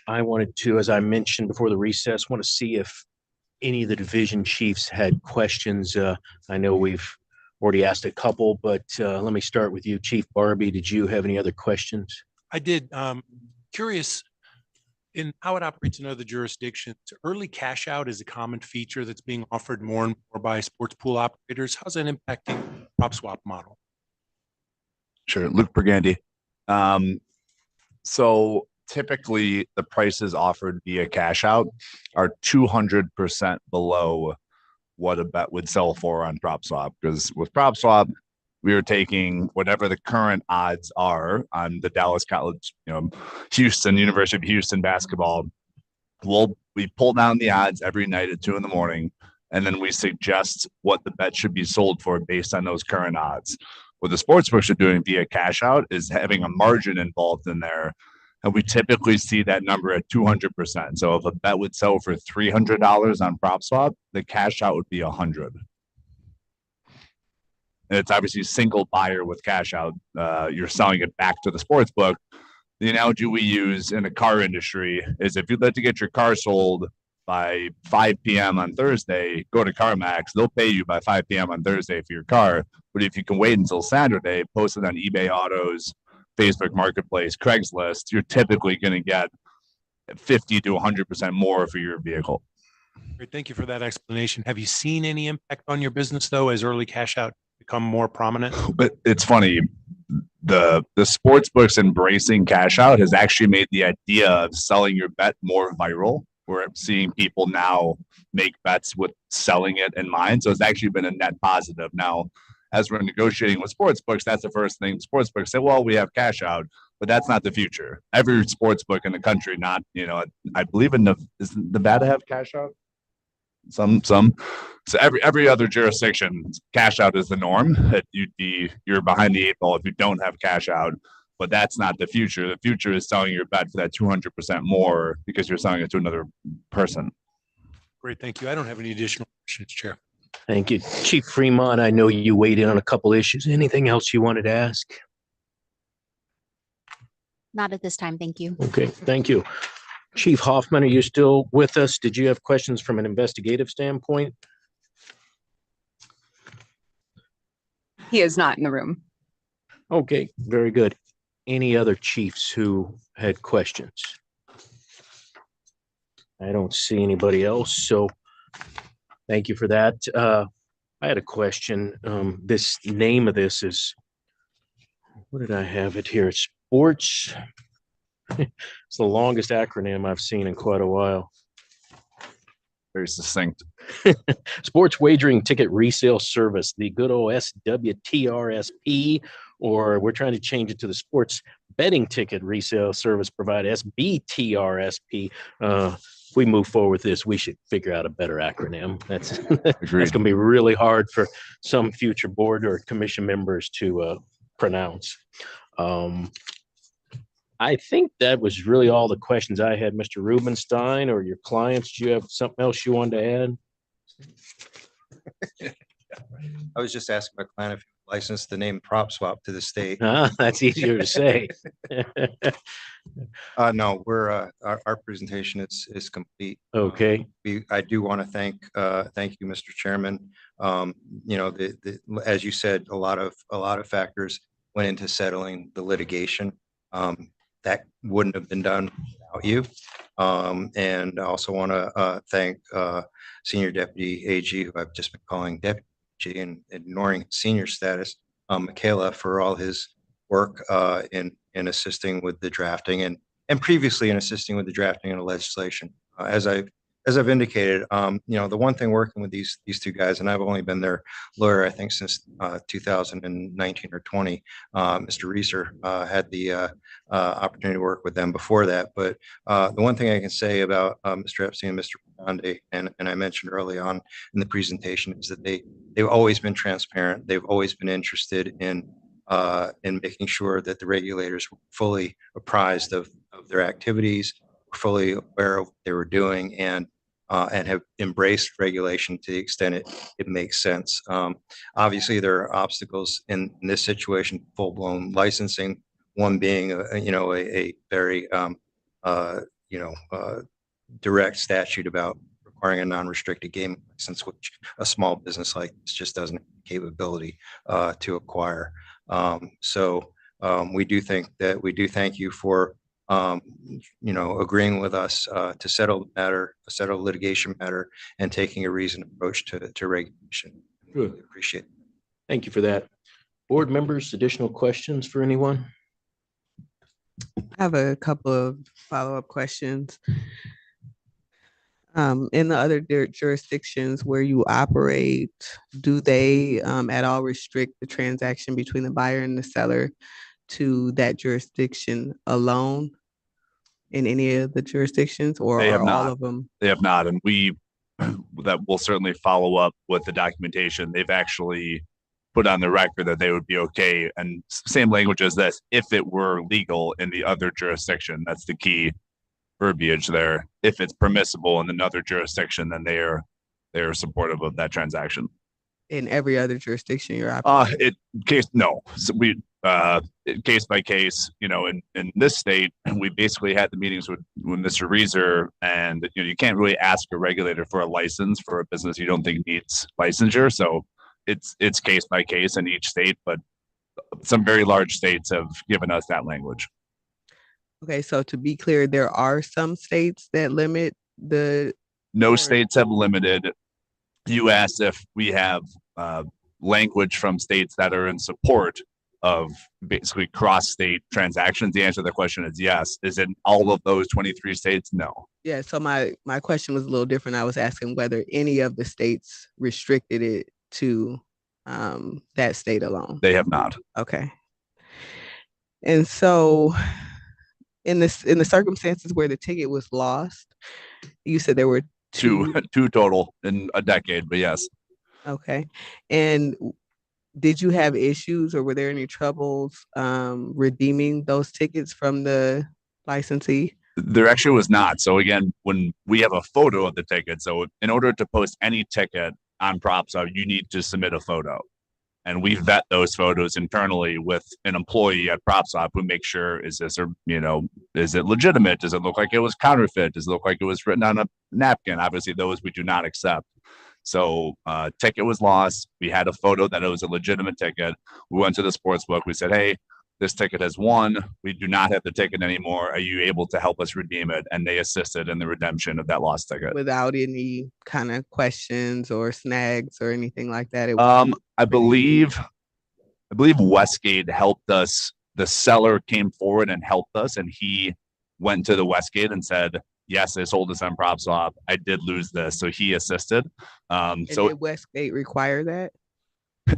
I wanted to, as I mentioned before the recess, want to see if any of the division chiefs had questions. I know we've already asked a couple, but let me start with you, Chief Barbie. Did you have any other questions? I did. Curious in how it operates in other jurisdictions. Early cash out is a common feature that's being offered more and more by sports pool operators. How's that impacting the prop swap model? Sure, Luke Burgandy. So typically the prices offered via cash out are 200% below what a bet would sell for on prop swap. Because with prop swap, we are taking whatever the current odds are on the Dallas College, Houston, University of Houston basketball. We pull down the odds every night at 2 a.m, and then we suggest what the bet should be sold for based on those current odds. What the sportsbooks are doing via cash out is having a margin involved in there. And we typically see that number at 200%. So if a bet would sell for $300 on prop swap, the cash out would be $100. And it's obviously single buyer with cash out. You're selling it back to the sports book. The analogy we use in the car industry is if you'd like to get your car sold by 5 p.m. on Thursday, go to CarMax. They'll pay you by 5 p.m. on Thursday for your car. But if you can wait until Saturday, post it on eBay Autos, Facebook Marketplace, Craigslist, you're typically going to get 50 to 100% more for your vehicle. Great. Thank you for that explanation. Have you seen any impact on your business, though, as early cash out become more prominent? But it's funny. The sports books embracing cash out has actually made the idea of selling your bet more viral. We're seeing people now make bets with selling it in mind. So it's actually been a net positive. Now, as we're negotiating with sports books, that's the first thing. Sports books say, well, we have cash out, but that's not the future. Every sports book in the country, not, I believe does Nevada have cash out? Some. So every other jurisdiction, cash out is the norm. You're behind the 8 ball if you don't have cash out, but that's not the future. The future is selling your bet for that 200% more because you're selling it to another person. Great. Thank you. I don't have any additional questions, Chair. Thank you. Chief Fremont, I know you weighed in on a couple issues. Anything else you wanted to ask? Not at this time. Thank you. Okay, thank you. Chief Hoffman, are you still with us? Did you have questions from an investigative standpoint? He is not in the room. Okay, very good. Any other chiefs who had questions? I don't see anybody else, so thank you for that. I had a question. This name of this is, what did I have it here? Sports. It's the longest acronym I've seen in quite a while. Very succinct. Sports Wagering Ticket Resale Service, the good old SWTRSP, or we're trying to change it to the Sports Betting Ticket Resale Service Provider, SBTRSP. If we move forward with this, we should figure out a better acronym. That's going to be really hard for some future board or commission members to pronounce. I think that was really all the questions I had, Mr. Rubenstein, or your clients. Do you have something else you wanted to add? I was just asking my client if he licensed the name prop swap to the state. That's easier to say. No, we're our presentation is complete. Okay. I do want to thank you, Mr. Chairman. As you said, a lot of factors went into settling the litigation. That wouldn't have been done without you. And I also want to thank Senior Deputy AG, who I've just been calling Deputy AG and ignoring senior status, Michaela, for all his work in assisting with the drafting and previously in assisting with the drafting of the legislation. As I've indicated, the one thing working with these two guys, and I've only been their lawyer, I think, since 2019 or 20. Mr. Reeser had the opportunity to work with them before that. But the one thing I can say about Mr. Epstein and Mr. Grande, and I mentioned early on in the presentation, is that they've always been transparent. They've always been interested in making sure that the regulators were fully apprised of their activities, fully aware of what they were doing, and and have embraced regulation to the extent it makes sense. Obviously, there are obstacles in this situation, full-blown licensing, one being, a very, direct statute about requiring a non-restricted gaming license, which a small business like this just doesn't have the capability to acquire. We do thank you for agreeing with us to settle the litigation matter, and taking a reasoned approach to regulation. Good. Appreciate it. Thank you for that. Board members, additional questions for anyone? I have a couple of follow-up questions. In the other jurisdictions where you operate, do they at all restrict the transaction between the buyer and the seller to that jurisdiction alone in any of the jurisdictions, or They have are all not. of them? They have not, and that will certainly follow up with the documentation. They've actually put on the record that they would be okay, and same language as this, if it were legal in the other jurisdiction. That's the key verbiage there. If it's permissible in another jurisdiction, then they are supportive of that transaction. In every other jurisdiction you're operating? So we case by case, in this state, we basically had the meetings with Mr. Reeser, and you can't really ask a regulator for a license for a business you don't think needs licensure. So it's case by case in each state, but some very large states have given us that language. Okay, so to be clear, there are some states that limit the. No states have limited. You asked if we have language from states that are in support of basically cross-state transactions. The answer to the question is yes. Is it all of those 23 states? No. Yeah, so my question was a little different. I was asking whether any of the states restricted it to that state alone. They have not. Okay. And so in the circumstances where the ticket was lost, you said there were two total in a decade, but yes. Okay. And did you have issues, or were there any troubles redeeming those tickets from the licensee? There actually was not. So again, when we have a photo of the ticket, so in order to post any ticket on PropSwap, you need to submit a photo. And we vet those photos internally with an employee at PropSwap who makes sure, is it legitimate? Does it look like it was counterfeit? Does it look like it was written on a napkin? Obviously, those we do not accept. So ticket was lost. We had a photo that it was a legitimate ticket. We went to the sports book. We said, hey, this ticket has won. We do not have the ticket anymore. Are you able to help us redeem it? And they assisted in the redemption of that lost ticket. Without any kind of questions or snags or anything like that? I believe Westgate helped us. The seller came forward and helped us, and he went to the Westgate and said, yes, I sold this on PropSwap. I did lose this. So he assisted. So did Westgate require that?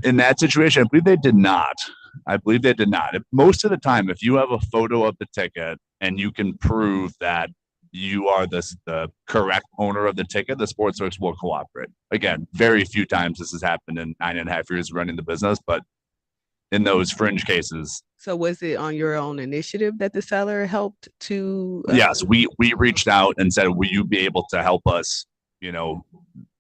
In that situation, I believe they did not. Most of the time, if you have a photo of the ticket and you can prove that you are the correct owner of the ticket, the sportsbooks will cooperate. Again, very few times this has happened in 9.5 years running the business, but in those fringe cases. So was it on your own initiative that the seller helped to? Yes, we reached out and said, will you be able to help us,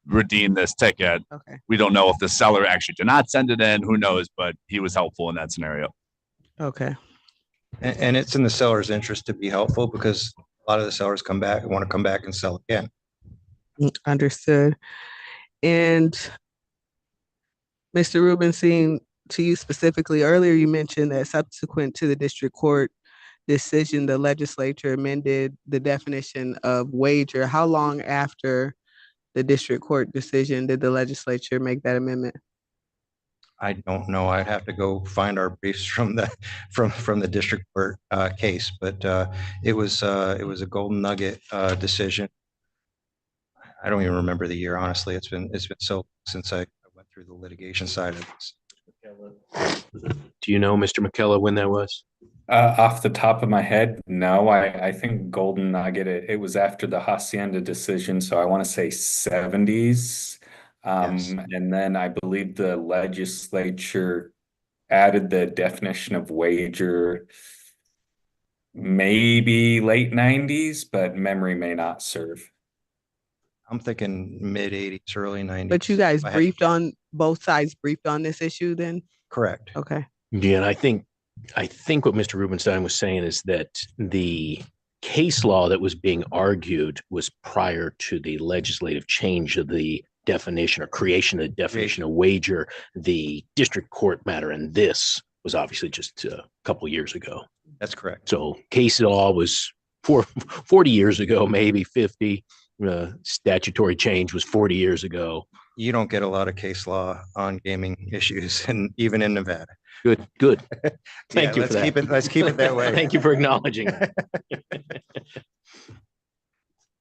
redeem this ticket? Okay. We don't know if the seller actually did not send it in, who knows, but he was helpful in that scenario. Okay. And it's in the seller's interest to be helpful, because a lot of the sellers want to come back and sell again. Understood. And Mr. Rubenstein, to you specifically, earlier you mentioned that subsequent to the district court decision, the legislature amended the definition of wager. How long after the district court decision did the legislature make that amendment? I don't know. I'd have to go find our briefs from the district court case, but it was a golden nugget decision. I don't even remember the year, honestly. It's been so since I went through the litigation side of this. Do you know, Mr. McKellar, when that was? Off the top of my head, no. I think Golden Nugget, it was after the Hacienda decision, so I want to say 70s. Yes. And then I believe the legislature added the definition of wager maybe late 90s, but memory may not serve. I'm thinking mid-80s, early 90s. But you guys if I had to briefed guess. on, both sides briefed on this issue then? Correct. Okay. Yeah, and I think what Mr. Rubenstein was saying is that the case law that was being argued was prior to the legislative change of the definition or creation of the definition of wager. The district court matter, and this was obviously just a couple years ago. That's correct. So case law was 40 years ago, maybe 50. Statutory change was 40 years ago. You don't get a lot of case law on gaming issues, and even in Nevada. Good. Thank you for that. Let's keep it that way. Thank you for acknowledging that.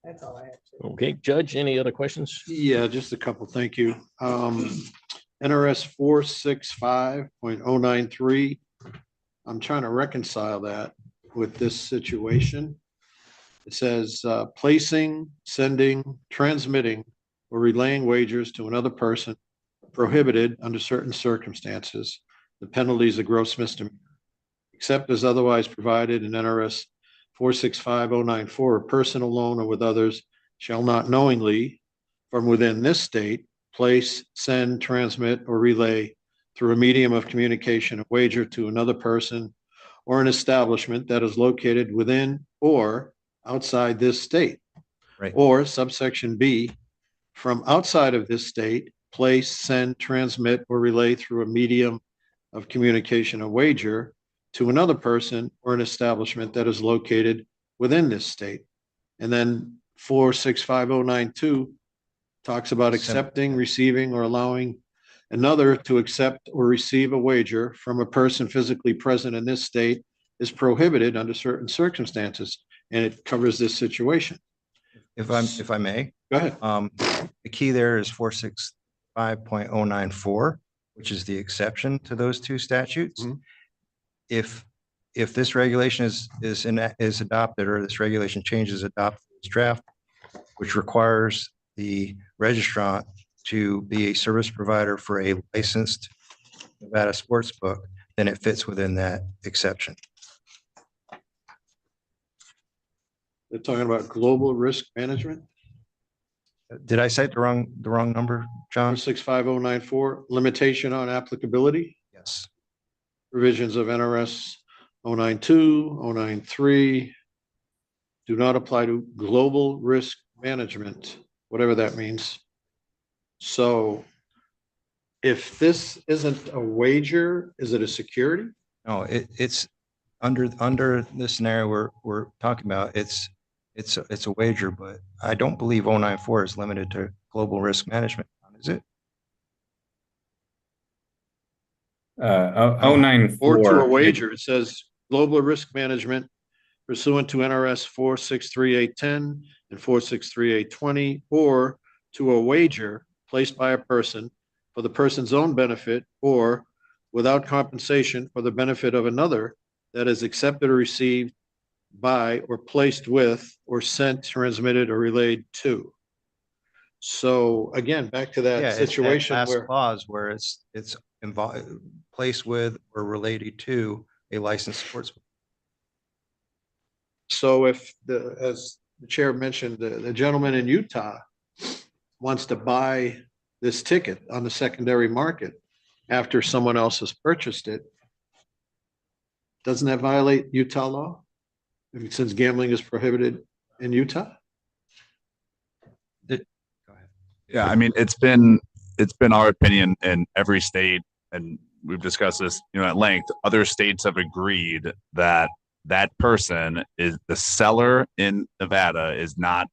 That's all I have. Okay, Judge, any other questions? Yeah, just a couple. Thank you. NRS 465.093. I'm trying to reconcile that with this situation. It says placing, sending, transmitting, or relaying wagers to another person prohibited under certain circumstances. The penalty is a gross misdemeanor, except as otherwise provided in NRS 465.094. A person alone or with others shall not knowingly from within this state place, send, transmit, or relay through a medium of communication a wager to another person or an establishment that is located within or outside this state. Right. Or subsection B, from outside of this state, place, send, transmit, or relay through a medium of communication a wager to another person or an establishment that is located within this state. And then 465.092 talks about accepting, receiving, or allowing another to accept or receive a wager from a person physically present in this state is prohibited under certain circumstances, and it covers this situation. If I may, Go ahead. the key there is 465.094, which is the exception to those two statutes. Mhm. If this regulation is adopted, or this regulation change is adopted as draft, which requires the registrant to be a service provider for a licensed Nevada sports book, then it fits within that exception. They're talking about global risk management. Did I cite the wrong number, John? 465.094, limitation on applicability. Yes. Provisions of NRS 092, 093 do not apply to global risk management, whatever that means. So if this isn't a wager, is it a security? No, it's under the scenario we're talking about. It's a wager, but I don't believe 094 is limited to global risk management, is it? 094. Or to a wager, it says global risk management pursuant to NRS 463.810 and 463.820, or to a wager placed by a person for the person's own benefit or without compensation for the benefit of another that is accepted or received by or placed with or sent, transmitted, or relayed to. So again, back to that situation it's that last where clause where it's placed with or related to a licensed sports book. so if as the chair mentioned, the gentleman in Utah wants to buy this ticket on the secondary market after someone else has purchased it, doesn't that violate Utah law? Since gambling is prohibited in Utah? Yeah, I mean, it's been our opinion in every state, and we've discussed this, at length. Other states have agreed that that person is the seller in Nevada is not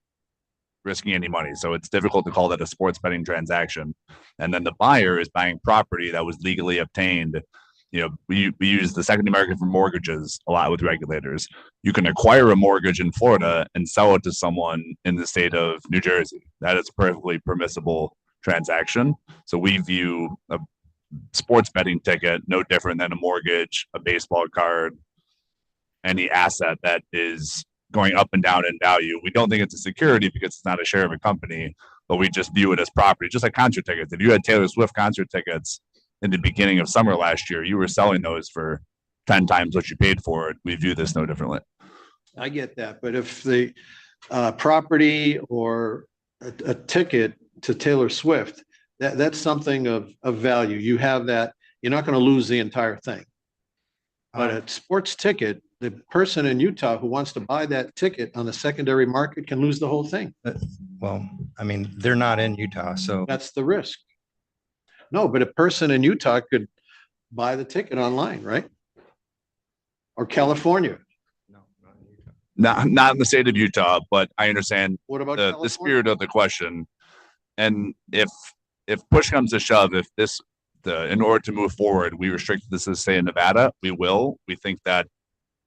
risking any money. So it's difficult to call that a sports betting transaction. And then the buyer is buying property that was legally obtained. We use the secondary market for mortgages a lot with regulators. You can acquire a mortgage in Florida and sell it to someone in the state of New Jersey. That is a perfectly permissible transaction. So we view a sports betting ticket no different than a mortgage, a baseball card, any asset that is going up and down in value. We don't think it's a security because it's not a share of a company, but we just view it as property, just like concert tickets. If you had Taylor Swift concert tickets in the beginning of summer last year, you were selling those for 10 times what you paid for it. We view this no differently. I get that, but if the property or a ticket to Taylor Swift, that's something of value. You have that, you're not going to lose the entire thing. But a sports ticket, the person in Utah who wants to buy that ticket on the secondary market can lose the whole thing. Well, I mean, they're not in Utah, so That's the risk. No, but a person in Utah could buy the ticket online, right? Or California. Not in the state of Utah, but I understand What about the California? spirit of the question. And if push comes to shove, if this in order to move forward, we restrict this to the state of Nevada, we will. We think that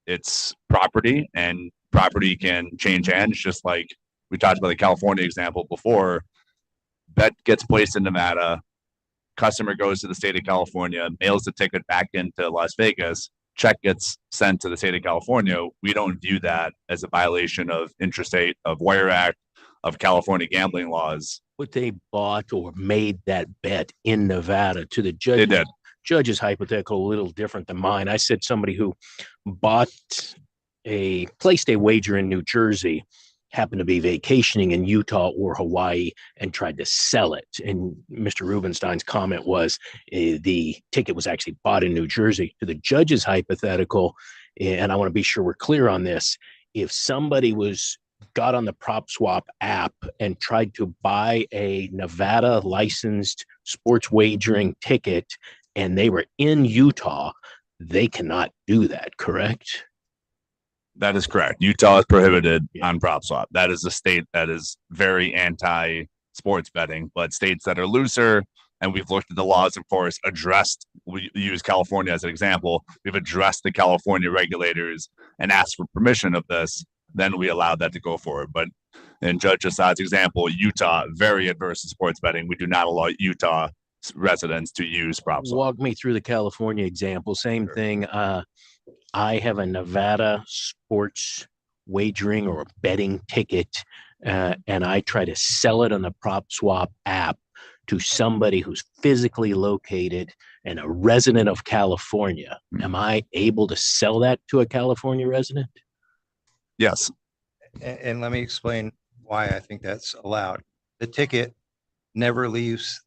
it's property and property can change hands, just like we talked about the California example before. Bet gets placed in Nevada, customer goes to the state of California, mails the ticket back into Las Vegas, check gets sent to the state of California. We don't view that as a violation of interstate, of Wire Act, of California gambling laws. But they bought or made that bet in Nevada. To the judge. They did. Judge's hypothetical a little different than mine. I said somebody who placed a wager in New Jersey, happened to be vacationing in Utah or Hawaii and tried to sell it. And Mr. Rubenstein's comment was the ticket was actually bought in New Jersey. To the judge's hypothetical, and I want to be sure we're clear on this, if somebody got on the PropSwap app and tried to buy a Nevada licensed sports wagering ticket and they were in Utah, they cannot do that, correct? That is correct. Utah is prohibited on PropSwap. That is a state that is very anti-sports betting, but states that are looser, and we've looked at the laws, of course, we use California as an example. We've addressed the California regulators and asked for permission of this. Then we allowed that to go forward. But in Judge Assad's example, Utah, very adverse to sports betting. We do not allow Utah residents to use PropSwap. Walk me through the California example. Same thing. I have a Nevada sports wagering or betting ticket, and I try to sell it on the PropSwap app to somebody who's physically located and a resident of California. Am I able to sell that to a California resident? Yes. And let me explain why I think that's allowed. The ticket never leaves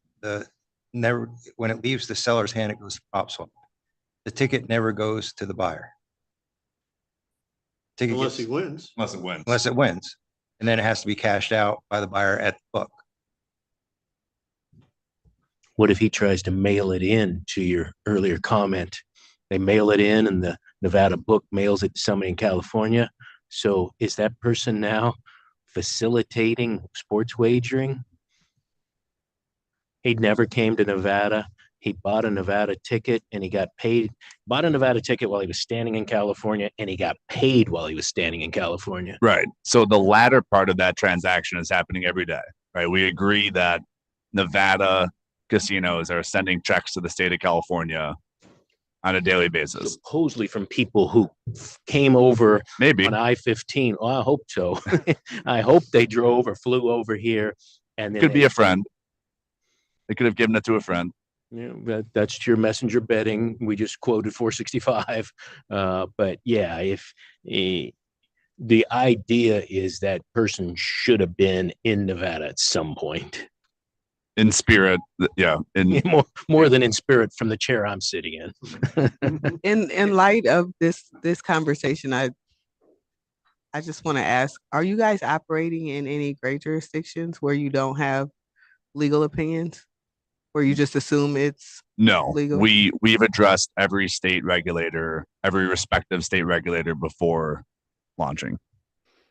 when it leaves the seller's hand, it goes to PropSwap. The ticket never goes to the buyer. Unless he wins. Unless it wins. And then it has to be cashed out by the buyer at the book. What if he tries to mail it in, to your earlier comment? They mail it in and the Nevada book mails it to somebody in California. So is that person now facilitating sports wagering? He never came to Nevada. He bought a Nevada ticket and he got paid. Bought a Nevada ticket while he was standing in California, and he got paid while he was standing in California. Right. So the latter part of that transaction is happening every day, right? We agree that Nevada casinos are sending checks to the state of California on a daily basis. Supposedly from people who came over maybe on I-15. Well, I hope so. I hope they drove or flew over here. And then could be a friend. They could have given it to a friend. Yeah, that's your messenger betting. We just quoted 465. But yeah, if the idea is that person should have been in Nevada at some point. In spirit, yeah. More than in spirit from the chair I'm sitting in. In light of this conversation, I just want to ask, are you guys operating in any gray jurisdictions where you don't have legal opinions? Where you just assume it's legal? We've addressed every respective state regulator before launching.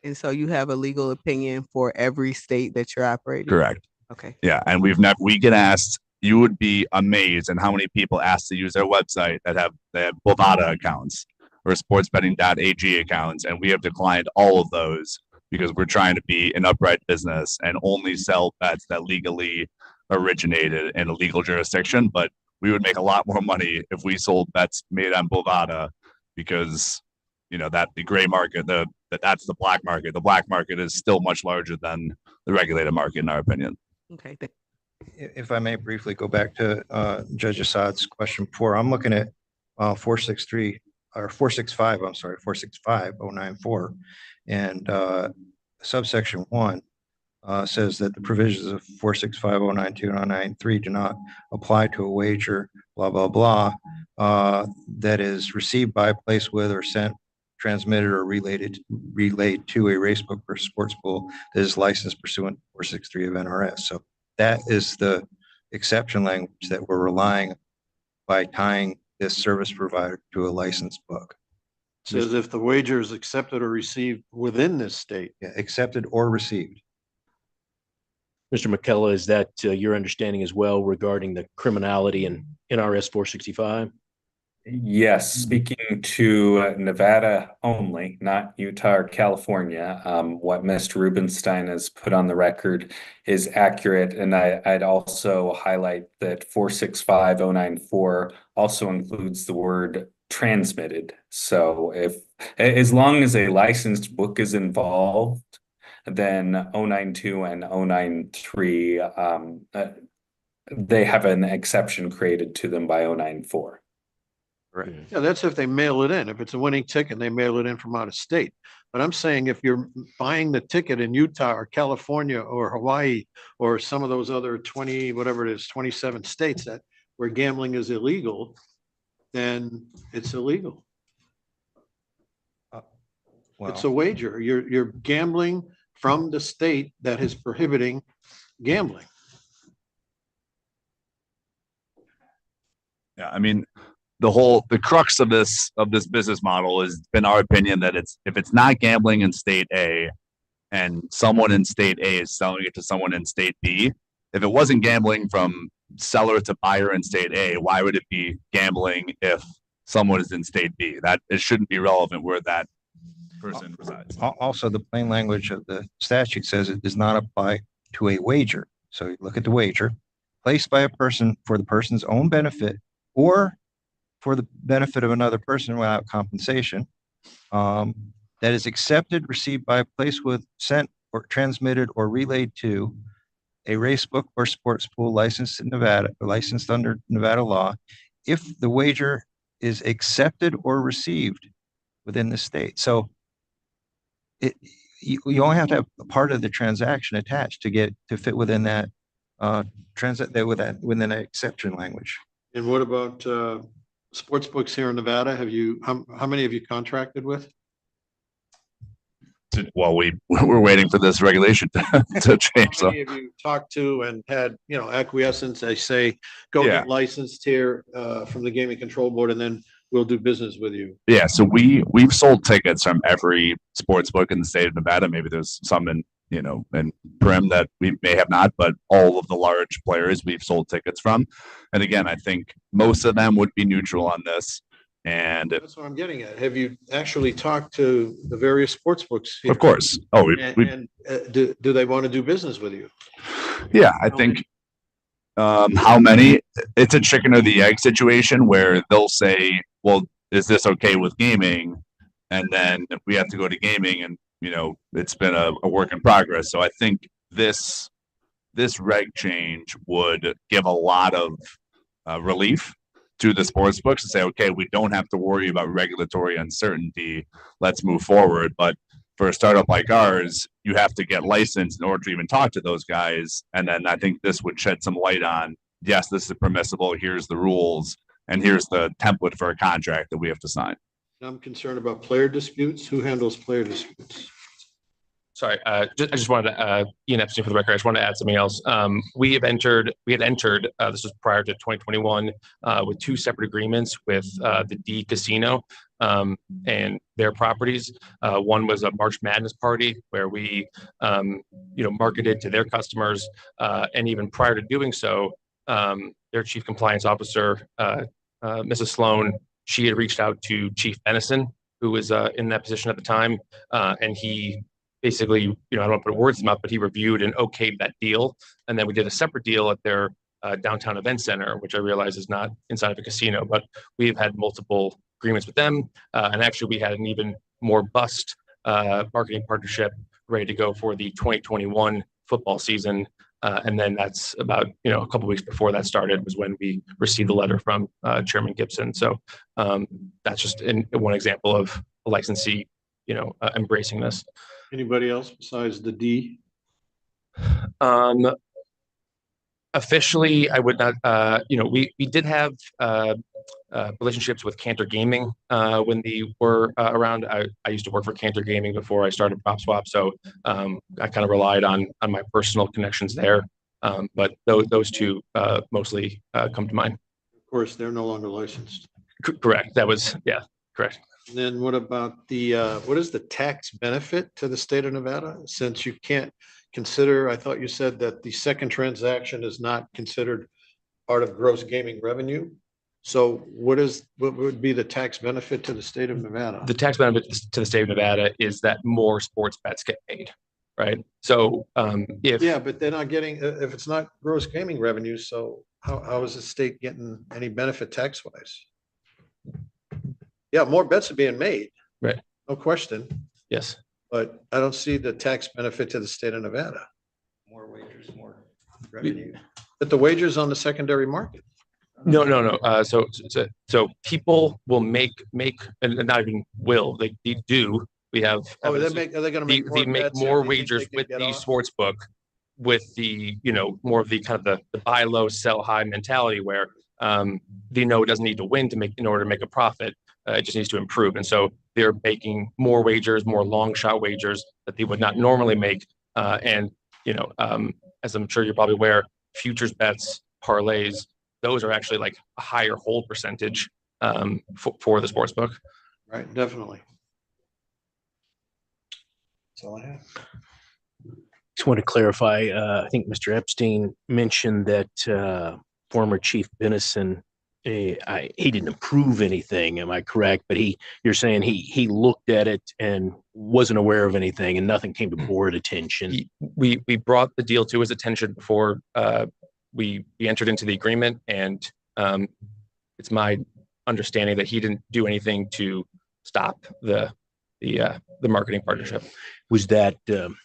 And so you have a legal opinion for every state that you're operating? Correct. Okay. Yeah, and we get asked. You would be amazed at how many people ask to use their website that have Bovada accounts or sportsbetting.ag accounts, and we have declined all of those because we're trying to be an upright business and only sell bets that legally originated in a legal jurisdiction. But we would make a lot more money if we sold bets made on Bovada, because that the gray market, that's the black market. The black market is still much larger than the regulated market, in our opinion. Okay. If I may briefly go back to Judge Assad's question before, I'm looking at 465, 094, and subsection 1 says that the provisions of 46509.2 and 093 do not apply to a wager, blah, blah, blah, that is received by, placed with, or sent, transmitted, or relayed to a racebook or sports pool that is licensed pursuant to 463 of NRS. So that is the exception language that we're relying by tying this service provider to a licensed book. Says if the wager is accepted or received within this state. Yeah, accepted or received. Mr. McKellar, is that your understanding as well regarding the criminality in NRS 465? Yes, speaking to Nevada only, not Utah or California, what Mr. Rubenstein has put on the record is accurate. And I'd also highlight that 465094 also includes the word transmitted. So as long as a licensed book is involved, then 092 and 093, they have an exception created to them by 094. Right. Yeah, that's if they mail it in. If it's a winning ticket, they mail it in from out of state. But I'm saying if you're buying the ticket in Utah or California or Hawaii or some of those other 20, whatever it is, 27 states that where gambling is illegal, then it's illegal. Well, It's a wager. You're gambling from the state that is prohibiting gambling. Yeah, I mean, the crux of this business model has been our opinion that if it's not gambling in state A and someone in state A is selling it to someone in state B, if it wasn't gambling from seller to buyer in state A, why would it be gambling if someone is in state B? That it shouldn't be relevant where that person resides. Also, the plain language of the statute says it does not apply to a wager. So you look at the wager placed by a person for the person's own benefit or for the benefit of another person without compensation, that is accepted, received by, placed with, sent, or transmitted or relayed to a race book or sports pool licensed in Nevada, or licensed under Nevada law, if the wager is accepted or received within the state. So you only have to have a part of the transaction attached to get to fit within that within that exception language. And what about sports books here in Nevada? Have you how many have you contracted with? Well, we're waiting for this regulation to change. How many have you talked to and had acquiescence? I say go get licensed here from the Gaming Control Board, and then we'll do business with you. Yeah, so we've sold tickets from every sports book in the state of Nevada. Maybe there's some in Prim that we may have not, but all of the large players we've sold tickets from. And again, I think most of them would be neutral on this. And that's what I'm getting at. Have you actually talked to the various sports books here? Of course. Oh, do they want to do business with you? Yeah, I think how many? It's a chicken or the egg situation where they'll say, well, is this okay with gaming? And then we have to go to gaming, and it's been a work in progress. So I think this reg change would give a lot of relief to the sports books and say, okay, we don't have to worry about regulatory uncertainty. Let's move forward. But for a startup like ours, you have to get licensed in order to even talk to those guys. And then I think this would shed some light on, yes, this is permissible. Here's the rules, and here's the template for a contract that we have to sign. I'm concerned about player disputes. Who handles player disputes? Sorry, I just wanted to, Ian Epstein for the record, I just wanted to add something else. We had entered, this was prior to 2021, with two separate agreements with the D Casino and their properties. One was a March Madness party where we, marketed to their customers. And even prior to doing so, their chief compliance officer, Mrs. Sloan, she had reached out to Chief Benison, who was in that position at the time. And he basically, I don't want to put words in his mouth, but he reviewed and okayed that deal. And then we did a separate deal at their downtown event center, which I realize is not inside of a casino, but we've had multiple agreements with them. And actually we had an even more robust marketing partnership ready to go for the 2021 football season. And then that's about, a couple of weeks before that started was when we received the letter from Chairman Gibson. So that's just one example of a licensee, embracing this. Anybody else besides the D? Officially, I would not, we did have relationships with Cantor Gaming when they were around. I used to work for Cantor Gaming before I started PropSwap, so I kind of relied on my personal connections there. But those two mostly come to mind. Of course, they're no longer licensed. Correct. That was, yeah, correct. And then what about the, what is the tax benefit to the state of Nevada? Since you can't consider, I thought you said that the second transaction is not considered part of gross gaming revenue. So what would be the tax benefit to the state of Nevada? The tax benefit to the state of Nevada is that more sports bets get paid, right? So yeah, but they're not getting, if it's not gross gaming revenue, so how is the state getting any benefit tax wise? Yeah, more bets are being made. Right. No question. Yes. But I don't see the tax benefit to the state of Nevada. More wagers, more revenue. But the wagers on the secondary market. No. So people will make, and not even will, they do. We have. Oh, are they going to make more bets? More wagers with the sports book, with the, more of the kind of the buy low, sell high mentality where they know it doesn't need to win in order to make a profit. It just needs to improve. And so they're making more wagers, more long shot wagers that they would not normally make. And, as I'm sure you're probably aware, futures bets, parlays, those are actually like a higher hold percentage for the sports book. Right, definitely. That's all I have. Just want to clarify, I think Mr. Epstein mentioned that former Chief Benison, he didn't approve anything. Am I correct? But you're saying he looked at it and wasn't aware of anything, and nothing came to board attention. We brought the deal to his attention before we entered into the agreement, and it's my understanding that he didn't do anything to stop the marketing partnership. Was that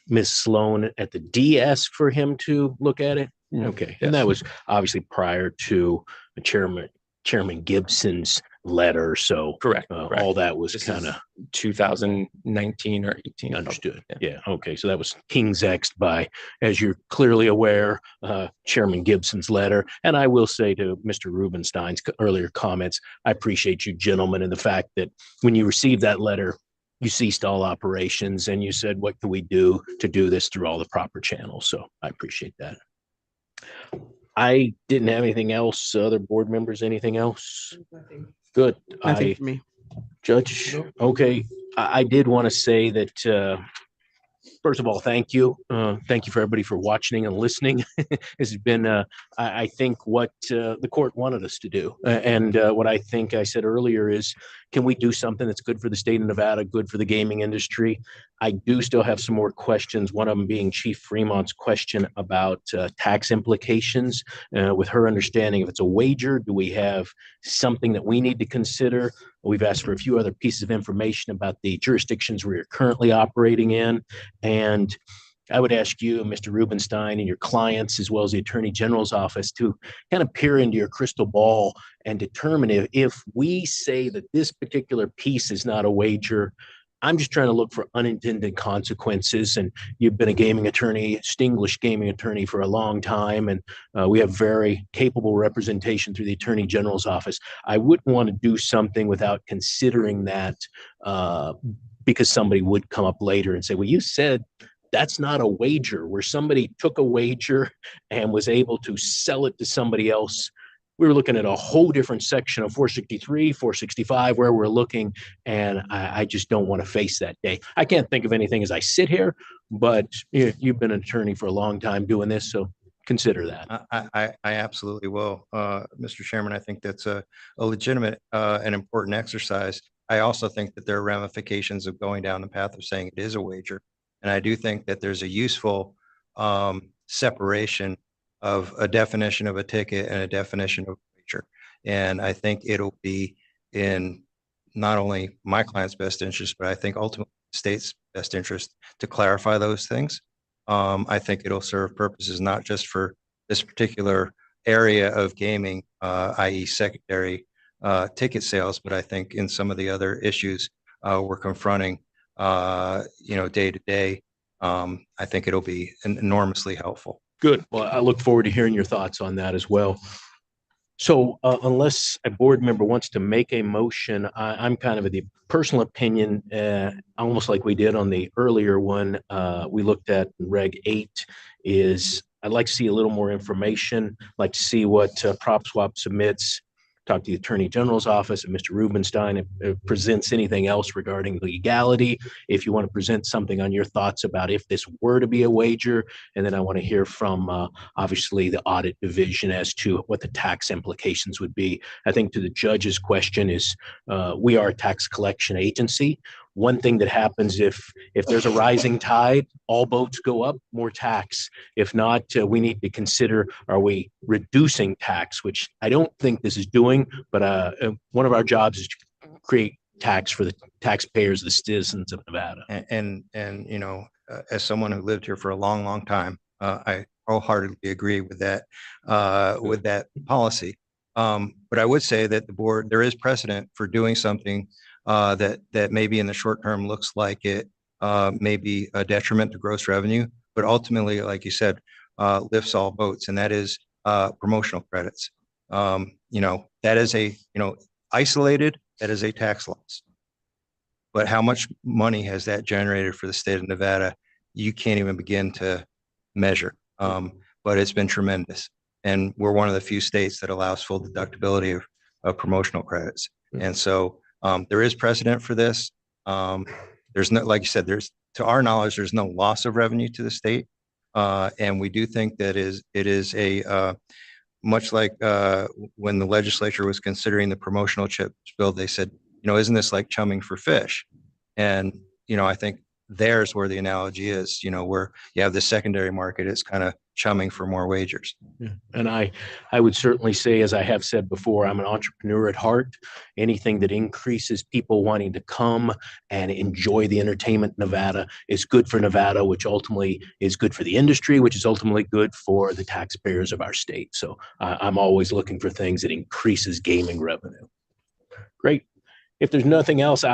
Ms. Sloan at the DS for him to look at it? Okay, yes. And that was obviously prior to Chairman Gibson's letter. So correct. All that was kind of 2019 or 18. Understood. Yeah. Okay. So that was King's X by, as you're clearly aware, Chairman Gibson's letter. And I will say to Mr. Rubenstein's earlier comments, I appreciate you gentlemen and the fact that when you received that letter, you ceased all operations and you said, what can we do to do this through all the proper channels? So I appreciate that. I didn't have anything else. Other board members, anything else? Nothing. Good. Nothing for me. Judge, okay. I did want to say that, first of all, thank you. Thank you for everybody for watching and listening. This has been, I think, what the court wanted us to do. And what I think I said earlier is, can we do something that's good for the state of Nevada, good for the gaming industry? I do still have some more questions, one of them being Chief Fremont's question about tax implications. With her understanding, if it's a wager, do we have something that we need to consider? We've asked for a few other pieces of information about the jurisdictions we're currently operating in. And I would ask you, Mr. Rubenstein, and your clients, as well as the Attorney General's office, to kind of peer into your crystal ball and determine if we say that this particular piece is not a wager. I'm just trying to look for unintended consequences. And you've been a gaming attorney, distinguished gaming attorney for a long time. And we have very capable representation through the Attorney General's office. I wouldn't want to do something without considering that because somebody would come up later and say, well, you said that's not a wager, where somebody took a wager and was able to sell it to somebody else. We were looking at a whole different section of 463, 465, where we're looking, and I just don't want to face that day. I can't think of anything as I sit here, but you've been an attorney for a long time doing this, so consider that. I absolutely will. Mr. Chairman, I think that's a legitimate and important exercise. I also think that there are ramifications of going down the path of saying it is a wager. And I do think that there's a useful separation of a definition of a ticket and a definition of a wager. And I think it'll be in not only my client's best interest, but I think ultimately the state's best interest to clarify those things. I think it'll serve purposes not just for this particular area of gaming, i.e. secondary ticket sales, but I think in some of the other issues we're confronting, day to day I think it'll be enormously helpful. Good. Well, I look forward to hearing your thoughts on that as well. So unless a board member wants to make a motion, I'm kind of the personal opinion, almost like we did on the earlier one, we looked at Reg 8, is I'd like to see a little more information, like to see what PropSwap submits, talk to the Attorney General's office and Mr. Rubenstein if presents anything else regarding legality. If you want to present something on your thoughts about if this were to be a wager, and then I want to hear from obviously the audit division as to what the tax implications would be. I think to the judge's question is, we are a tax collection agency. One thing that happens if there's a rising tide, all boats go up, more tax. If not, we need to consider, are we reducing tax, which I don't think this is doing, but one of our jobs is to create tax for the taxpayers, the citizens of Nevada. And as someone who lived here for a long, long time, I wholeheartedly agree with that policy. But I would say that the board, there is precedent for doing something that maybe in the short term looks like it may be a detriment to gross revenue, but ultimately, like you said, lifts all boats, and that is promotional credits. That is isolated, that is a tax loss. But how much money has that generated for the state of Nevada? You can't even begin to measure. But it's been tremendous. And we're one of the few states that allows full deductibility of promotional credits. And so there is precedent for this. There's no, like you said, to our knowledge, there's no loss of revenue to the state. And we do think that it is a much like when the legislature was considering the promotional chips bill, they said, isn't this like chumming for fish? And, I think there's where the analogy is, where you have the secondary market, it's kind of chumming for more wagers. Yeah. And I would certainly say, as I have said before, I'm an entrepreneur at heart. Anything that increases people wanting to come and enjoy the entertainment in Nevada is good for Nevada, which ultimately is good for the industry, which is ultimately good for the taxpayers of our state. So I'm always looking for things that increases gaming revenue. Great. If there's nothing else,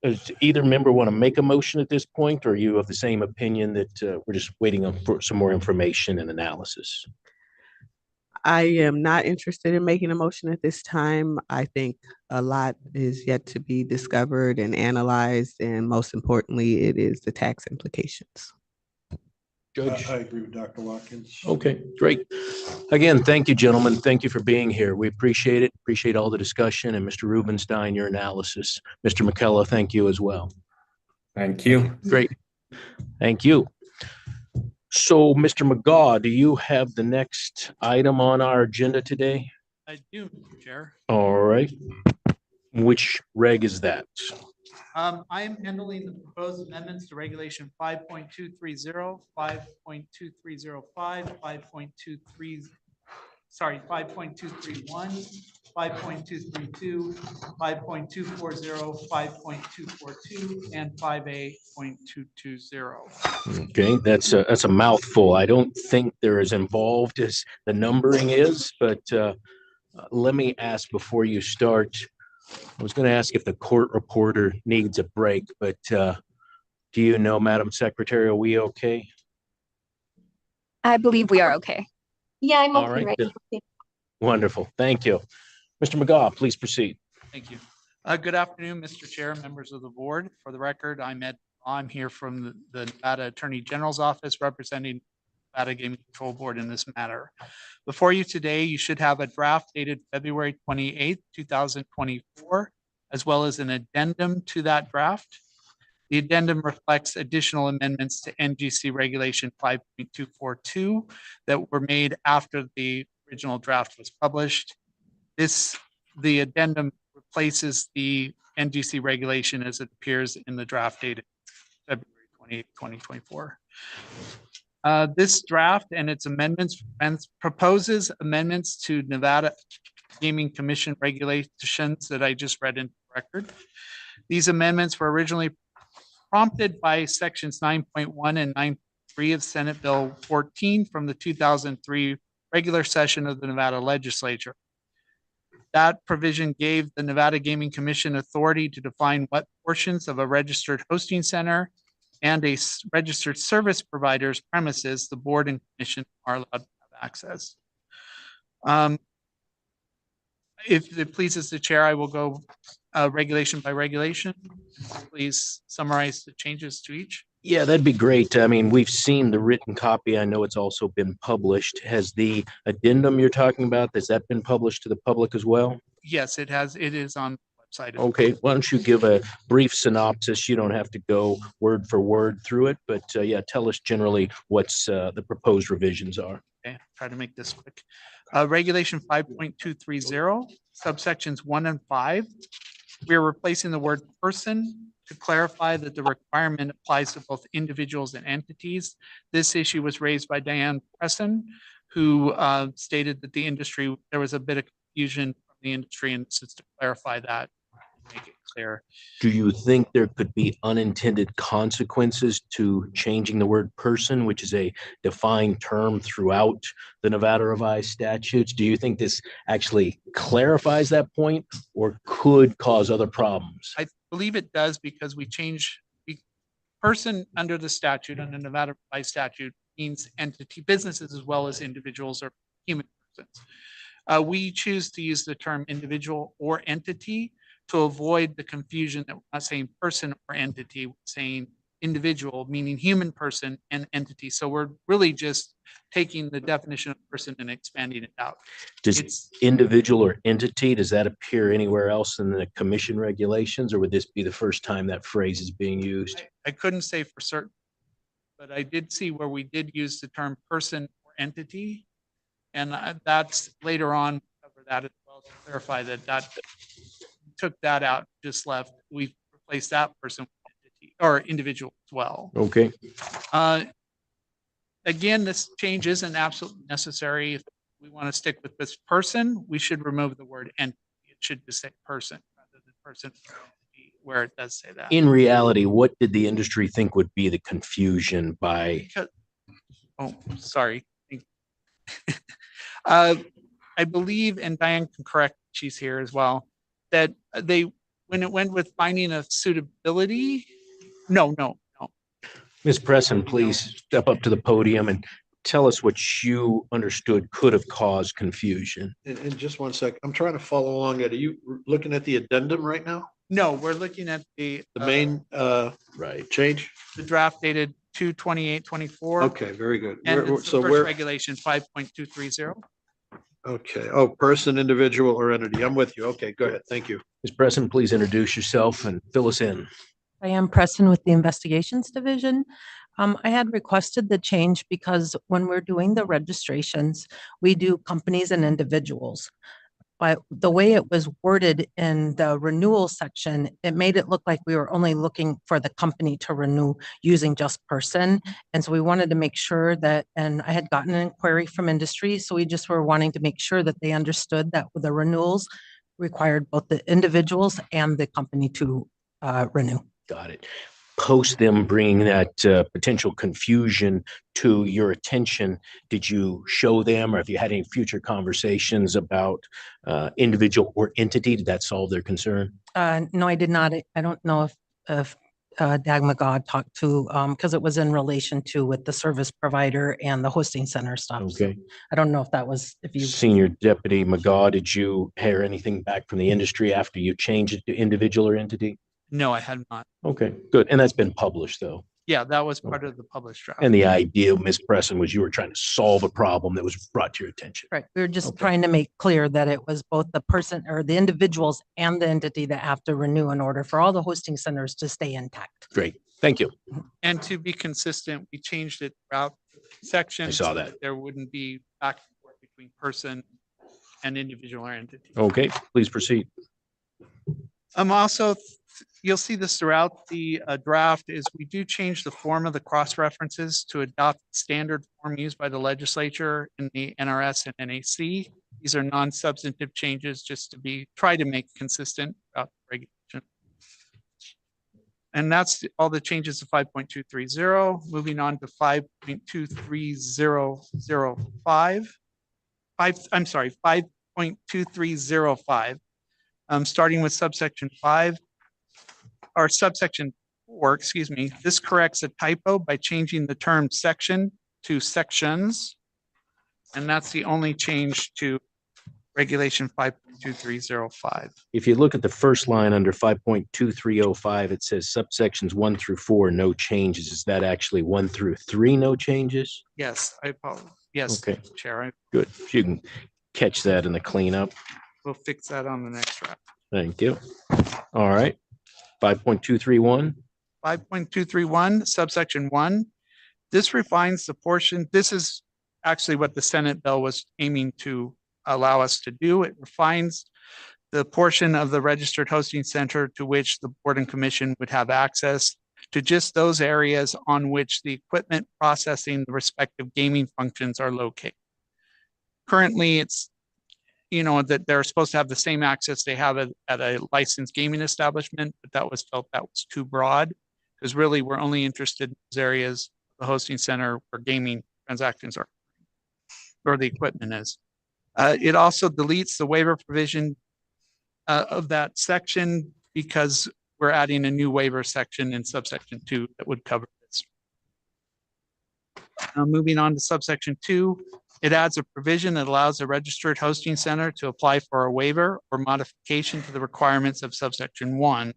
does either member want to make a motion at this point, or are you of the same opinion that we're just waiting for some more information and analysis? I am not interested in making a motion at this time. I think a lot is yet to be discovered and analyzed, and most importantly, it is the tax implications. Judge? I agree with Dr. Watkins. Okay, great. Again, thank you, gentlemen. Thank you for being here. We appreciate it. Appreciate all the discussion. And Mr. Rubenstein, your analysis. Mr. McKellar, thank you as well. Thank you. Great. Thank you. So, Mr. McGaw, do you have the next item on our agenda today? I do, Mr. Chair. All right. Which reg is that? I am handling the proposed amendments to regulation 5.230, 5.2305, 5.23, 5.231, 5.232, 5.240, 5.242, and 5A.220. Okay, that's a mouthful. I don't think they're as involved as the numbering is, but let me ask before you start. I was going to ask if the court reporter needs a break, but do you know, Madam Secretary, are we okay? I believe we are okay. Yeah, I'm All okay. right. Right. Okay. Wonderful. Thank you. Mr. McGaw, please proceed. Thank you. Good afternoon, Mr. Chair, members of the board. For the record, I'm here from the Nevada Attorney General's office representing Nevada Gaming Control Board in this matter. Before you today, you should have a draft dated February 28th, 2024, as well as an addendum to that draft. The addendum reflects additional amendments to NGC Regulation 5.242 that were made after the original draft was published. The addendum replaces the NGC regulation as it appears in the draft dated February 28, 2024. This draft and its amendments proposes amendments to Nevada Gaming Commission regulations that I just read into the record. These amendments were originally prompted by sections 9.1 and 9.3 of Senate Bill 14 from the 2003 regular session of the Nevada legislature. That provision gave the Nevada Gaming Commission authority to define what portions of a registered hosting center and a registered service provider's premises, the board and commission are allowed to have access. If it pleases the chair, I will go regulation by regulation. Please summarize the changes to each. Yeah, that'd be great. I mean, we've seen the written copy. I know it's also been published. Has the addendum you're talking about, has that been published to the public as well? Yes, it has. It is on the website. Okay, why don't you give a brief synopsis? You don't have to go word for word through it, but yeah, tell us generally what's the proposed revisions are. Okay, try to make this quick. Regulation 5.230, subsections 1 and 5. We are replacing the word person to clarify that the requirement applies to both individuals and entities. This issue was raised by Diane Carson, who stated that the industry, there was a bit of confusion from the industry, and this is to clarify that, make it clear. Do you think there could be unintended consequences to changing the word person, which is a defined term throughout the Nevada revised statutes? Do you think this actually clarifies that point or could cause other problems? I believe it does, because we change person under the statute, under Nevada revised statute, means entity, businesses as well as individuals or human persons. We choose to use the term individual or entity to avoid the confusion that we're not saying person or entity, we're saying individual, meaning human person, and entity. So we're really just taking the definition of person and expanding it out. Does individual or entity, does that appear anywhere else in the commission regulations, or would this be the first time that phrase is being used? I couldn't say for certain, but I did see where we did use the term person or entity. And that's later on, cover that as well to clarify that took that out, just left, we've replaced that person with entity or individual as well. Okay. Again, this change isn't absolutely necessary. If we want to stick with this person, we should remove the word entity. It should just say person rather than person or entity, where it does say that. In reality, what did the industry think would be the confusion by? Oh, sorry. I believe, and Diane can correct, she's here as well, that when it went with finding a suitability, no. Ms. Presson, please step up to the podium and tell us what you understood could have caused confusion. And just one sec, I'm trying to follow along. Are you looking at the addendum right now? No, we're looking at the main right change, the draft dated 2/28/24. Okay, very good. And So first we're regulation 5.230. okay. Oh, person, individual, or entity. I'm with you. Okay, go ahead. Thank you. Ms. Presson, please introduce yourself and fill us in. I am Preston with the Investigations Division. I had requested the change because when we're doing the registrations, we do companies and individuals. But the way it was worded in the renewal section, it made it look like we were only looking for the company to renew using just person. And so we wanted to make sure that, and I had gotten an inquiry from industry, so we just were wanting to make sure that they understood that the renewals required both the individuals and the company to renew. Got it. Post them bringing that potential confusion to your attention, did you show them, or have you had any future conversations about individual or entity? Did that solve their concern? No, I did not. I don't know if Dag McGaw talked to, because it was in relation to with the service provider and the hosting center stuff. Okay. So I don't know if that was, if you. Senior Deputy McGaw, did you hear anything back from the industry after you changed it to individual or entity? No, I had not. Okay, good. And that's been published though. Yeah, that was part of the published draft. And the idea, Ms. Presson, was you were trying to solve a problem that was brought to your attention. Right. We were just trying to make clear that it was both the person or the individuals and the entity that have to renew in order for all the hosting centers to stay intact. Great. Thank you. And to be consistent, we changed it throughout sections. I saw that. There wouldn't be back and forth between person and individual or entity. Okay, please proceed. Also, you'll see this throughout the draft is we do change the form of the cross references to adopt standard form used by the legislature in the NRS and NAC. These are non-substantive changes just to try to make consistent throughout the regulation. And that's all the changes to 5.230. Moving on to 5.23005. 5.2305. Starting with subsection 5. Or subsection excuse me, this corrects a typo by changing the term section to sections. And that's the only change to regulation 5.2305. If you look at the first line under 5.2305, it says subsections 1 through 4, no changes. Is that actually 1 through 3, no changes? Yes, I apologize. Yes, Okay. Chair, Good. If you can catch that in the cleanup. we'll fix that on the next draft. Thank you. All right. 5.231. 5.231 subsection 1. This refines the portion. This is actually what the Senate bill was aiming to allow us to do. It refines the portion of the registered hosting center to which the board and commission would have access to just those areas on which the equipment processing the respective gaming functions are located. Currently, it's, you know, that they're supposed to have the same access they have at a licensed gaming establishment, but that was felt that was too broad, because really we're only interested in those areas, the hosting center where gaming transactions are, or the equipment is. It also deletes the waiver provision of that section because we're adding a new waiver section in subsection 2 that would cover this. Moving on to subsection 2, it adds a provision that allows a registered hosting center to apply for a waiver or modification to the requirements of subsection 1.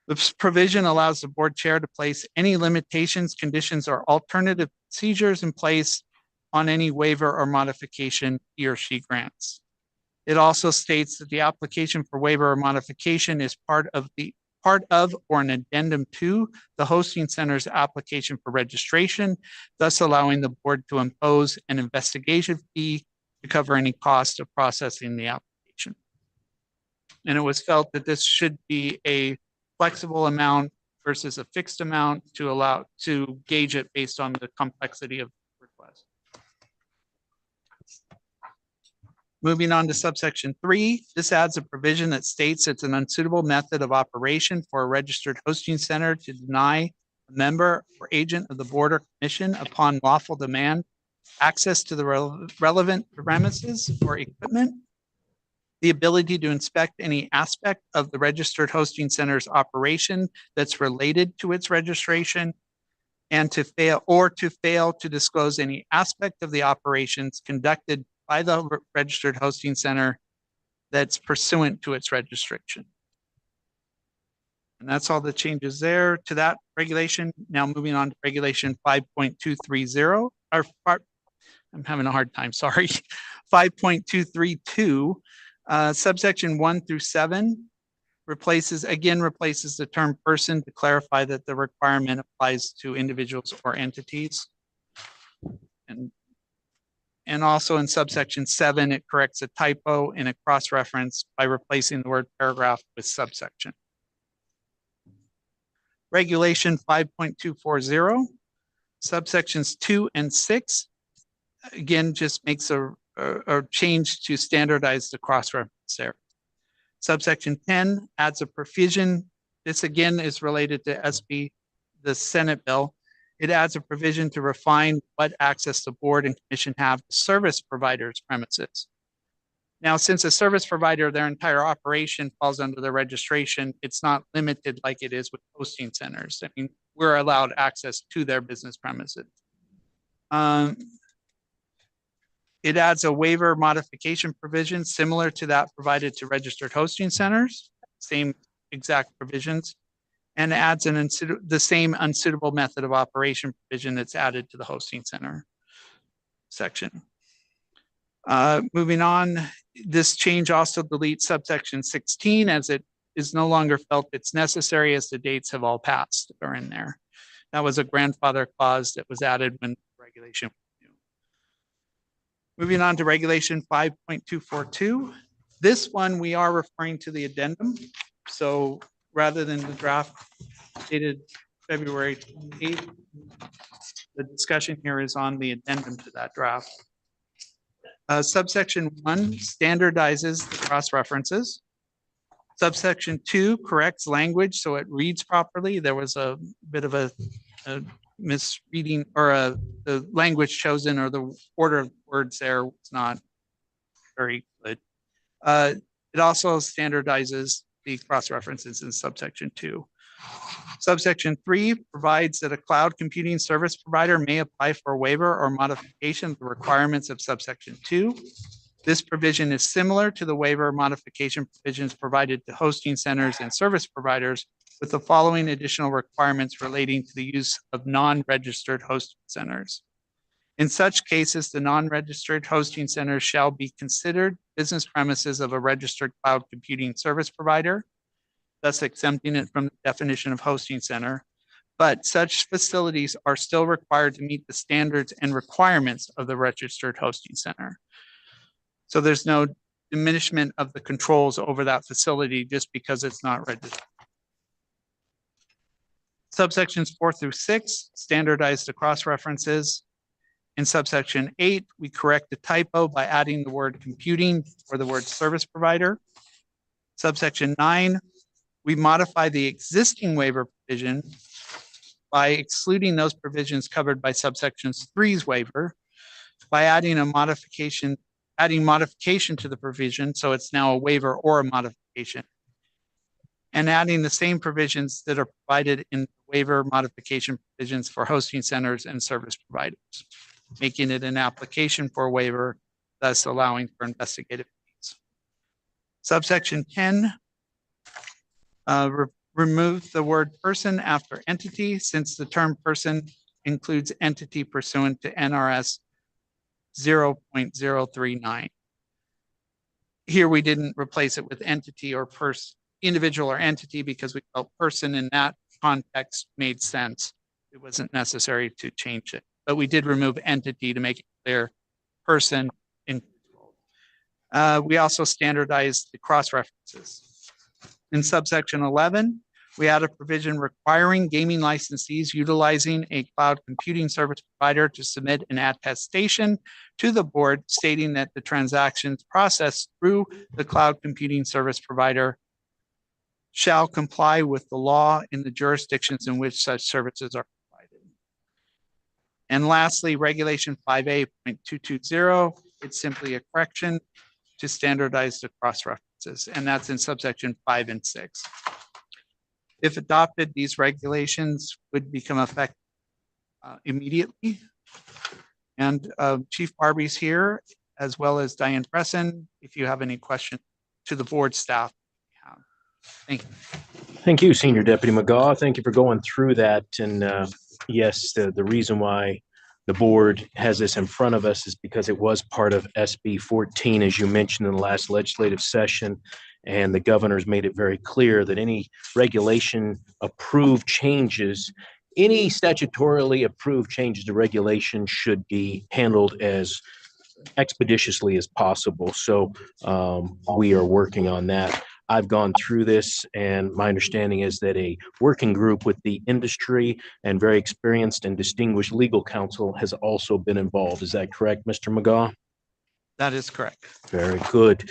This provision allows the board chair to place any limitations, conditions, or alternative procedures in place on any waiver or modification he or she grants. It also states that the application for waiver or modification is part of or an addendum to the hosting center's application for registration, thus allowing the board to impose an investigation fee to cover any cost of processing the application. And it was felt that this should be a flexible amount versus a fixed amount to gauge it based on the complexity of the request. Moving on to subsection 3, this adds a provision that states it's an unsuitable method of operation for a registered hosting center to deny a member or agent of the board or commission upon lawful demand access to the relevant premises or equipment, the ability to inspect any aspect of the registered hosting center's operation that's related to its registration, and to fail to disclose any aspect of the operations conducted by the registered hosting center that's pursuant to its registration. And that's all the changes there to that regulation. Now moving on to regulation 5.230, or I'm having a hard time, sorry. 5.232, subsection 1 through 7 replaces the term person to clarify that the requirement applies to individuals or entities. And also in subsection 7, it corrects a typo in a cross-reference by replacing the word paragraph with subsection. Regulation 5.240, subsections 2 and 6, again, just makes a change to standardize the cross-reference there. Subsection 10 adds a provision. This again is related to SB, the Senate bill. It adds a provision to refine what access the board and commission have to service providers' premises. Now, since a service provider, their entire operation falls under the registration, it's not limited like it is with hosting centers. I mean, we're allowed access to their business premises. It adds a waiver modification provision similar to that provided to registered hosting centers, same exact provisions, and adds the same unsuitable method of operation provision that's added to the hosting center section. Moving on, this change also deletes subsection 16 as it is no longer felt it's necessary as the dates have all passed that are in there. That was a grandfather clause that was added when the regulation was new. Moving on to regulation 5.242. This one, we are referring to the addendum. So rather than the draft dated February 8th, the discussion here is on the addendum to that draft. Subsection 1 standardizes the cross-references. Subsection 2 corrects language so it reads properly. There was a bit of a misreading, or the language chosen or the order of words there was not very good. It also standardizes the cross-references in subsection 2. Subsection 3 provides that a cloud computing service provider may apply for a waiver or modification of the requirements of subsection 2. This provision is similar to the waiver modification provisions provided to hosting centers and service providers, with the following additional requirements relating to the use of non-registered hosting centers. In such cases, the non-registered hosting centers shall be considered business premises of a registered cloud computing service provider, thus exempting it from the definition of hosting center. But such facilities are still required to meet the standards and requirements of the registered hosting center. So there's no diminishment of the controls over that facility just because it's not registered. Subsections 4 through 6 standardize the cross-references. In subsection 8, we correct the typo by adding the word computing or the word service provider. Subsection 9, we modify the existing waiver provision by excluding those provisions covered by subsections 3's waiver by adding modification to the provision, so it's now a waiver or a modification, and adding the same provisions that are provided in waiver modification provisions for hosting centers and service providers, making it an application for a waiver, thus allowing for investigative fees. Subsection 10 remove the word person after entity, since the term person includes entity pursuant to NRS 0.039. Here we didn't replace it with entity or individual or entity because we felt person in that context made sense. It wasn't necessary to change it, but we did remove entity to make it clear person. We also standardized the cross-references. In subsection 11, we add a provision requiring gaming licensees utilizing a cloud computing service provider to submit an attestation to the board stating that the transactions processed through the cloud computing service provider shall comply with the law in the jurisdictions in which such services are provided. And lastly, Regulation 5A.220, it's simply a correction to standardize the cross-references, and that's in subsection 5 and 6. If adopted, these regulations would become effective immediately. And Chief Barbie's here, as well as Diane Presson, if you have any questions to the board staff. Thank you. Thank you, Senior Deputy McGaw. Thank you for going through that. And yes, the reason why the board has this in front of us is because it was part of SB 14, as you mentioned in the last legislative session. And the governor's made it very clear that any regulation approved changes, any statutorily approved changes to regulation should be handled as expeditiously as possible. So we are working on that. I've gone through this, and my understanding is that a working group with the industry and very experienced and distinguished legal counsel has also been involved. Is that correct, Mr. McGaw? That is correct. Very good.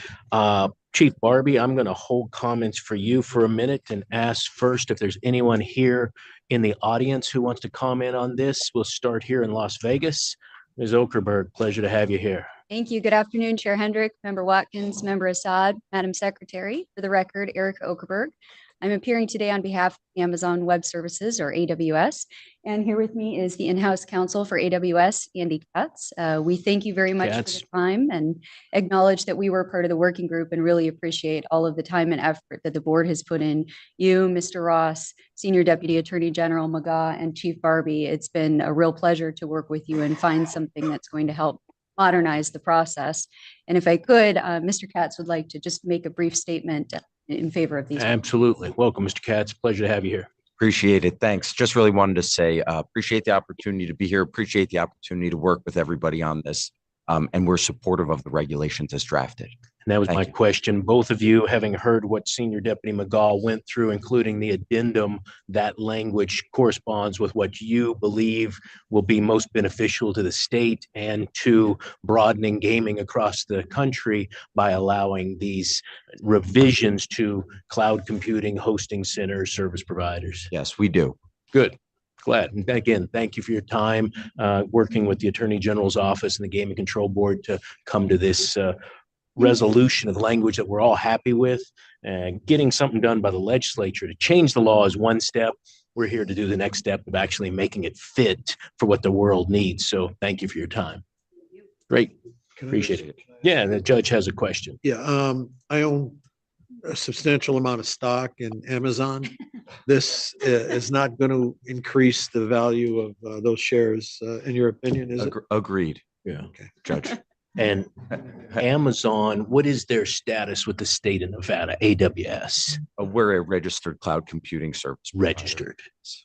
Chief Barbie, I'm going to hold comments for you for a minute and ask first if there's anyone here in the audience who wants to comment on this. We'll start here in Las Vegas. Ms. Okerberg, pleasure to have you here. Thank you. Good afternoon, Chair Hendrick, Member Watkins, Member Assad, Madam Secretary. For the record, Erica Okerberg. I'm appearing today on behalf of Amazon Web Services, or AWS, and here with me is the in-house counsel for AWS, Andy Katz. We thank you very much for the time and acknowledge that we were part of the working group and really appreciate all of the time and effort that the board has put in. You, Mr. Ross, Senior Deputy Attorney General McGaw, and Chief Barbie, it's been a real pleasure to work with you and find something that's going to help modernize the process. And if I could, Mr. Katz would like to just make a brief statement in favor of these. Absolutely. Welcome, Mr. Katz. Pleasure to have you here. Appreciate it. Thanks. Just really wanted to say, appreciate the opportunity to be here. Appreciate the opportunity to work with everybody on this. And we're supportive of the regulations as drafted. And that was my question. Both of you, having heard what Senior Deputy McGaw went through, including the addendum, that language corresponds with what you believe will be most beneficial to the state and to broadening gaming across the country by allowing these revisions to cloud computing, hosting centers, service providers. Yes, we do. Good. Glad. And again, thank you for your time working with the Attorney General's office and the Gaming Control Board to come to this resolution of language that we're all happy with. And getting something done by the legislature to change the law is one step. We're here to do the next step of actually making it fit for what the world needs. So thank you for your time. Great. Appreciate it. Yeah, the judge has a question. Yeah, I own a substantial amount of stock in Amazon. This is not going to increase the value of those shares, in your opinion, is it? Agreed. Yeah. Okay. Judge. And Amazon, what is their status with the state of Nevada, AWS? We're a registered cloud computing service. Registered.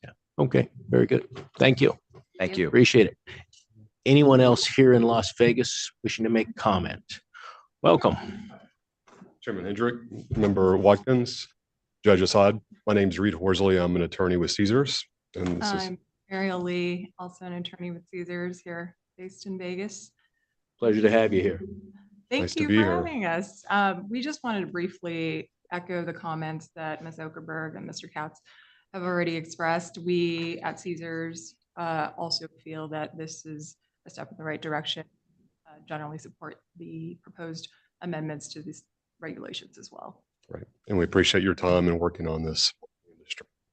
Yeah. Okay, very good. Thank you. Thank you. Appreciate it. Anyone else here in Las Vegas wishing to make a comment? Welcome. Chairman Hendrick, Member Watkins, Judge Assad. My name is Reed Horsley. I'm an attorney with Caesars. And this is I'm Ariel Lee, also an attorney with Caesars here based in Vegas. Pleasure to have you here. Thank Nice to you be for here. having us. We just wanted to briefly echo the comments that Ms. Okerberg and Mr. Katz have already expressed. We at Caesars also feel that this is a step in the right direction. Generally support the proposed amendments to these regulations as well. right. And we appreciate your time and working on this.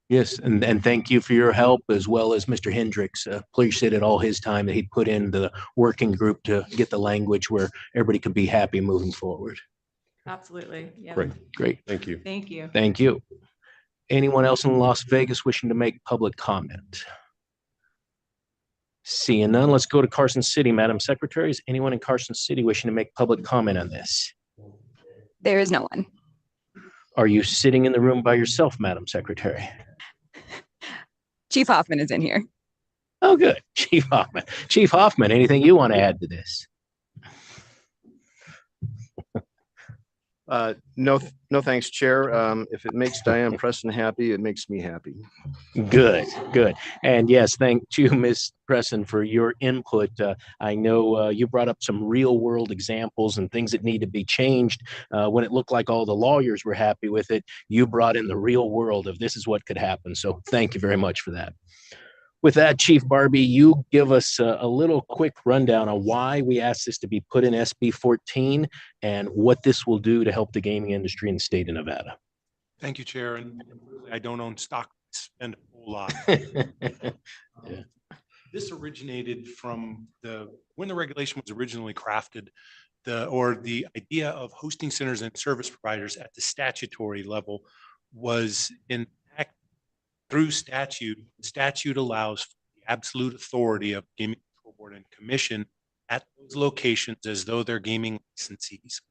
Yes, and thank you for your help, as well as Mr. Hendricks. Appreciated all his time that he put in the working group to get the language where everybody can be happy moving forward. Absolutely. Yeah. Great. Thank you. Thank you. Thank you. Anyone else in Las Vegas wishing to make public comment? Seeing none, let's go to Carson City. Madam Secretary, is anyone in Carson City wishing to make public comment on this? There is no one. Are you sitting in the room by yourself, Madam Secretary? Chief Hoffman is in here. Oh, good. Chief Hoffman. Chief Hoffman, anything you want to add to this? No, thanks, Chair. If it makes Diane Preston happy, it makes me happy. Good, good. And yes, thank you, Ms. Preston, for your input. I know you brought up some real world examples and things that need to be changed. When it looked like all the lawyers were happy with it, you brought in the real world of this is what could happen. So thank you very much for that. With that, Chief Barbie, you give us a little quick rundown on why we asked this to be put in SB 14 and what this will do to help the gaming industry in the state of Nevada. Thank you, Chair. And I don't own stock, I spend a whole lot. Yeah. This originated from when the regulation was originally crafted, the idea of hosting centers and service providers at the statutory level was in through statute. Statute allows for the absolute authority of Gaming Control Board and Commission at those locations as though they're gaming licensees.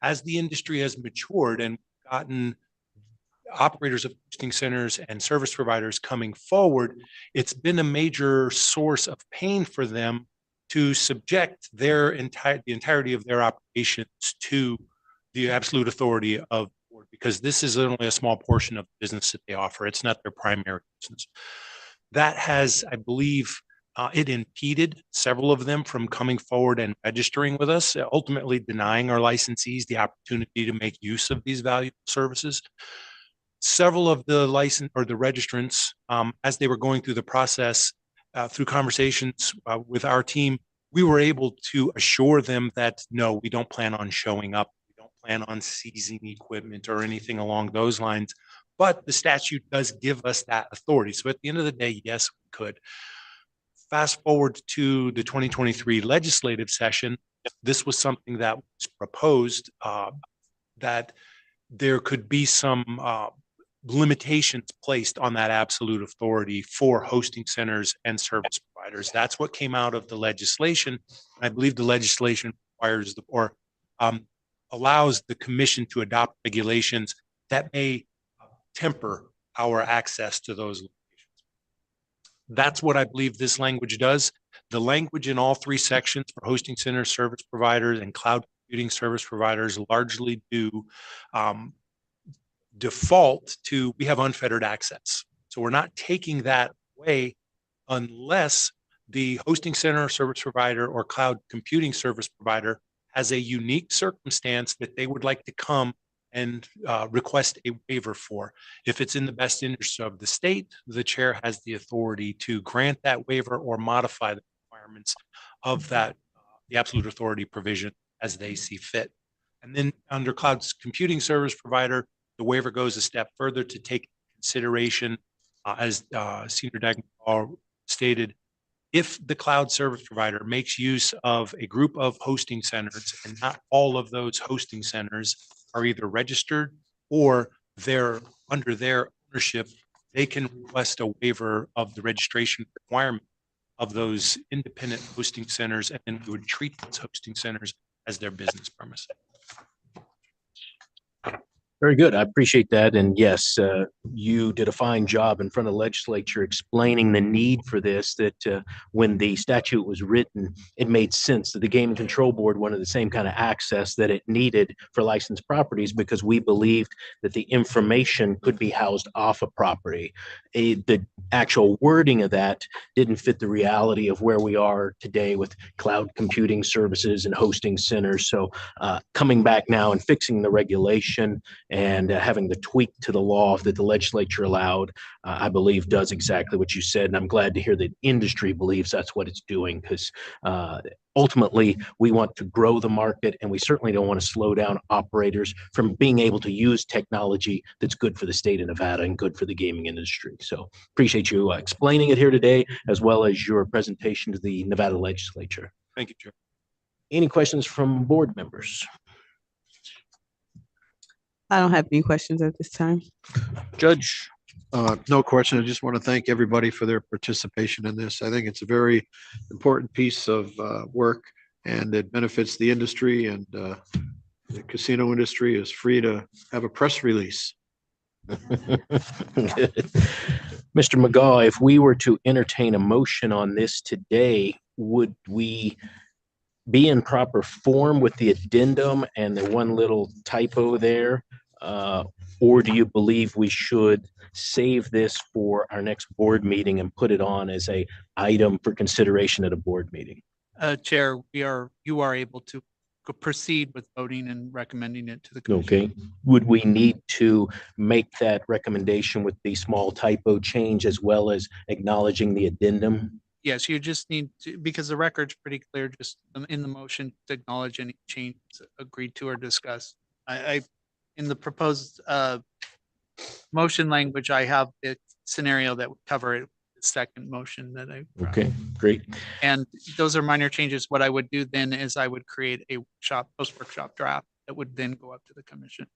As the industry has matured and gotten operators of hosting centers and service providers coming forward, it's been a major source of pain for them to subject the entirety of their operations to the absolute authority of because this is only a small portion of the business that they offer. It's not their primary business. That has, I believe, it impeded several of them from coming forward and registering with us, ultimately denying our licensees the opportunity to make use of these valuable services. Several of the registrants, as they were going through the process, through conversations with our team, we were able to assure them that, no, we don't plan on showing up. Plan on seizing equipment or anything along those lines, but the statute does give us that authority. So at the end of the day, yes, we could. Fast forward to the 2023 legislative session, this was something that was proposed, that there could be some limitations placed on that absolute authority for hosting centers and service providers. That's what came out of the legislation. I believe the legislation requires allows the commission to adopt regulations that may temper our access to those locations. That's what I believe this language does. The language in all three sections for hosting center service providers and cloud computing service providers largely do default to we have unfettered access. So we're not taking that away unless the hosting center service provider or cloud computing service provider has a unique circumstance that they would like to come and request a waiver for. If it's in the best interest of the state, the chair has the authority to grant that waiver or modify the requirements of that, the absolute authority provision as they see fit. And then under cloud computing service provider, the waiver goes a step further to take into consideration, as Senior Dagmar stated, if the cloud service provider makes use of a group of hosting centers and not all of those hosting centers are either registered or they're under their ownership, they can request a waiver of the registration requirement of those independent hosting centers, and then we would treat those hosting centers as their business premise. Very good. I appreciate that. And yes, you did a fine job in front of the legislature explaining the need for this, that when the statute was written, it made sense that the Gaming Control Board wanted the same kind of access that it needed for licensed properties, because we believed that the information could be housed off a property. The actual wording of that didn't fit the reality of where we are today with cloud computing services and hosting centers. So coming back now and fixing the regulation and having the tweak to the law that the legislature allowed, I believe does exactly what you said. And I'm glad to hear that industry believes that's what it's doing, because ultimately we want to grow the market, and we certainly don't want to slow down operators from being able to use technology that's good for the state of Nevada and good for the gaming industry. So appreciate you explaining it here today, as well as your presentation to the Nevada legislature. Thank you, Chair. Any questions from board members? I don't have any questions at this time. Judge? No question. I just want to thank everybody for their participation in this. I think it's a very important piece of work, and it benefits the industry, and the casino industry is free to have a press release. Mr. McGaw, if we were to entertain a motion on this today, would we be in proper form with the addendum and the one little typo there? Or do you believe we should save this for our next board meeting and put it on as a item for consideration at a board meeting? Chair, you are able to proceed with voting and recommending it to the commission. Okay. Would we need to make that recommendation with the small typo change as well as acknowledging the addendum? Yes, you just need to, because the record's pretty clear, just in the motion to acknowledge any changes agreed to or discussed. I in the proposed motion language, I have the scenario that would cover it. The second motion that I. Okay, great. And those are minor changes. What I would do then is I would create a post-workshop draft that would then go up to the commission.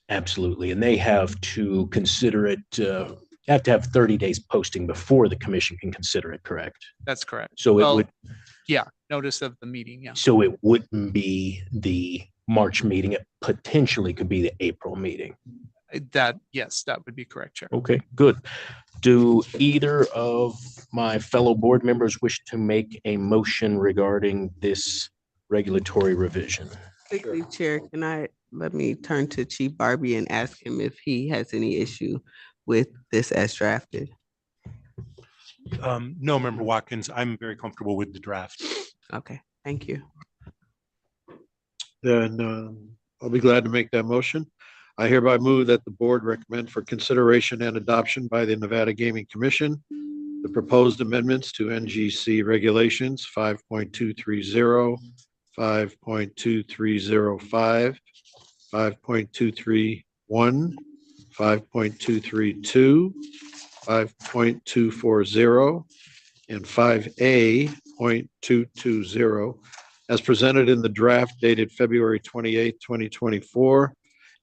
Absolutely. And they have to consider it, have to have 30 days posting before the commission can consider it, correct? That's correct. So it would. Yeah, notice of the meeting, yeah. So it wouldn't be the March meeting. It potentially could be the April meeting. Yes, that would be correct, Chair. Okay, good. Do either of my fellow board members wish to make a motion regarding this regulatory revision? Quickly, Chair, let me turn to Chief Barbie and ask him if he has any issue with this as drafted. No, Member Watkins, I'm very comfortable with the draft. Okay, thank you. Then I'll be glad to make that motion. I hereby move that the board recommend for consideration and adoption by the Nevada Gaming Commission the proposed amendments to NGC regulations 5.230, 5.2305, 5.231, 5.232, 5.240, and 5A.220 as presented in the draft dated February 28, 2024,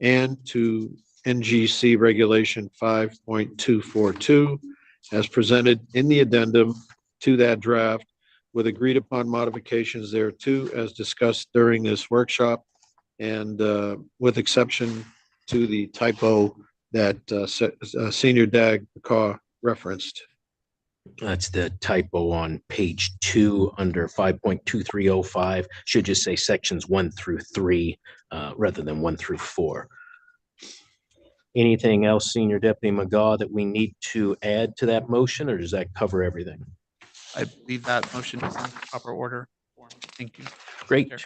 and to NGC Regulation 5.242 as presented in the addendum to that draft with agreed upon modifications thereto as discussed during this workshop, and with exception to the typo that Senior Dag McCaw referenced. That's the typo on page 2 under 5.2305. Should just say sections 1 through 3 rather than 1 through 4. Anything else, Senior Deputy McGaw, that we need to add to that motion, or does that cover everything? I believe that motion is in proper order. Thank you. Great. Sure.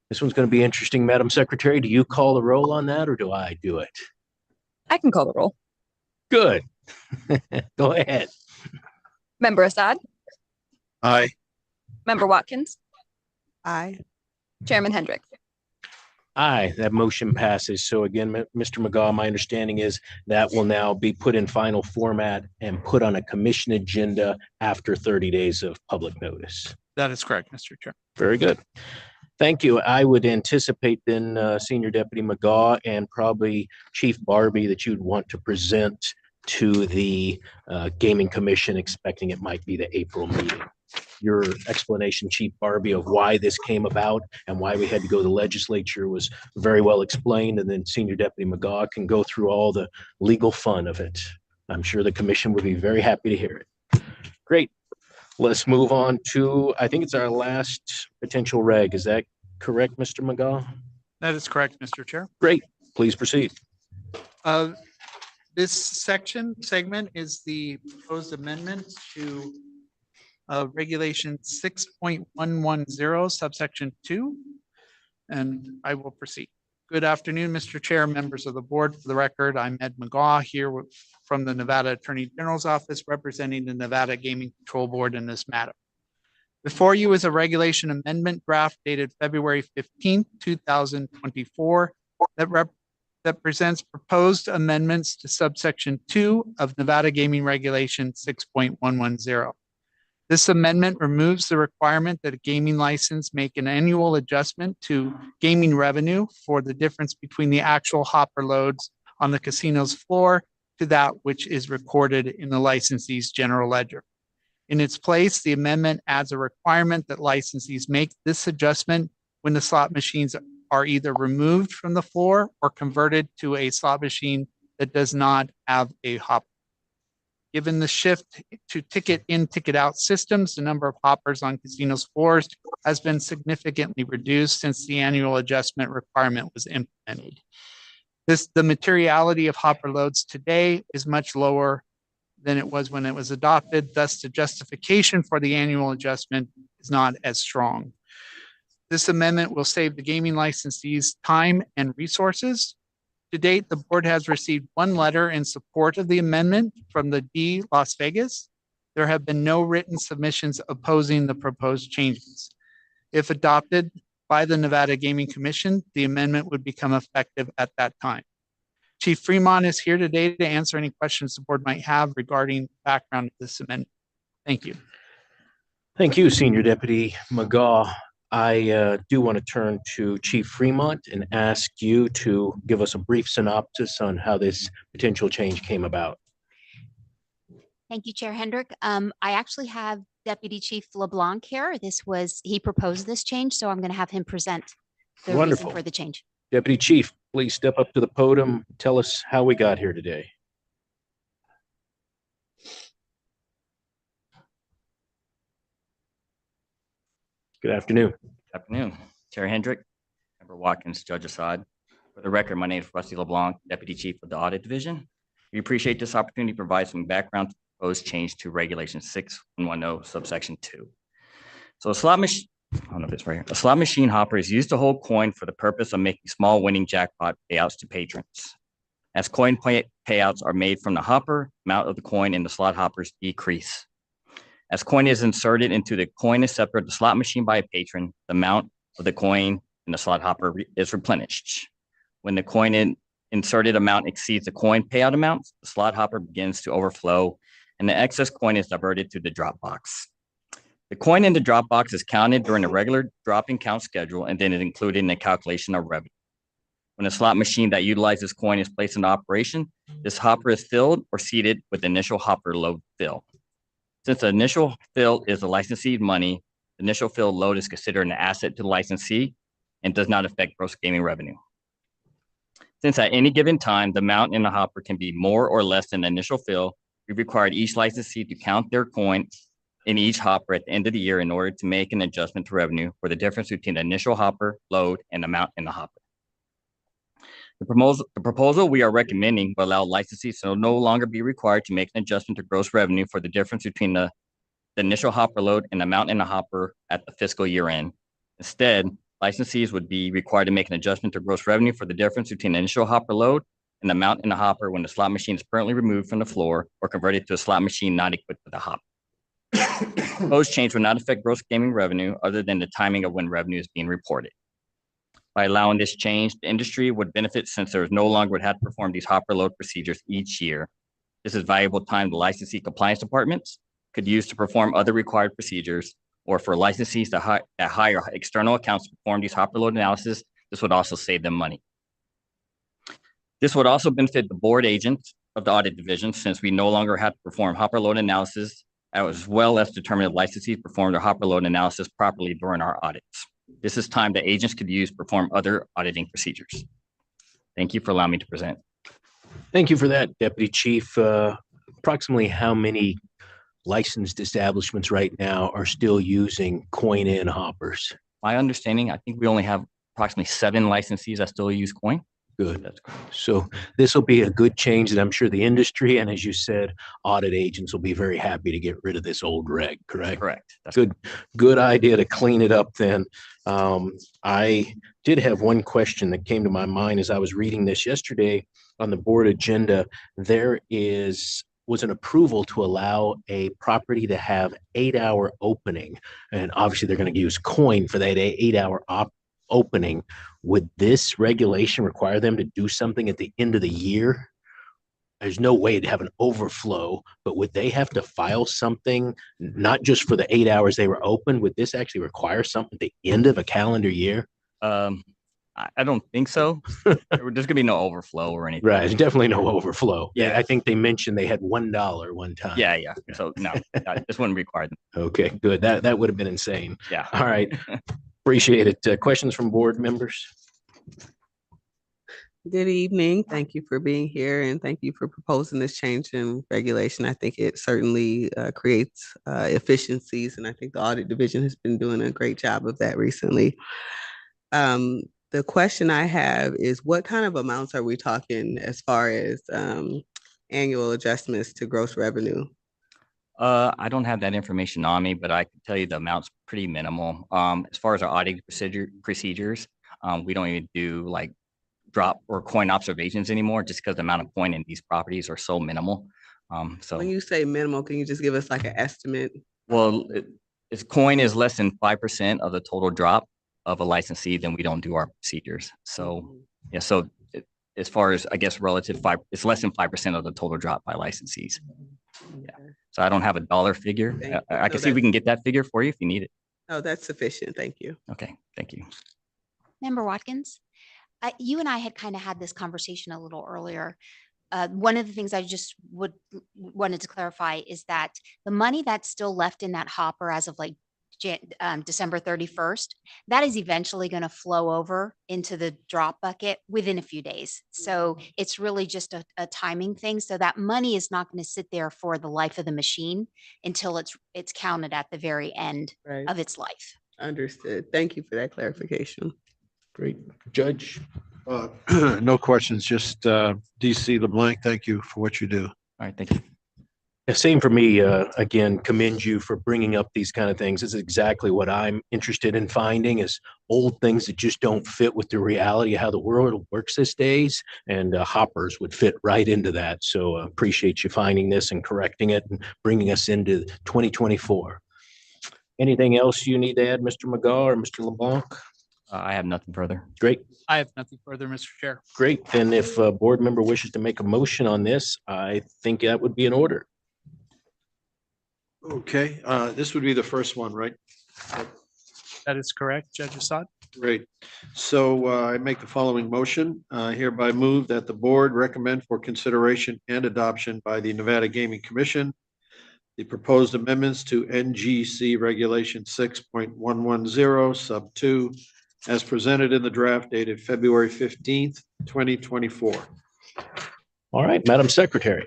This one's going to be interesting, Madam Secretary. Do you call the roll on that, or do I do it? I can call the roll. Good. Go ahead. Member Assad? Aye. Member Watkins? Aye. Chairman Hendrick? Aye, that motion passes. So again, Mr. McGaw, my understanding is that will now be put in final format and put on a commission agenda after 30 days of public notice. That is correct, Mr. Chair. Very good. Thank you. I would anticipate then Senior Deputy McGaw and probably Chief Barbie that you'd want to present to the Gaming Commission, expecting it might be the April meeting. Your explanation, Chief Barbie, of why this came about and why we had to go to the legislature was very well explained. And then Senior Deputy McGaw can go through all the legal fun of it. I'm sure the commission would be very happy to hear it. Great. Let's move on to, I think it's our last potential reg. Is that correct, Mr. McGaw? That is correct, Mr. Chair. Great. Please proceed. This segment is the proposed amendment to Regulation 6.110 subsection 2, and I will proceed. Good afternoon, Mr. Chair, members of the board. For the record, I'm Ed McGaw here from the Nevada Attorney General's Office representing the Nevada Gaming Control Board in this matter. Before you is a regulation amendment draft dated February 15, 2024 that presents proposed amendments to subsection 2 of Nevada Gaming Regulation 6.110. This amendment removes the requirement that a gaming license make an annual adjustment to gaming revenue for the difference between the actual hopper loads on the casino's floor to that which is recorded in the licensee's general ledger. In its place, the amendment adds a requirement that licensees make this adjustment when the slot machines are either removed from the floor or converted to a slot machine that does not have a hopper. Given the shift to ticket in, ticket out systems, the number of hoppers on casinos' floors has been significantly reduced since the annual adjustment requirement was implemented. The materiality of hopper loads today is much lower than it was when it was adopted. Thus, the justification for the annual adjustment is not as strong. This amendment will save the gaming licensees time and resources. To date, the board has received one letter in support of the amendment from the D Las Vegas. There have been no written submissions opposing the proposed changes. If adopted by the Nevada Gaming Commission, the amendment would become effective at that time. Chief Fremont is here today to answer any questions the board might have regarding the background of this amendment. Thank you. Thank you, Senior Deputy McGaw. I do want to turn to Chief Fremont and ask you to give us a brief synopsis on how this potential change came about. Thank you, Chair Hendrick. I actually have Deputy Chief LeBlanc here. He proposed this change, so I'm going to have him present the reason for the change. Deputy Chief, please step up to the podium. Tell us how we got here today. Good afternoon. Good afternoon. Chair Hendrick, Member Watkins, Judge Assad. For the record, my name is Rusty LeBlanc, Deputy Chief of the Audit Division. We appreciate this opportunity to provide some background to the proposed change to Regulation 6.110 subsection 2. So a slot machine, I don't know if it's right here. A slot machine hopper is used to hold coin for the purpose of making small winning jackpot payouts to patrons. As coin payouts are made from the hopper, amount of the coin in the slot hoppers decrease. As coin is inserted into the coin acceptor of the slot machine by a patron, the amount of the coin in the slot hopper is replenished. When the coin inserted amount exceeds the coin payout amount, the slot hopper begins to overflow and the excess coin is diverted to the drop box. The coin in the drop box is counted during the regular dropping count schedule and then is included in the calculation of revenue. When a slot machine that utilizes coin is placed into operation, this hopper is filled or seated with the initial hopper load fill. Since the initial fill is the licensee's money, the initial fill load is considered an asset to the licensee and does not affect gross gaming revenue. Since at any given time, the amount in the hopper can be more or less than the initial fill, we required each licensee to count their coin in each hopper at the end of the year in order to make an adjustment to revenue for the difference between the initial hopper load and the amount in the hopper. The proposal we are recommending will allow licensees to no longer be required to make an adjustment to gross revenue for the difference between the initial hopper load and the amount in the hopper at the fiscal year end. Instead, licensees would be required to make an adjustment to gross revenue for the difference between the initial hopper load and the amount in the hopper when the slot machine is permanently removed from the floor or converted to a slot machine not equipped with a hopper. Proposed change will not affect gross gaming revenue other than the timing of when revenue is being reported. By allowing this change, the industry would benefit since there no longer would have to perform these hopper load procedures each year. This is valuable time the licensee compliance departments could use to perform other required procedures, or for licensees that hire external accounts to perform these hopper load analysis. This would also save them money. This would also benefit the board agents of the audit division since we no longer have to perform hopper load analysis, as well as determine if licensees perform their hopper load analysis properly during our audits. This is time that agents could use to perform other auditing procedures. Thank you for allowing me to present. Thank you for that, Deputy Chief. Approximately how many licensed establishments right now are still using coin-in hoppers? My understanding, I think we only have approximately 7 licensees that still use coin. Good. So this will be a good change that I'm sure the industry and, as you said, audit agents will be very happy to get rid of this old reg, correct? Correct. That's good idea to clean it up then. I did have one question that came to my mind as I was reading this yesterday on the board agenda. There was an approval to allow a property to have 8-hour opening. And obviously they're going to use coin for that 8-hour opening. Would this regulation require them to do something at the end of the year? There's no way to have an overflow, but would they have to file something, not just for the 8 hours they were open? Would this actually require something at the end of a calendar year? I don't think so. There's gonna be no overflow or anything. Right, there's definitely no overflow. Yeah. I think they mentioned they had $1 one time. Yeah. So no, this wouldn't require them. Okay, good. That would have been insane. Yeah. All right. Appreciate it. Questions from board members? Good evening. Thank you for being here and thank you for proposing this change in regulation. I think it certainly creates efficiencies, and I think the audit division has been doing a great job of that recently. The question I have is, what kind of amounts are we talking as far as annual adjustments to gross revenue? I don't have that information on me, but I can tell you the amount's pretty minimal. As far as our auditing procedures, we don't even do like drop or coin observations anymore, just because the amount of coin in these properties are so minimal. So when you say minimal, can you just give us like an estimate? Well, if coin is less than 5% of the total drop of a licensee, then we don't do our procedures. So yeah, so as far as I guess relative it's less than 5% of the total drop by licensees. Yeah. So I don't have a dollar figure. I can see if we can get that figure for you if you need it. Oh, that's sufficient. Thank you. Okay, thank you. Member Watkins, you and I had kind of had this conversation a little earlier. One of the things I just wanted to clarify is that the money that's still left in that hopper as of like December 31st, that is eventually going to flow over into the drop bucket within a few days. So it's really just a timing thing. So that money is not going to sit there for the life of the machine until it's counted at the very end of its life. Understood. Thank you for that clarification. Great. Judge? No questions, just DC LeBlanc, thank you for what you do. All right, thank you. Yeah, same for me. Again, commend you for bringing up these kind of things. This is exactly what I'm interested in finding, is old things that just don't fit with the reality of how the world works these days, and hoppers would fit right into that. So appreciate you finding this and correcting it and bringing us into 2024. Anything else you need to add, Mr. McGaw or Mr. LeBlanc? I have nothing further. Great. I have nothing further, Mr. Chair. Great. Then if a board member wishes to make a motion on this, I think that would be in order. Okay, this would be the first one, right? That is correct, Judge Assad. Great. So I make the following motion, hereby move that the board recommend for consideration and adoption by the Nevada Gaming Commission the proposed amendments to NGC Regulation 6.110 sub 2 as presented in the draft dated February 15th, 2024. All right, Madam Secretary.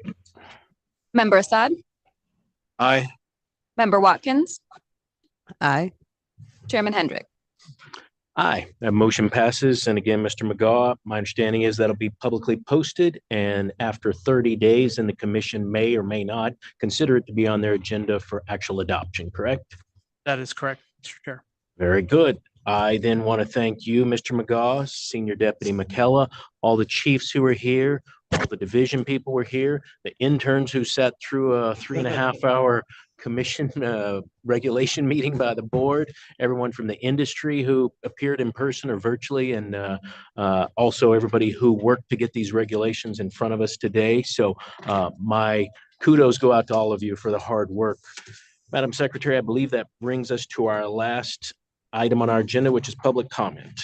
Member Assad? Aye. Member Watkins? Aye. Chairman Hendrick? Aye, that motion passes. And again, Mr. McGaw, my understanding is that'll be publicly posted, and after 30 days, and the commission may or may not consider it to be on their agenda for actual adoption, correct? That is correct, Mr. Chair. Very good. I then want to thank you, Mr. McGaw, Senior Deputy McKella, all the chiefs who were here, all the division people were here, the interns who sat through a 3.5-hour commission regulation meeting by the board, everyone from the industry who appeared in person or virtually, and also everybody who worked to get these regulations in front of us today. So my kudos go out to all of you for the hard work. Madam Secretary, I believe that brings us to our last item on our agenda, which is public comment.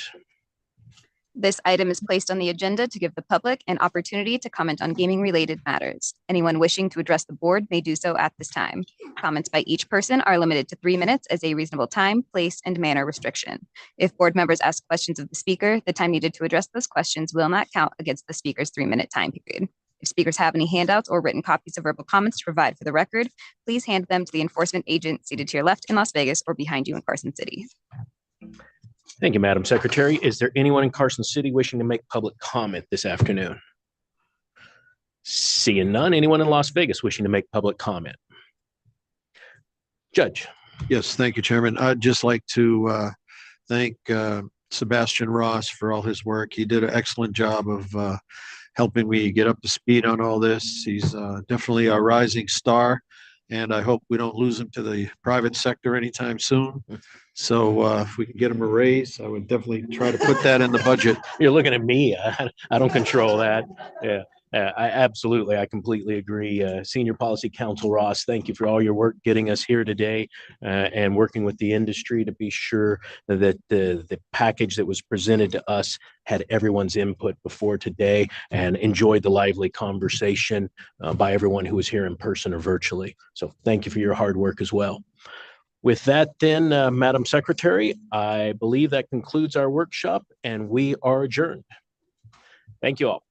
This item is placed on the agenda to give the public an opportunity to comment on gaming-related matters. Anyone wishing to address the board may do so at this time. Comments by each person are limited to 3 minutes as a reasonable time, place, and manner restriction. If board members ask questions of the speaker, the time needed to address those questions will not count against the speaker's 3-minute time period. If speakers have any handouts or written copies of verbal comments to provide for the record, please hand them to the enforcement agent seated to your left in Las Vegas or behind you in Carson City. Thank you, Madam Secretary. Is there anyone in Carson City wishing to make public comment this afternoon? Seeing none. Anyone in Las Vegas wishing to make public comment? Judge. Yes, thank you, Chairman. I'd just like to thank Sebastian Ross for all his work. He did an excellent job of helping me get up to speed on all this. He's definitely a rising star, and I hope we don't lose him to the private sector anytime soon. So if we can get him a raise, I would definitely try to put that in the budget. You're looking at me. I don't control that. Yeah, I completely agree. Senior Policy Counsel Ross, thank you for all your work getting us here today and working with the industry to be sure that the package that was presented to us had everyone's input before today, and enjoyed the lively conversation by everyone who was here in person or virtually. So thank you for your hard work as well. With that then, Madam Secretary, I believe that concludes our workshop and we are adjourned. Thank you all.